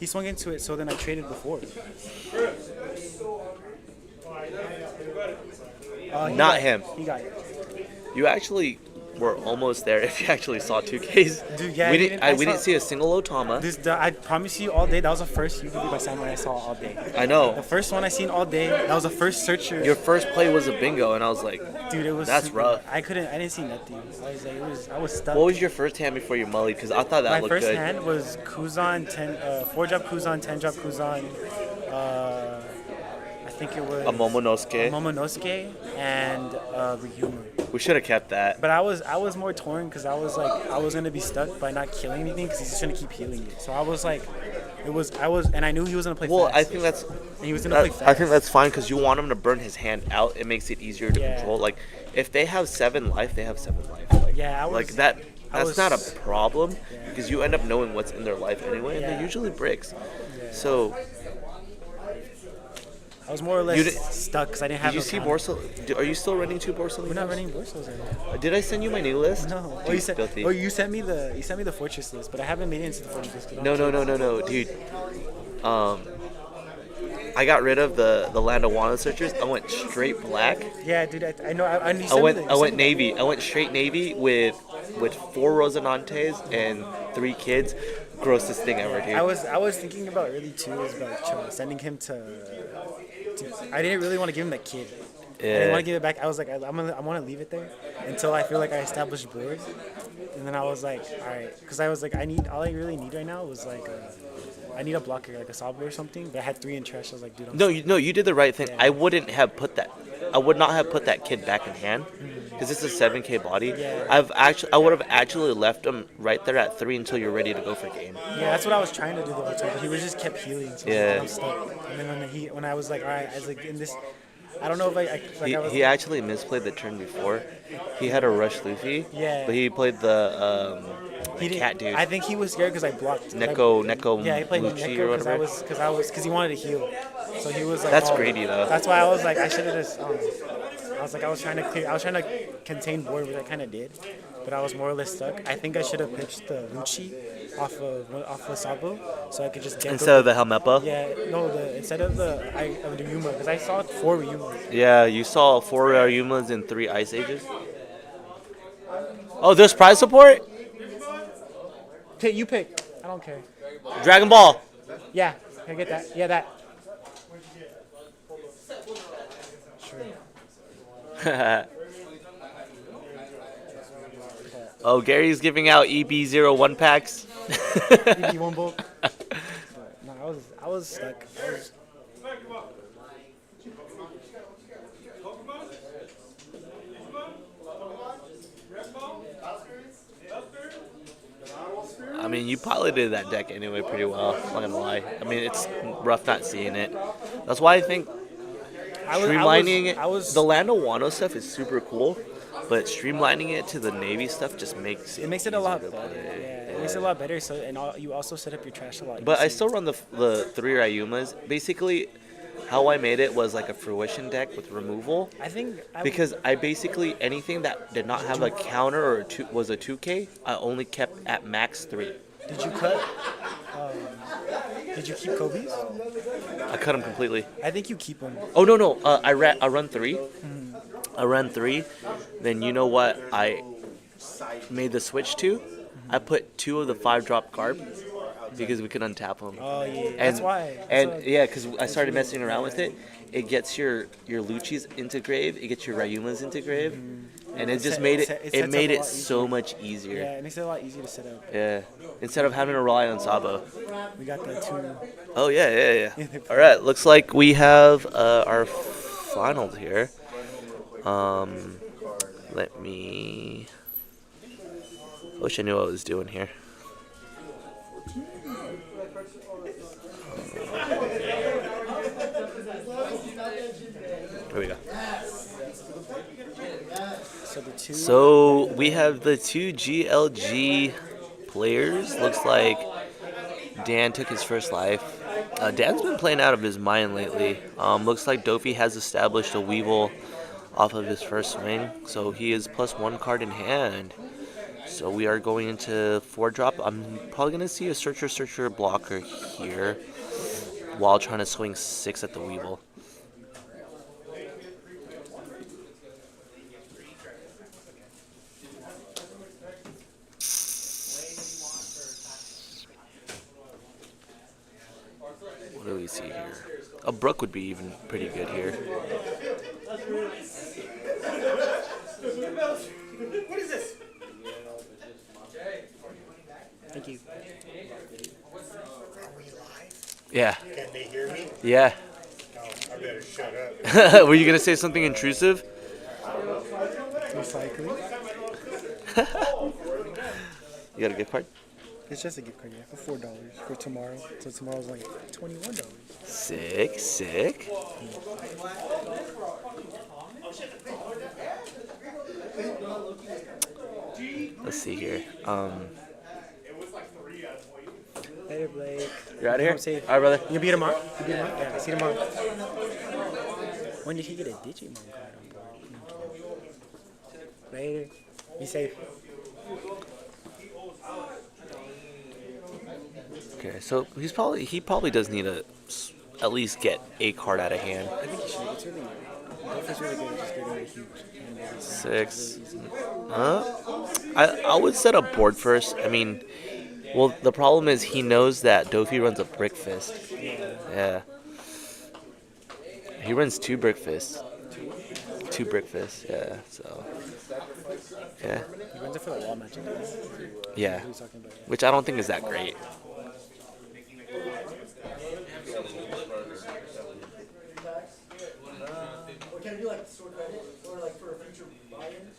He swung into it, so then I traded before. Not him. He got it. You actually we're almost there. If you actually saw 2Ks, Dude, yeah, we even didn't. I We didn't saw- see a single Otama. I promise you, all day. That was the first UBB by Samurai I saw all day. I know. The first one I seen all day. That was the first searcher. Your first play was a bingo, and I was like, Dude, it was. That's super- rough. I didn't see nothing. I was like, I was stuck. what was your first hand before you mullied? Because I thought that My looked first good. hand was Kuzan 4 drop Kuzan, 10 drop Kuzan. I think it was A Momonosuke. Momonosuke and Ryuma. We should have kept that. But I was more torn because I was like I was gonna be stuck by not killing anything because he's just gonna keep healing it. So I was like, and I knew he was gonna play Well, fast. I think that's. And he was gonna play fast. I think that's fine because you want him to burn his hand out. It makes it easier to Yeah. control. Like, if they have 7 life, they have 7 life. Like, Yeah, I was- like that. I That's was- not a problem because you end up knowing what's in their life anyway, and Yeah. they're usually bricks. So, I was more or less You did- stuck because I didn't did have. you no see counter. Borsal? Are you still running 2 Borsal? We're not running Borsos anymore. Did I send you my new list? No. Dude, filthy. You sent me the fortress list, but I haven't made it into the fortress list. 'cause I'm No, dude. I got rid of the Land of Wano searchers. I went straight black. Yeah, dude. I know. I you I sent went me the- I you went sent me navy. I went straight navy with 4 Rosinantes and 3 kids. Grossest thing ever, dude. I was thinking about early too is about sending him to. I didn't really want to give him that kid. I didn't want to give it back. I was like, I want to leave it there until I feel like I established board. And then I was like, all right, because I was like, all I really need right now was like, I need a blocker like a Sabo or something. But I had 3 in trash. I was like, dude, I'm No, you did the right thing. Yeah. I wouldn't have put that. I would not have put that kid back in hand because it's a 7K body. Yeah. I would have actually left him right there at 3 until you're ready to go for game. Yeah, that's what I was trying to do the whole time. But he was just kept healing. So Yeah. I'm stuck. And then when I was like, all right, I was like in this. I don't know if I was. He actually misplayed the turn before. He had a rush Luffy. Yeah. But he played the he didn't- cat dude. I think he was scared because I blocked. Neko Yeah, he played Lucci Neko or because whatever. because he wanted to heal. So he was like. That's oh. greedy, though. That's why I was like, I should have just. I was trying to contain board, which I kind of did, but I was more or less stuck. I think I should have pitched the Lucci off of Sabo, so I could just get Instead of the Helmeppa. Yeah, no, instead of the Yuma, because I saw 4 Yumas. Yeah, you saw 4 Yumas and 3 Ice Ages. Oh, there's prize support? Okay, you pick. I don't care. Dragon Ball. Yeah, I get that. Yeah, that. Oh, Gary's giving out EB01 packs. EB one bolt. No, I was stuck. I mean, you piloted that deck anyway pretty well. I'm not gonna lie. I mean, it's rough not seeing it. That's why I think streamlining it. The Land of Wano stuff is super cool, but streamlining it to the Navy stuff just makes it. It makes it a lot easier to better. play. Yeah, it makes it a lot better. So you also set up your trash a lot. But I easier. still run the 3 Ryumas. Basically, how I made it was like a fruition deck with removal. I think Because I basically anything that did not have a counter or was a 2K, I only kept at max 3. Did you cut? Did you keep Kobe's? I cut them completely. I think you keep them. Oh no, I run 3. I run 3. Then you know what I made the switch to? I put 2 of the 5-drop garb because we could untap them. Oh yeah, And, that's why. Yeah, because I started messing around with it. It gets your Lucci's into grave. It gets your Ryumas into grave, and it just made it. It It sets made up a it lot so easier. much easier. Yeah, it makes it a lot easier to set up. Yeah. Instead of having to rely on Sabo. We got the 2. Oh yeah. All right. Looks like we have our finals here. Let me. I wish I knew what I was doing here. Here we go. So the 2. So we have the 2 GLG players. Looks like Dan took his first life. Dan's been playing out of his mind lately. Looks like Dofi has established a Weevil off of his first swing. So he is +1 card in hand. So we are going into 4-drop. I'm probably going to see a Searcher blocker here while trying to swing 6 at the Weevil. do we see here? A Brook would be even pretty good here. What is this? Thank you. Yeah. Can they hear me? Yeah. No, I better shut up. Were you gonna say something intrusive? Recycling. You got a gift card? It's just a gift card, yeah, for $4 for tomorrow. So tomorrow's like $21. Sick, sick. Let's see here. Later, Blake. You're out of here? Come safe. All right, brother. You beat him up? You beat him up? Yeah, see you tomorrow. When did he get a Digimon card on board? Later. Be safe. Okay, so he probably does need to at least get a card out of hand. I think he should. It's really, Dolphin's really good at just getting a huge hand. 6. I would set up board first. I mean, well, the problem is he knows that Dofi runs a Brick Fist. Yeah. He runs 2 Brick Fists. 2 Brick Fists, yeah, so. Yeah. He runs it for the wall magic. Yeah. Which I don't think is that great. Can I do like store credit or like for a future buy-in?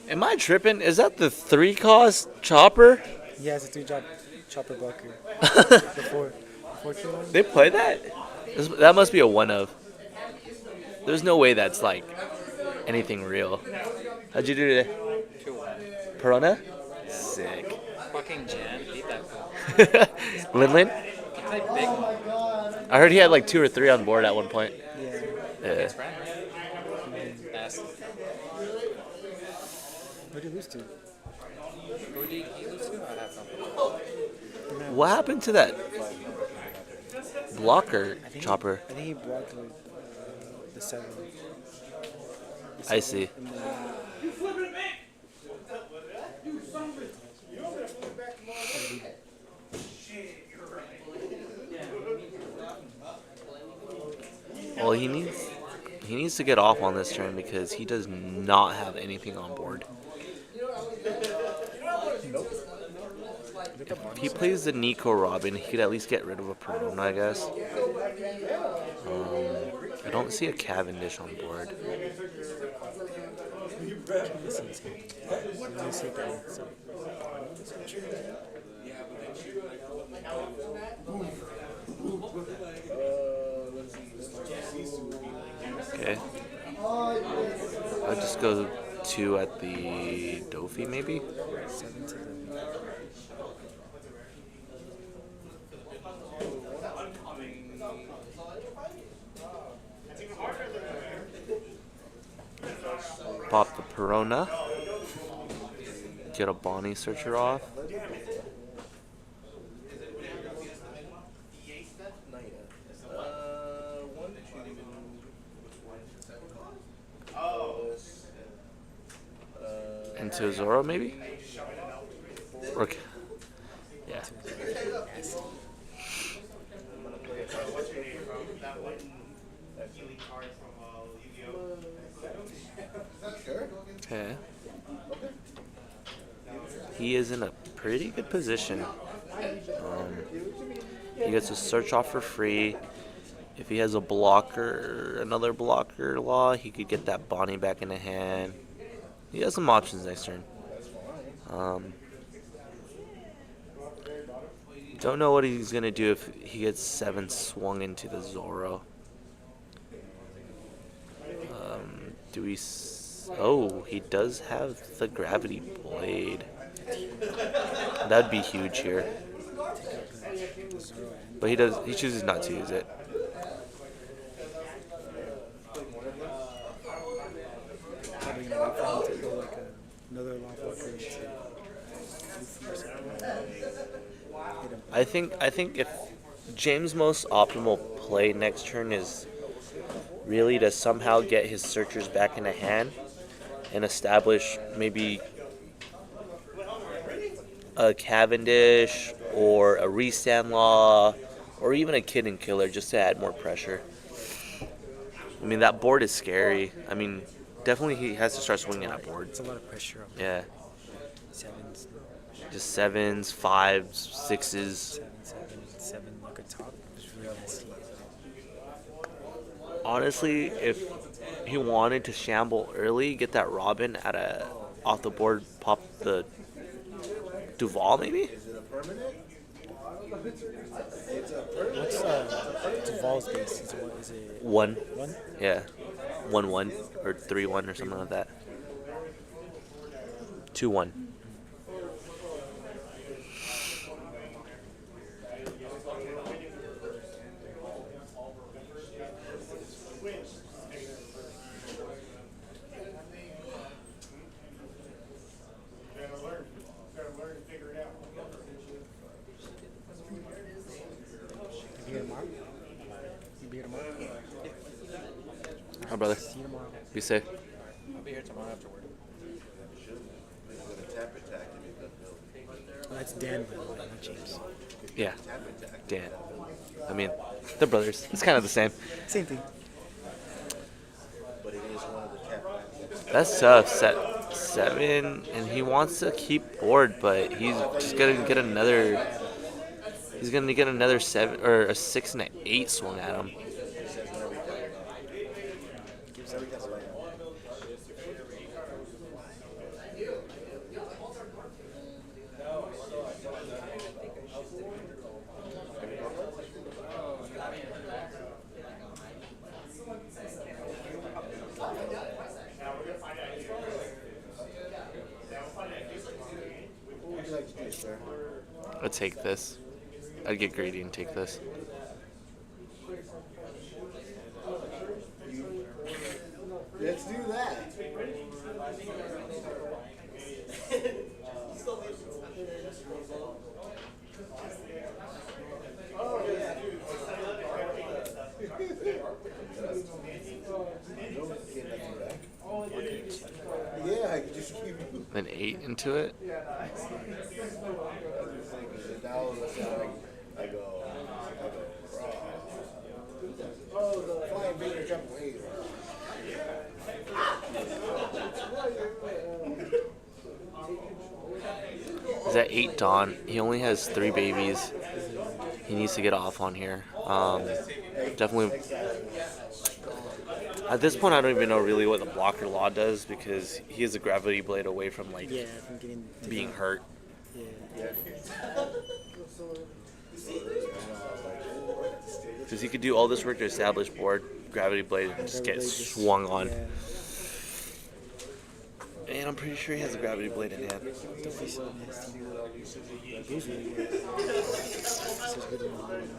Am I tripping? Is that the 3-cost chopper? Yeah, it's a 3-job chopper blocker. Before They play that? That must be a one of. There's no way that's like anything real. How'd you do today? 2-1. Perona? Sick. Fucking Jan, beat that fool. Linlin? He played big one. I heard he had like 2 or 3 on board at one point. Yeah. Yeah. His friend. Nasty. Who did he lose to? Who did he lose to? I have no clue. What happened to that blocker chopper? I think he blocked with the 7. I see. And then, Well, he needs to get off on this turn because he does not have anything on board. If he plays the Nico Robin, he could at least get rid of a Perona, I guess. I don't see a Cavendish on board. Okay. I'll just go 2 at the Dofi, maybe? Pop the Perona. Get a Bonnie Searcher off. Into Zoro, maybe? Or, yeah. Okay. He is in a pretty good position. He gets a search off for free. If he has a blocker, another blocker law, he could get that Bonnie back in the hand. He has some options next turn. Don't know what he's gonna do if he gets 7 swung into the Zoro. Do we? Oh, he does have the Gravity Blade. That'd be huge here. But he chooses not to use it. I think if James' most optimal play next turn is really to somehow get his searchers back in the hand and establish maybe a Cavendish or a Restand Law or even a Kid and Killer just to add more pressure. I mean, that board is scary. I mean, definitely he has to start swinging that board. It's a lot of pressure on Yeah, sevens. just sevens, fives, sixes. Seven like a top is really messy. Honestly, if he wanted to shamble early, get that Robin at a off the board, pop the Duval maybe. What's Duval's base? Is it 1, one? yeah, 1-1 or 3-1 or something like that. 2-1. Gotta learn to figure it out. You be here tomorrow? You be here tomorrow? Hi, brother. See you tomorrow. Be safe. I'll be here tomorrow after work. Oh, that's Dan, by the way, not James. Yeah, Dan. I mean, they're brothers. It's kind of the same. Same thing. That's tough. Set 7, and he wants to keep board, but he's just gonna get another. He's gonna get another 7 or a 6 and an 8 swung at him. I'd take this. I'd get greedy and take this. Let's do that. Yeah, I could just keep Then 8 into it. I go, oh, the flying finger jump away. He's at 8 Dawn. He only has 3 babies. He needs to get off on here. Definitely. At this point, I don't even know really what the blocker law does because he has a gravity blade away from like Yeah, from getting being hurt. Yeah. Because he could do all this work to establish board, gravity blade, and just get swung on. Yeah. And I'm pretty sure he has a gravity blade in hand. Don't be so nasty. He's really good. He's good in the game.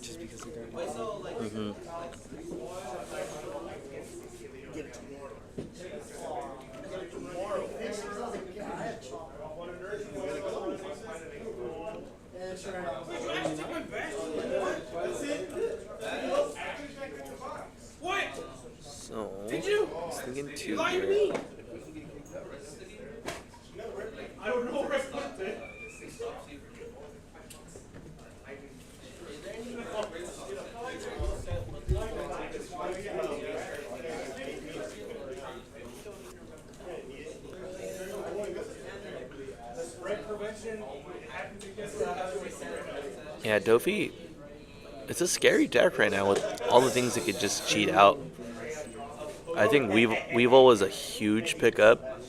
Just because he got it. Mm-hmm. So, I was thinking 2 here. I don't know where Yeah, Dofi, it's a scary deck right now with all the things that could just cheat out. I think Weevil was a huge pickup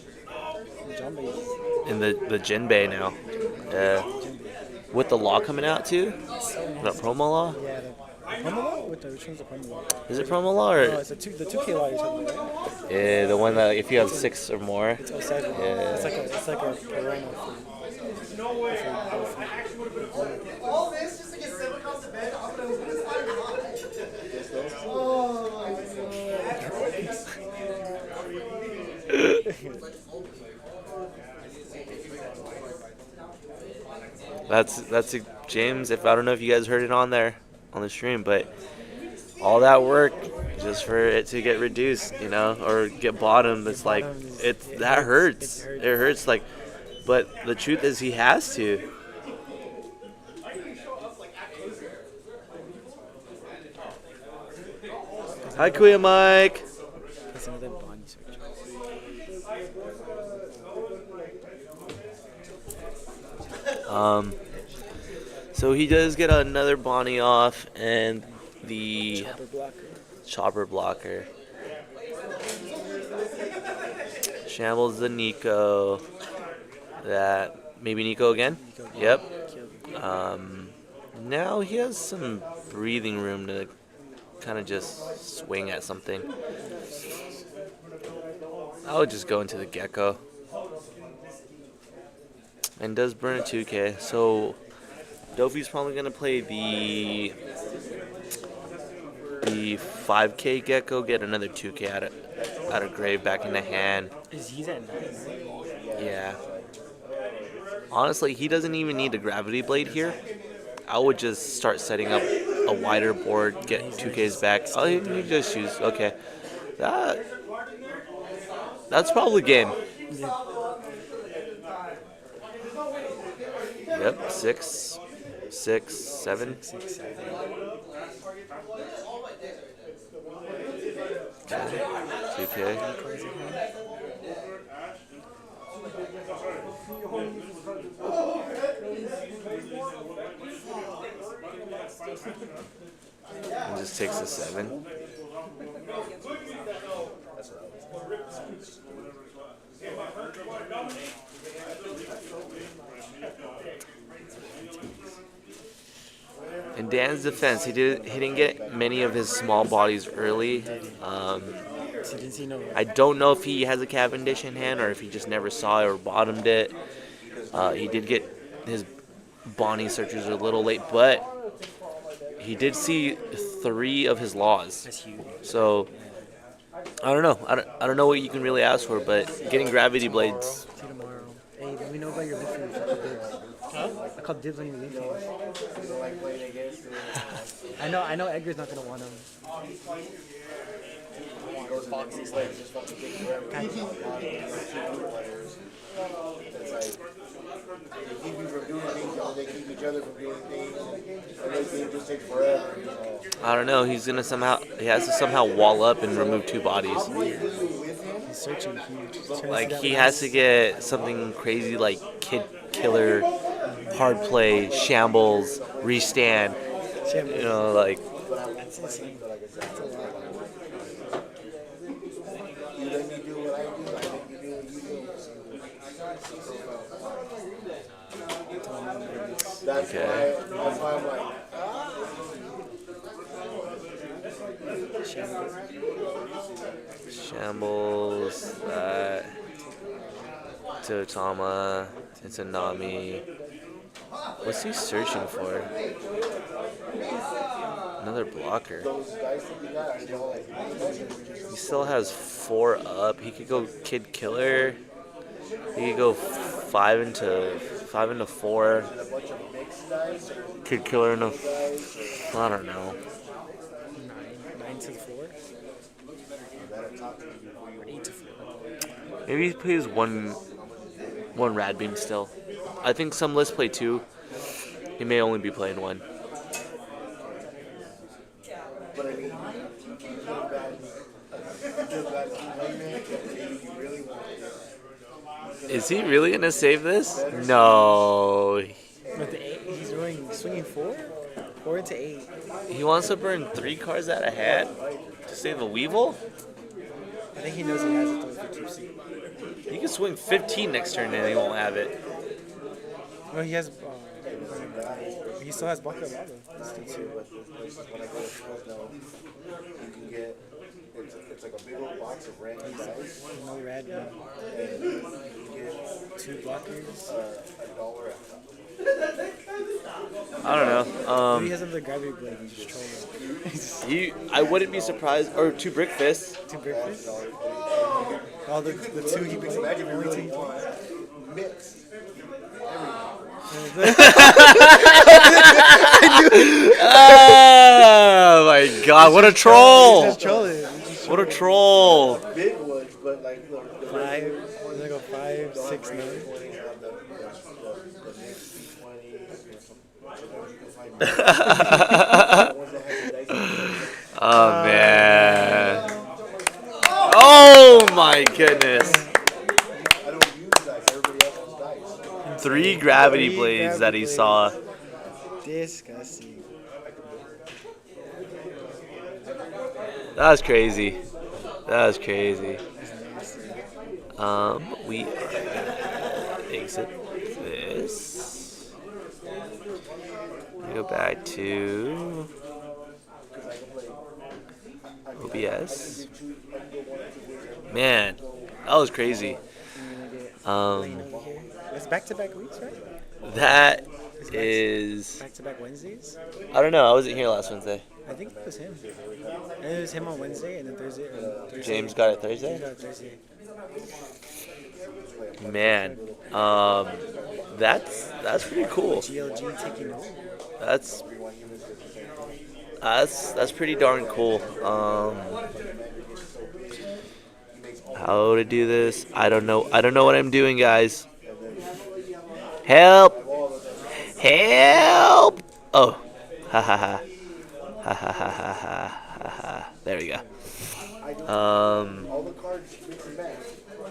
in the Jinbei now. With the law coming out too? The promo law? Yeah, the promo law? Which one's the promo law? Is it promo law or? No, it's the 2K law you're talking about, right? Yeah, the one that if you have 6 or more. It's 07. Yeah. It's like a corona for All this just to get 7 across the bed. I'm gonna lose my mind. Oh my god. That's James. If I don't know if you guys heard it on there on the stream, but all that work just for it to get reduced, or get bottom. It's like that hurts. It hurts like, but the truth is he has to. Hi, Kuya Mike. That's another body search. So he does get another Bonnie off and the chopper blocker. Shambles the Nico. Maybe Nico again? Yep. Now he has some breathing room to kind of just swing at something. I would just go into the Gecko. And does burn a 2K. So Dofi's probably going to play the 5K Gecko, get another 2K out of grave back in the hand. He's at 9. Yeah. Honestly, he doesn't even need a gravity blade here. I would just start setting up a wider board, get 2Ks back. Oh, he just choose. Okay. That's probably game. Yep, 6, 7. Okay. 2K. And just takes a 7. In Dan's defense, he didn't get many of his small bodies early. I don't know if he has a Cavendish in hand or if he just never saw it or bottomed it. He did get his Bonnie searchers a little late, but he did see 3 of his laws. That's huge. So I don't know. I don't know what you can really ask for, but getting gravity blades. See you tomorrow. Hey, let me know about your leaf fees. I called dibs. Huh? I called dibs on your leaf fees. I know Edgar's not gonna want them. Those boxy slaves just fucking take forever. It's like, they keep you from doing things, and they keep each other from doing things, and they game just takes forever. I don't know. He has to somehow wall up and remove 2 bodies. He's searching huge. Like he has to get something crazy like Kid Killer, hard play, shambles, restand. Like. That's insane. That's a lot. You let me do what I do, I let you do what you do. That's why I'm like, Shambles, Totama, Tsunami. What's he searching for? Another blocker. He still has 4 up. He could go Kid Killer. He could go 5 into 4. Kid Killer into I don't know. 9 to 4? Or 8 to 4? Maybe he plays one Rad Beam still. I think some lists play 2. He may only be playing 1. but I mean, Is he really gonna save this? No. With the 8, he's swinging 4? 4 into 8. He wants to burn 3 cards out of hand to save a Weevil? I think he knows he has it though for 2C. He can swing 15 next turn and he won't have it. No, he has. He still has Baka Lava. When I go to school, you can get, it's like a big old box of random dice. No red. And you can get 2 blockers. $1 I don't know. He has another gravity blade. He's just trolling. I wouldn't be surprised. Or 2 Brick Fists. 2 breakfasts. All the 2 he brings back. If you really want mix. Oh my god, what a troll! Just trolling. What a troll! Big ones, but like look, the 5, I'm gonna go 5, 6, 9. Oh man. Oh my goodness. I don't use dice. Everybody else has dice. 3 gravity Three blades that he gravity saw. Disgusting. That was crazy. That was crazy. We exit this. We go back to OBS. Man, that was crazy. It's back-to-back weeks, right? That is, Back-to-back Wednesdays? I don't know. I wasn't here last Wednesday. I think it was him. And it was him on Wednesday, and then Thursday. James got it James Thursday. got it Thursday. Man, that's pretty cool. GLG taking over. That's pretty darn cool. How to do this? I don't know. I don't know what I'm doing, guys. Help! Help! Oh, ha ha ha, ha ha ha ha ha ha. There we go. All the cards mix and match. I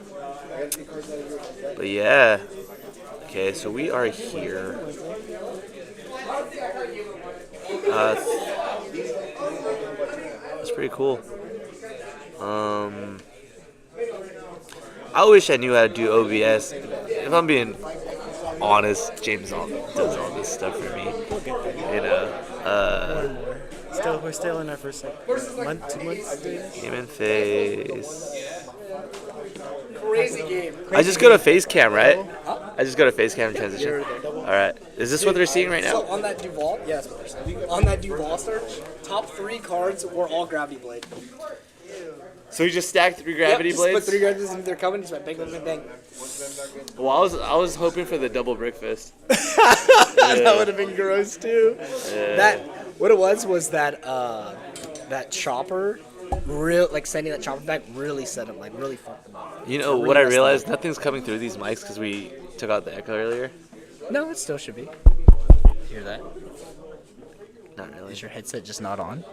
gotta take cards out of your But yeah. Okay, so we are here. That's pretty cool. I wish I knew how to do OBS. If I'm being honest, James does all this stuff for me. You know. We're still in our first month, 2 months doing this. Game and face. Crazy game. I just go to face cam, right? I just go to face cam and transition. Alright. Is this what they're seeing right So now? on that Duval, yeah, that's what they're saying. On that Duval search, top 3 cards were all gravity blade. So you just stacked 3 gravity Just blades? put 3 gravity blades and they're coming, just went bang, bang, bang, bang. Well, I was hoping for the double brick fist. That would have been gross too. Yeah. That what it was that that chopper, like sending that chopper back really set him, like really fucked him up. You know Really what I messed realized? up. Nothing's coming through these mics because we took out the echo earlier. No, it still should be. Hear that? Not really. Is your headset just not on?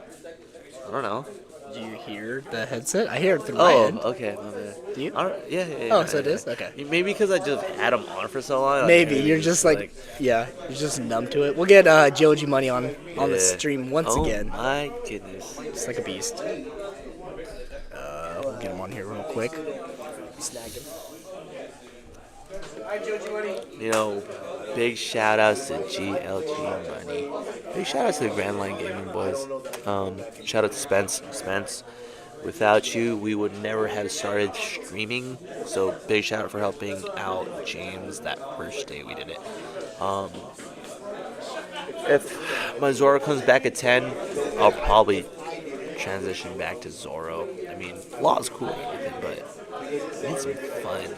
I don't know. Do you hear the headset? I hear it through my end. Oh, okay. My bad. Do you? Yeah. Oh, so it is? Okay. Maybe because I just had them on for so long. Maybe like, you're just like, yeah, you're just numb to it. We'll get Joji money on the Yeah. stream once Oh again. my goodness. Just like a beast. We'll get him on here real quick. Snag him. You know, big shout outs to GLG Money. Big shout outs to the Grand Line Gaming boys. Shout out to Spence. Without you, we would never have started streaming. So big shout out for helping out James that first day we did it. If my Zoro comes back at 10, I'll probably transition back to Zoro. I mean, Law's cool and everything, but it's some fun.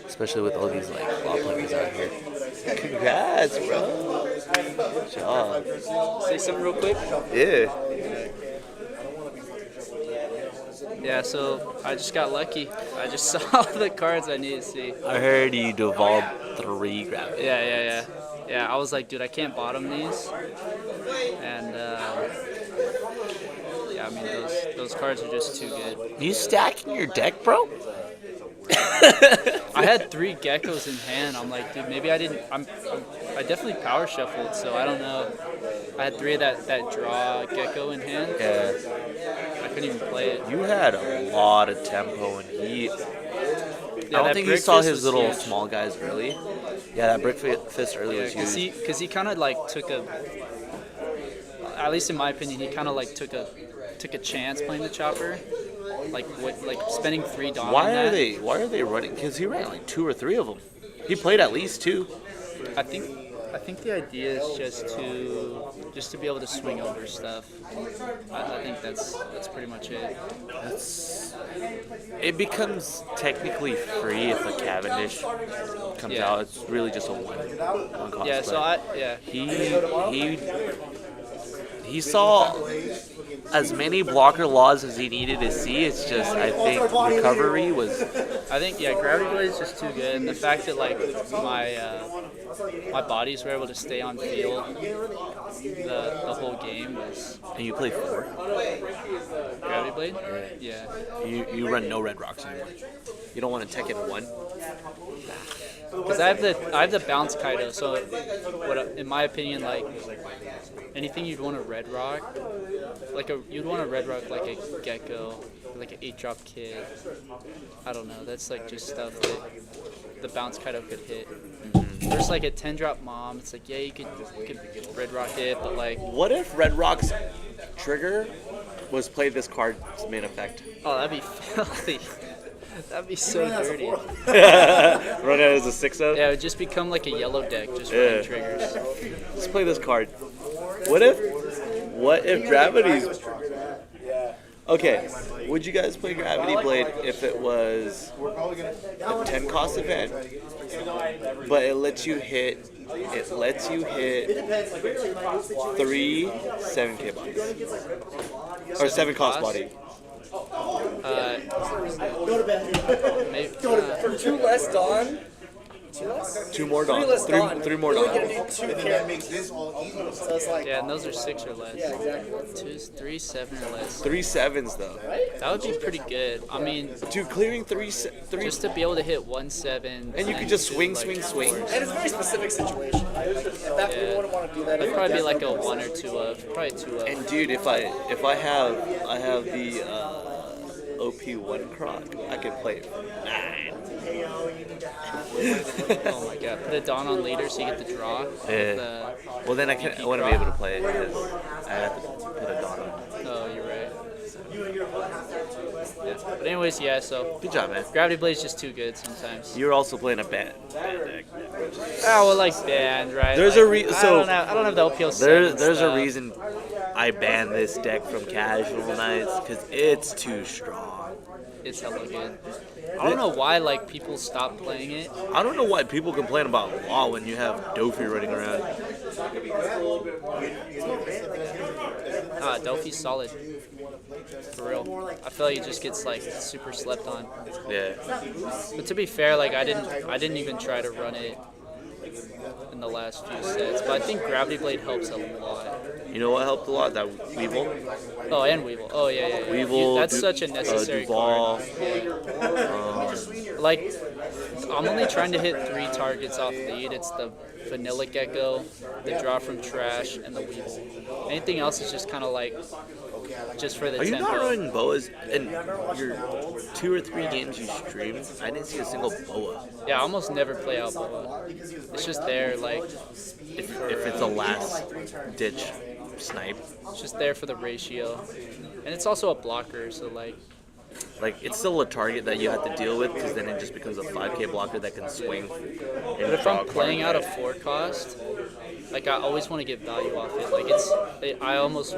Especially with all these like law players out here. Congrats, bro. Good job. Say something real quick. Yeah. Yeah, so I just got lucky. I just saw the cards I needed to see. I heard you devolved 3 gravity. Yeah, I was like, dude, I can't bottom these. And yeah, I mean those cards are just too good. You stacking your deck, bro? I had 3 geckos in hand. I'm like, dude, maybe I didn't. I definitely power shuffled, so I don't know. I had 3 of that draw gecko in hand. Yeah. I couldn't even play it. You had a lot of tempo, and I don't that think he brick saw fist his was little huge. small guys early. Yeah, that brick fist early was huge. Because he kind of like took a, at least in my opinion, he kind of like took a chance playing the chopper, like spending 3 dom. Why on are that. they running? Because he ran like 2 or 3 of them. He played at least 2. I think I think the idea is just to be able to swing over stuff. I think that's pretty much it. It becomes technically free if a Cavendish comes Yeah. out. It's really just a one cost. Yeah. So but he saw as many blocker laws as he needed to see. It's just I think recovery was. I think Gravity Blade is just too good, and the fact that like my bodies were able to stay on field the whole game was. And you play 4. Gravity Blade? Yeah. You run no Red Rocks anymore. You don't want to tech it 1. Because I have the bounce Kaido, so in my opinion, like anything you'd want to Red Rock, you'd want to Red Rock like a Gecko, like an 8-drop kid. I don't know. That's like just stuff that the bounce Kaido could hit. There's like a 10-drop mom. It's like you could Red Rock it, but like. What if Red Rock's trigger was play this card's main effect? Oh, that'd be filthy. That'd be so dirty. Run it as a 6-0? Yeah, it would just become like a yellow deck, just running triggers. Let's play this card. What if Gravity's... Okay, would you guys play Gravity Blade if it was a 10 cost event, but it lets you hit 3 7K bodies? Or 7 cost body. Maybe, For 2 less Dawn. 2 more Dawn. 3 more You're Dawn. only gonna do 2 And then that makes this all easy. So it's like, yeah, and those are 6 or less. yeah, exactly. 2, 3, 7 or less. 3 7s though. That would be pretty good. I mean, Dude, clearing 3 just to be able to hit 1 7. and you could just swing. And it's a very specific situation. At that point, you wouldn't want to do that. It'd probably be like a 1 or 2 of. Probably 2 of. And dude, if I have the OP1 Croc, I could play it for 9. Oh my god. Put a Dawn on leader so you get the draw. Yeah. Well, then I wouldn't be able to play it because I have to put a Dawn on. Oh, you're right. Yeah. But anyways, yeah, so Good job, man. Gravity Blade's just too good sometimes. You're also playing a band deck. Oh, well, like band, right? There's like, a so I don't have the OPO 7 there's stuff. a reason I banned this deck from casual nights because it's too strong. It's hella good. I don't know why like people stop playing it. I don't know why people complain about law when you have Dofi running around. Dofi's solid. For real. I feel like he just gets like super slept on. Yeah. But to be fair, like I didn't even try to run it in the last few sets. But I think Gravity Blade helps a lot. You know what helped a lot? That Weevil. Oh, and Weevil. Oh yeah. Weevil. That's such a necessary Duval. card. Yeah. Like, I'm only trying to hit 3 targets off lead. It's the Vanilla Gecko, the Draw from Trash, and the Weevil. Anything else is just kind of like, just for the Are you tempo. not running boas in your 2 or 3 games you streamed? I didn't see a single boa. Yeah, I almost never play out boa. It's just there, like, If it's a last ditch snipe, it's just there for the ratio. And it's also a blocker, so like, it's still a target that you have to deal with because then it just becomes a 5K blocker that can swing. but if I'm playing out a 4 cost, like I always want to get value off it. Like I almost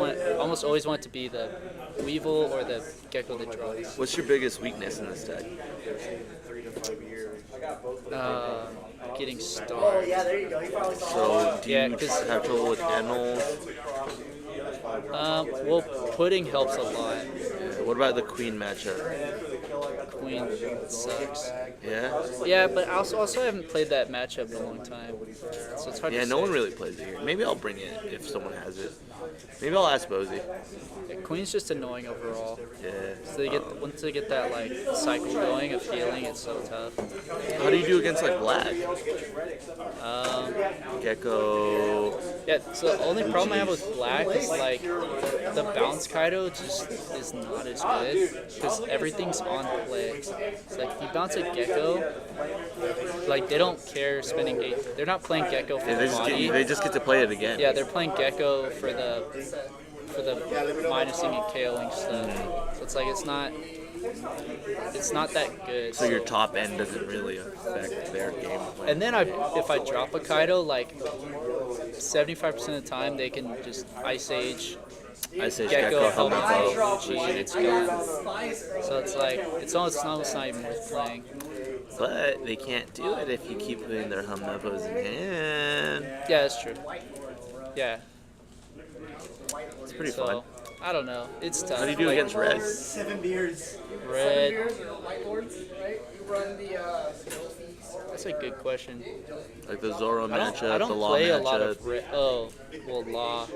always want it to be the Weevil or the Gecko that draws. What's your biggest weakness in this deck? Getting starved. Yeah, there you go. You probably saw So do Yeah, you 'cause- have trouble with animals? Well, pudding helps a lot. What about the queen matchup? Queen sucks. Yeah? Yeah, but also I haven't played that matchup in a long time, so it's hard Yeah, to no say. one really plays it here. Maybe I'll bring it if someone has it. Maybe I'll ask Bozy. Yeah, Queen's just annoying overall. Yeah. So once they get that like cycle going of healing, it's so tough. How do you do against like black? Gecko. Yeah, so the only problem I have with black is like the bounce Kaido just is not as good because everything's on play. It's like if you bounce a Gecko, like they don't care spending 8. They're not playing Gecko for Yeah, the body. they just get to play it again. Yeah, they're playing Gecko for the minusing and KOing stuff. So it's like it's not that good. So your top end doesn't really affect their game plan. And then if I drop a Kaido, like 75% of the time they can just Ice Age, Gecko, help Fuji, and it's gone. So it's like it's almost not even worth playing. But they can't do it if you keep putting their Humnevos in hand. Yeah, that's true. Yeah. It's pretty So, fun. I don't know. It's tough. How do you do Like, against red? 7 beers. Red. That's a good question. Like the Zoro I matchup, don't the Law play a matchup. lot of red. Oh, well, Law.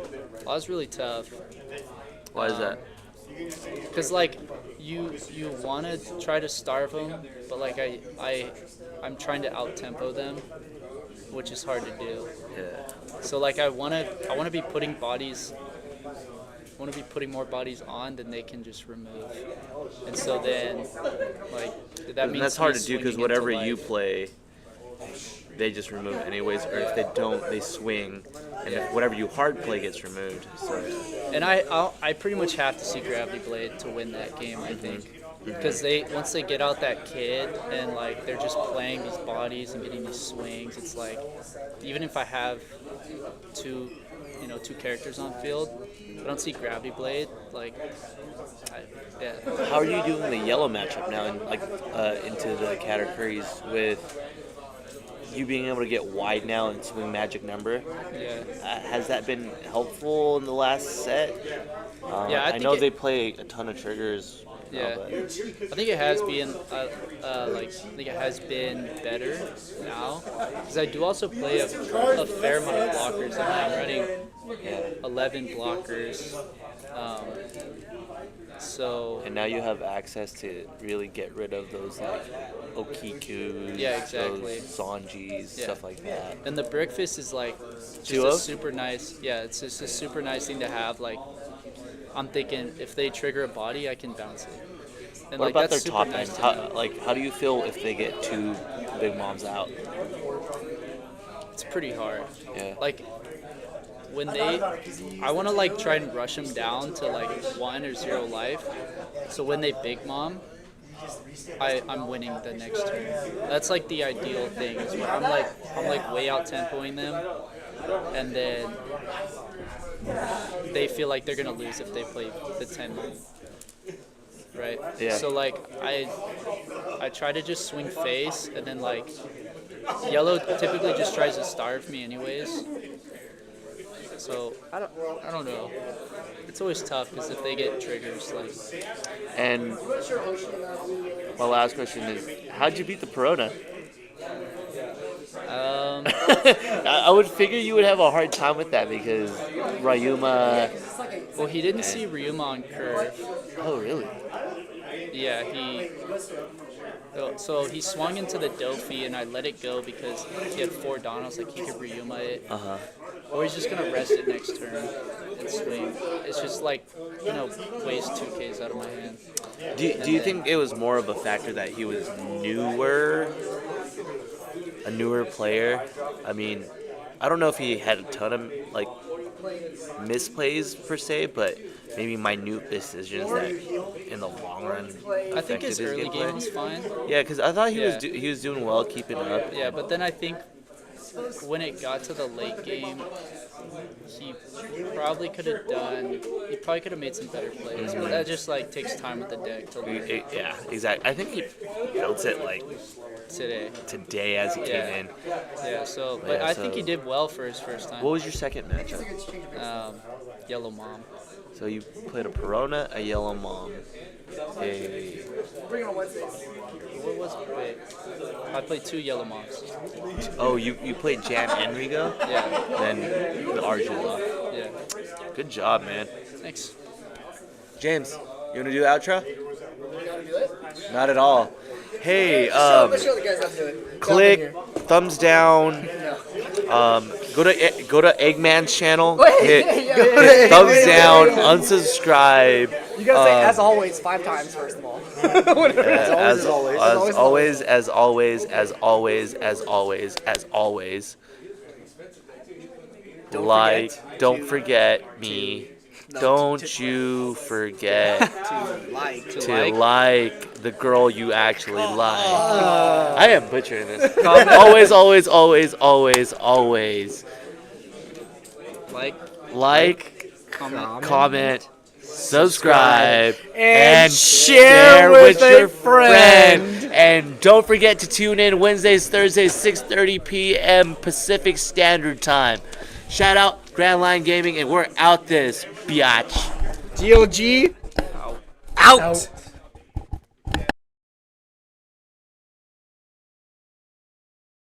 Law's really tough. Why is that? Cause like you want to try to starve them, but like I'm trying to out tempo them, which is hard to do. Yeah. So like I wanna be putting bodies. Want to be putting more bodies on than they can just remove, and so then like that means that's hard me to do because swinging whatever into you life. play, they just remove anyways, or if they don't, they swing, and if whatever you hard play gets removed. So And I pretty much have to see Gravity Blade to win that game, I think. Because once they get out that kid and like they're just playing these bodies and getting these swings, it's like even if I have two characters on field, if I don't see Gravity Blade, like yeah. how are you doing the yellow matchup now, and like into the categories with you being able to get wide now and swing magic number? Yeah. Has that been helpful in the last set? Yeah, I I think know it- they play a ton of triggers. Yeah, but I think it has been better now because I do also play a fair amount of blockers. I'm running 11 blockers, so and now you have access to really get rid of those like Okikus, Yeah, exactly. those Sanjis, Yeah. stuff like that. and the Brickfist is like just a 2-0? super nice. Yeah, it's just a super nice thing to have. Like I'm thinking if they trigger a body, I can bounce it. And What like about that's their super top nice end? to know. How do you feel if they get two big moms out? It's pretty hard. Yeah. Like when I want to like try and rush them down to like 1 or 0 life. So when they big mom, I'm winning the next turn. That's like the ideal thing. Is where I'm like way out tempoing them, and then they feel like they're gonna lose if they play the 10 mom. Right. Yeah. So like I try to just swing face, and then like yellow typically just tries to starve me anyways. So I don't know. It's always tough because if they get triggers, like And my last question is, how'd you beat the Perona? I would figure you would have a hard time with that because Ryuma. well, he didn't see Ryuma on curve. Oh, really? Yeah, so he swung into the Dofi and I let it go because he had 4 Donos, like he could Ryuma it. Or he's just gonna rest it next turn and swing. It's just like, waste 2Ks out of my hand. Do you think it was more of a factor that he was a newer player? I mean, I don't know if he had a ton of like misplays per se, but maybe minute decisions that in the long run I think his affected early gameplay. game was fine. Yeah, because I thought Yeah. he was doing well keeping up. Yeah, but then I think when it got to the late game, he probably could have made some better plays, but that just like takes time with the deck to learn. Yeah, exactly. I think he built it like today as he came Yeah. in. Yeah, so But but yeah, I so- think he did well for his first time. What was your second matchup? Yellow Mom. So you played a Perona, a Yellow Mom, a What was it? Wait. I played 2 Yellow Moms. you played Jan and Rigo, Yeah, then the Arjula. yeah. Good job, man. Thanks. James, you want to do the outro? Not at all. Hey, Let's show the guys how to do it. click thumbs down. Go to Eggman's channel. Hit thumbs down. Unsubscribe. You gotta say as always 5 times first of all. As always. Don't forget me. Don't you forget To to like the girl you actually like. I am butchering this. Always, always, always, always, always. Like, comment, subscribe, and share with your friend. And don't forget to tune in Wednesdays, Thursdays, 6:30 p.m. Pacific Standard Time. Shout out Grand Line Gaming, and we're out this biatch. GLG. Out.